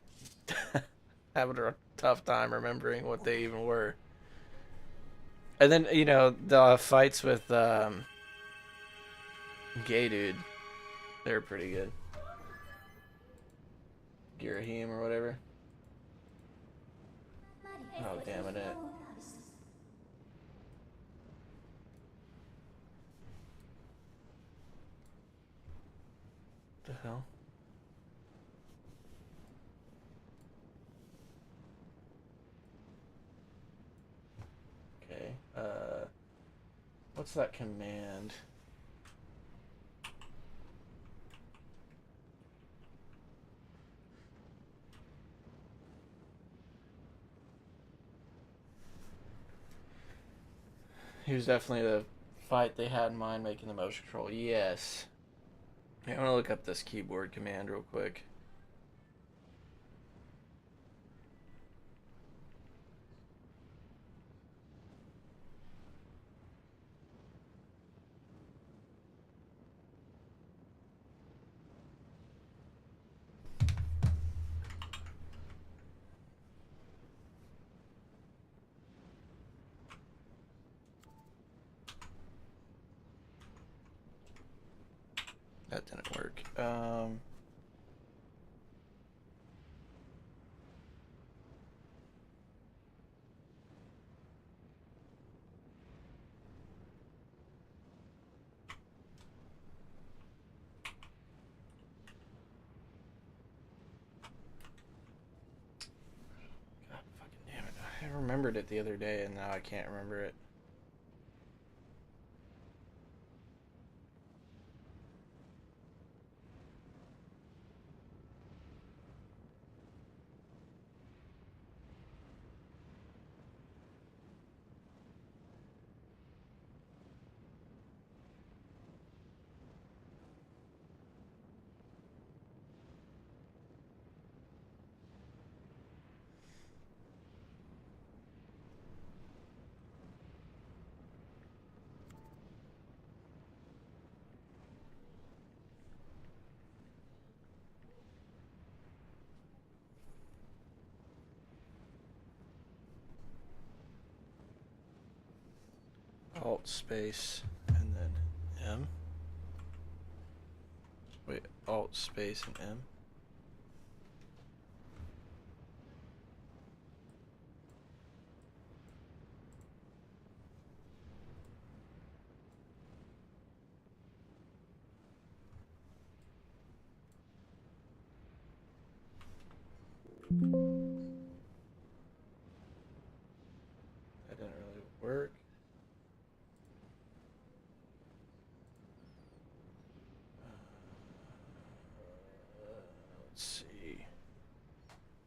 having a tough time remembering what they even were. And then, you know, the fights with Gay Dude, they're pretty good. Girahim or whatever. Oh, damn it. The hell? Okay, what's that command? He was definitely the fight they had in mind, making the motion control. Yes. Yeah, I'm gonna look up this keyboard command real quick. remembered it the other day and now I can't remember it. Alt space and then M. Wait, Alt space and M. That didn't really work. Let's see.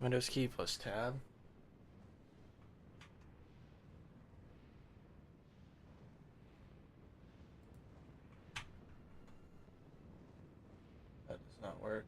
Windows key plus tab. That does not work.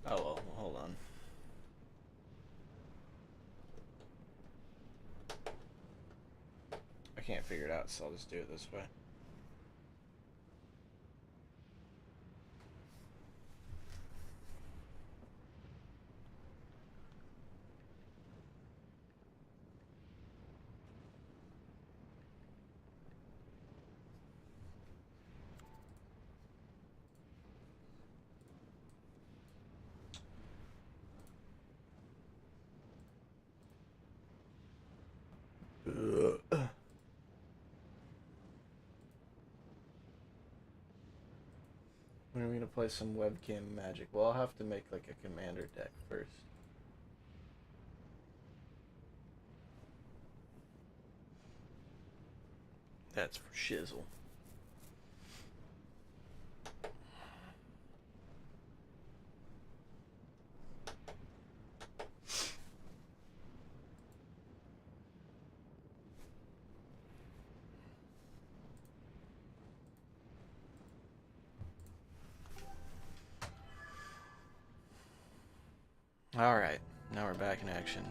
Oh well, hold on. I can't figure it out, so I'll just do it this way. When are we gonna play some webcam magic? Well, I'll have to make like a commander deck first. That's for shizzle. Alright, now we're back in action.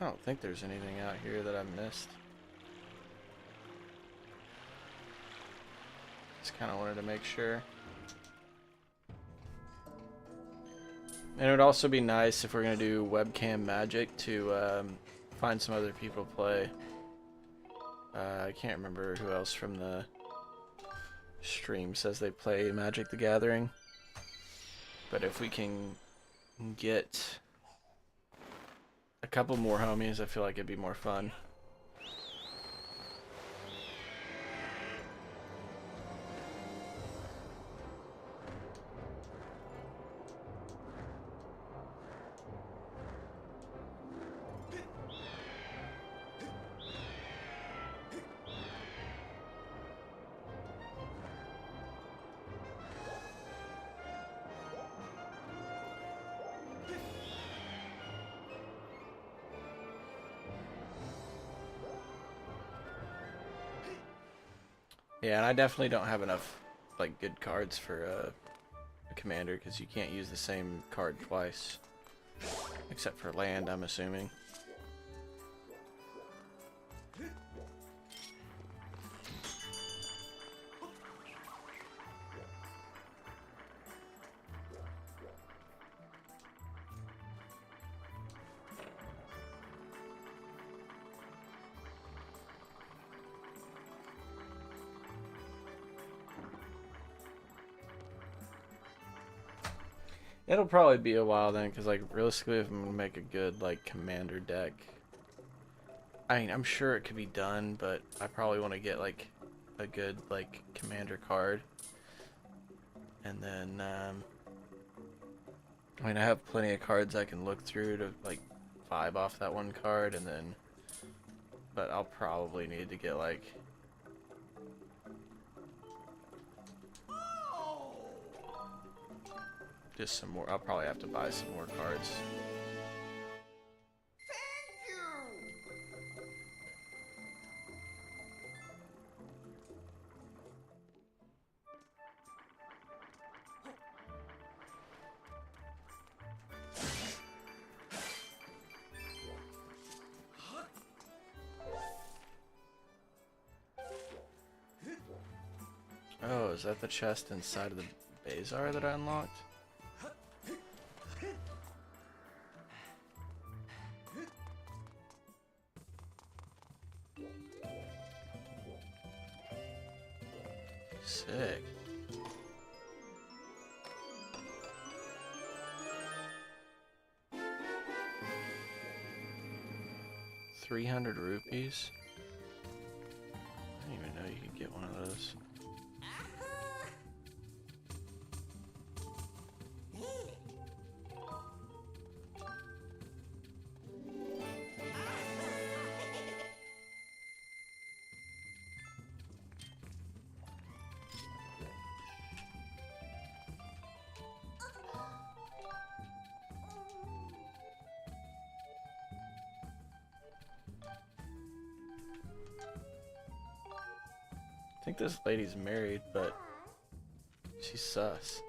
I don't think there's anything out here that I've missed. Just kind of wanted to make sure. And it would also be nice if we're going to do webcam magic to find some other people to play. I can't remember who else from the stream says they play Magic the Gathering. But if we can get a couple more homies, I feel like it'd be more fun. Yeah, and I definitely don't have enough like good cards for a commander because you can't use the same card twice, except for land, I'm assuming. It'll probably be a while then, because like realistically, if I'm gonna make a good like commander deck, I mean I'm sure it could be done, but I probably want to get like a good like commander card, and then I mean I have plenty of cards I can look through to like vibe off that one card, and then but I'll probably need to get like just some more. I'll probably have to buy some more cards. Oh, is that the chest inside of the Bazaar that I unlocked? Sick. 300 rupees? I didn't even know you could get one of those. I think this lady's married, but she's sus.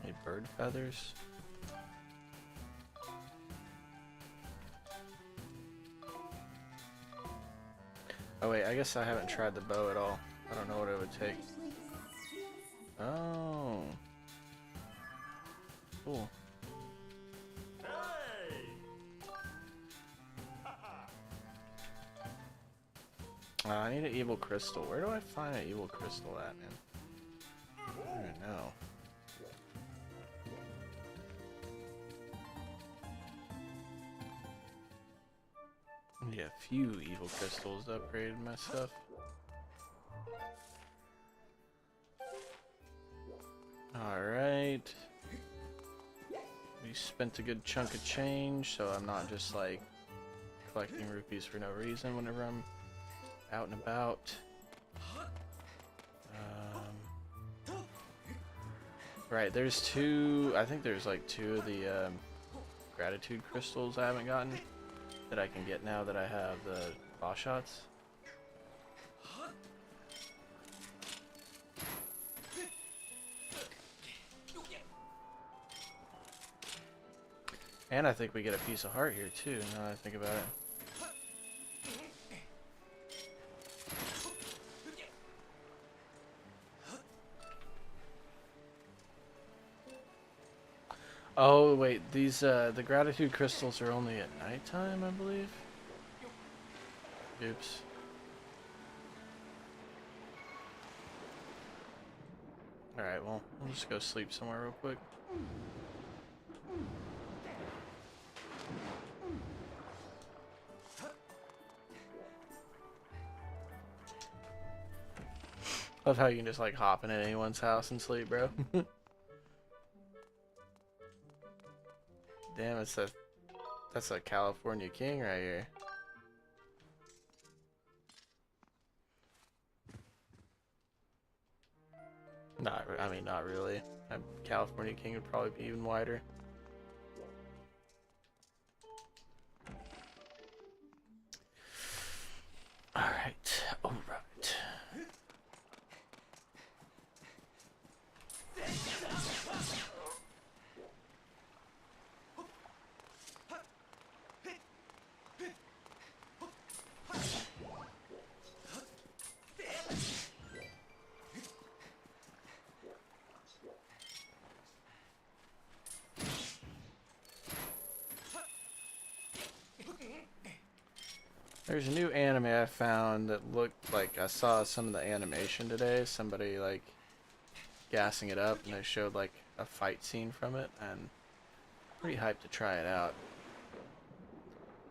Any bird feathers? Oh wait, I guess I haven't tried the bow at all. I don't know what it would take. Oh. Cool. I need an evil crystal. Where do I find an evil crystal at, man? I don't even know. I need a few evil crystals to upgrade my stuff. Alright. We spent a good chunk of change, so I'm not just like collecting rupees for no reason whenever I'm out and about. Right, there's two, I think there's like two of the gratitude crystals I haven't gotten that I can get now that I have the boss shots. And I think we get a piece of heart here too, now that I think about it. Oh wait, these the gratitude crystals are only at nighttime, I believe. Oops. Alright, well, we'll just go sleep somewhere real quick. Love how you can just like hop in at anyone's house and sleep, bro. Damn, that's a California king right here. I mean, not really. California King would probably be even wider. Alright, alright. There's a new anime I found that looked like I saw some of the animation today. Somebody like gassing it up, and they showed like a fight scene from it, and pretty hyped to try it out.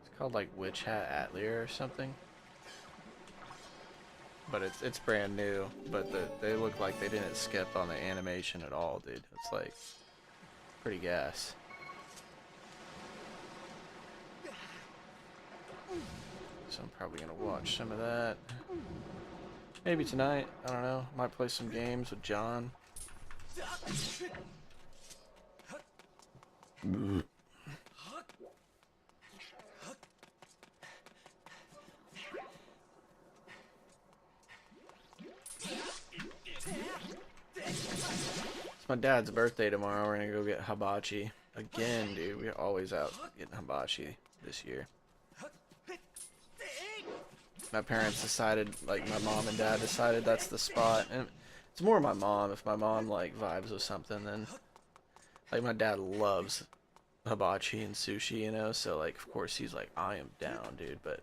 It's called like Witch Hat Atelier or something, but it's brand new. But they look like they didn't skip on the animation at all, dude. It's like pretty gas. So I'm probably gonna watch some of that. Maybe tonight. I don't know. Might play some games with John. It's my dad's birthday tomorrow. We're gonna go get hibachi. Again, dude. We're always out getting hibachi this year. My parents decided, like my mom and dad decided that's the spot. And it's more my mom. If my mom like vibes with something, then like my dad loves hibachi and sushi, you know, so like of course he's like, I am down, dude. But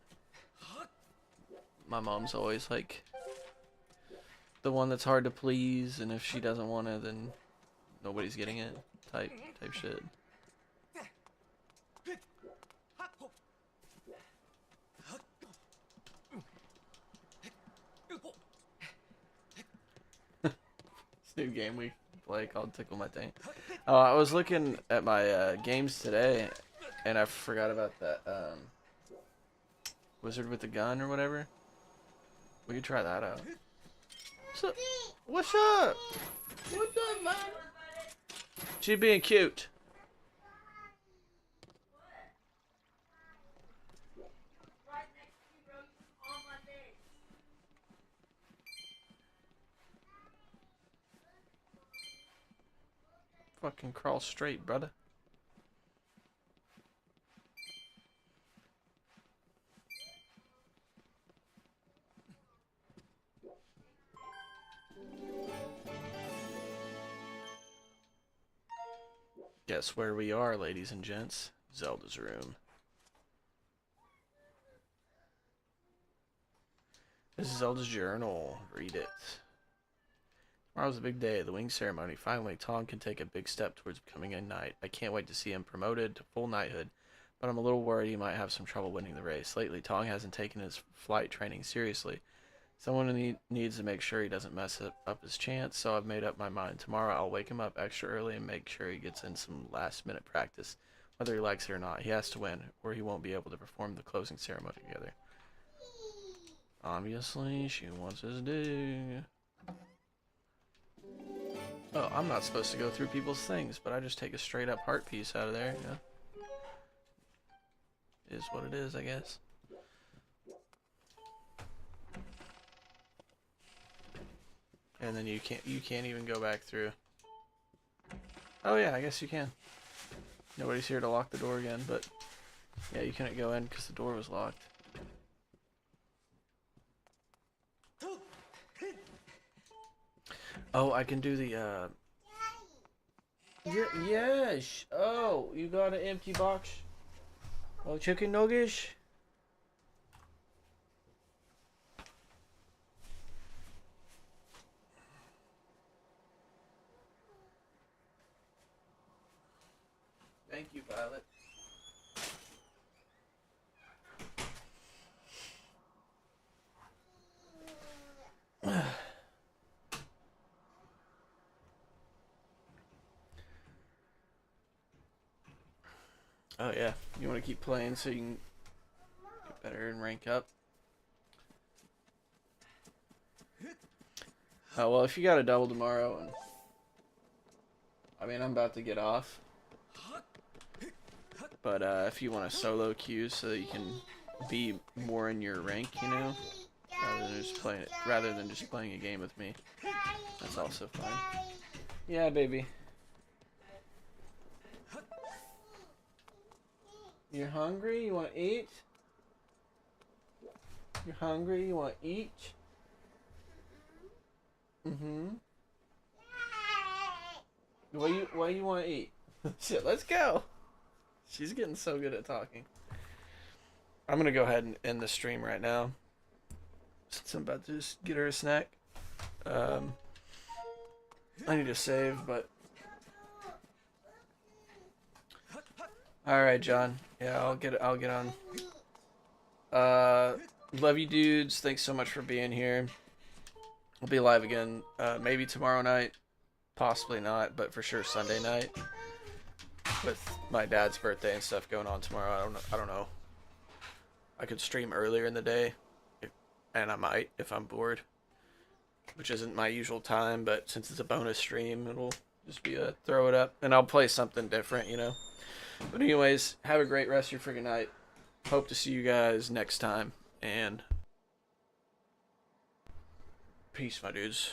my mom's always like the one that's hard to please, and if she doesn't want it, then nobody's getting it type shit. New game we play called Tickle My Tank. Oh, I was looking at my games today, and I forgot about that Wizard with the Gun or whatever. We could try that out. So, what's up? What's up, man? She being cute. Fucking crawl straight, brother. Guess where we are, ladies and gents? Zelda's room. This is Zelda's journal. Read it. Tomorrow's a big day, the wing ceremony. Finally, Tong can take a big step towards becoming a knight. I can't wait to see him promoted to full knighthood, but I'm a little worried he might have some trouble winning the race. Lately, Tong hasn't taken his flight training seriously. Someone needs to make sure he doesn't mess up his chance, so I've made up my mind. Tomorrow, I'll wake him up extra early and make sure he gets in some last-minute practice. Whether he likes it or not, he has to win, or he won't be able to perform the closing ceremony together. Obviously, she wants us to do. Oh, I'm not supposed to go through people's things, but I just take a straight up heart piece out of there, yeah. Is what it is, I guess. And then you can't even go back through. Oh yeah, I guess you can. Nobody's here to lock the door again, but yeah, you couldn't go in because the door was locked. Oh, I can do the, yes! Oh, you got an empty box? Oh, chicken nuggets? Thank you, Violet. Oh yeah, you want to keep playing so you can get better and rank up. Oh, well, if you got a double tomorrow, and I mean, I'm about to get off. But if you want a solo queue so that you can be more in your rank, you know, rather than just playing a game with me, that's also fine. Yeah, baby. You're hungry? You want to eat? You're hungry? You want to eat? Mm-hmm. What you want to eat? Shit, let's go. She's getting so good at talking. I'm gonna go ahead and end the stream right now, since I'm about to just get her a snack. I need to save, but all right, John. Yeah, I'll get on. Love you, dudes. Thanks so much for being here. We'll be live again, maybe tomorrow night, possibly not, but for sure Sunday night. With my dad's birthday and stuff going on tomorrow, I don't know. I could stream earlier in the day, and I might if I'm bored, which isn't my usual time. But since it's a bonus stream, it'll just be a throw it up, and I'll play something different, you know. But anyways, have a great rest of your freaking night. Hope to see you guys next time, and peace, my dudes.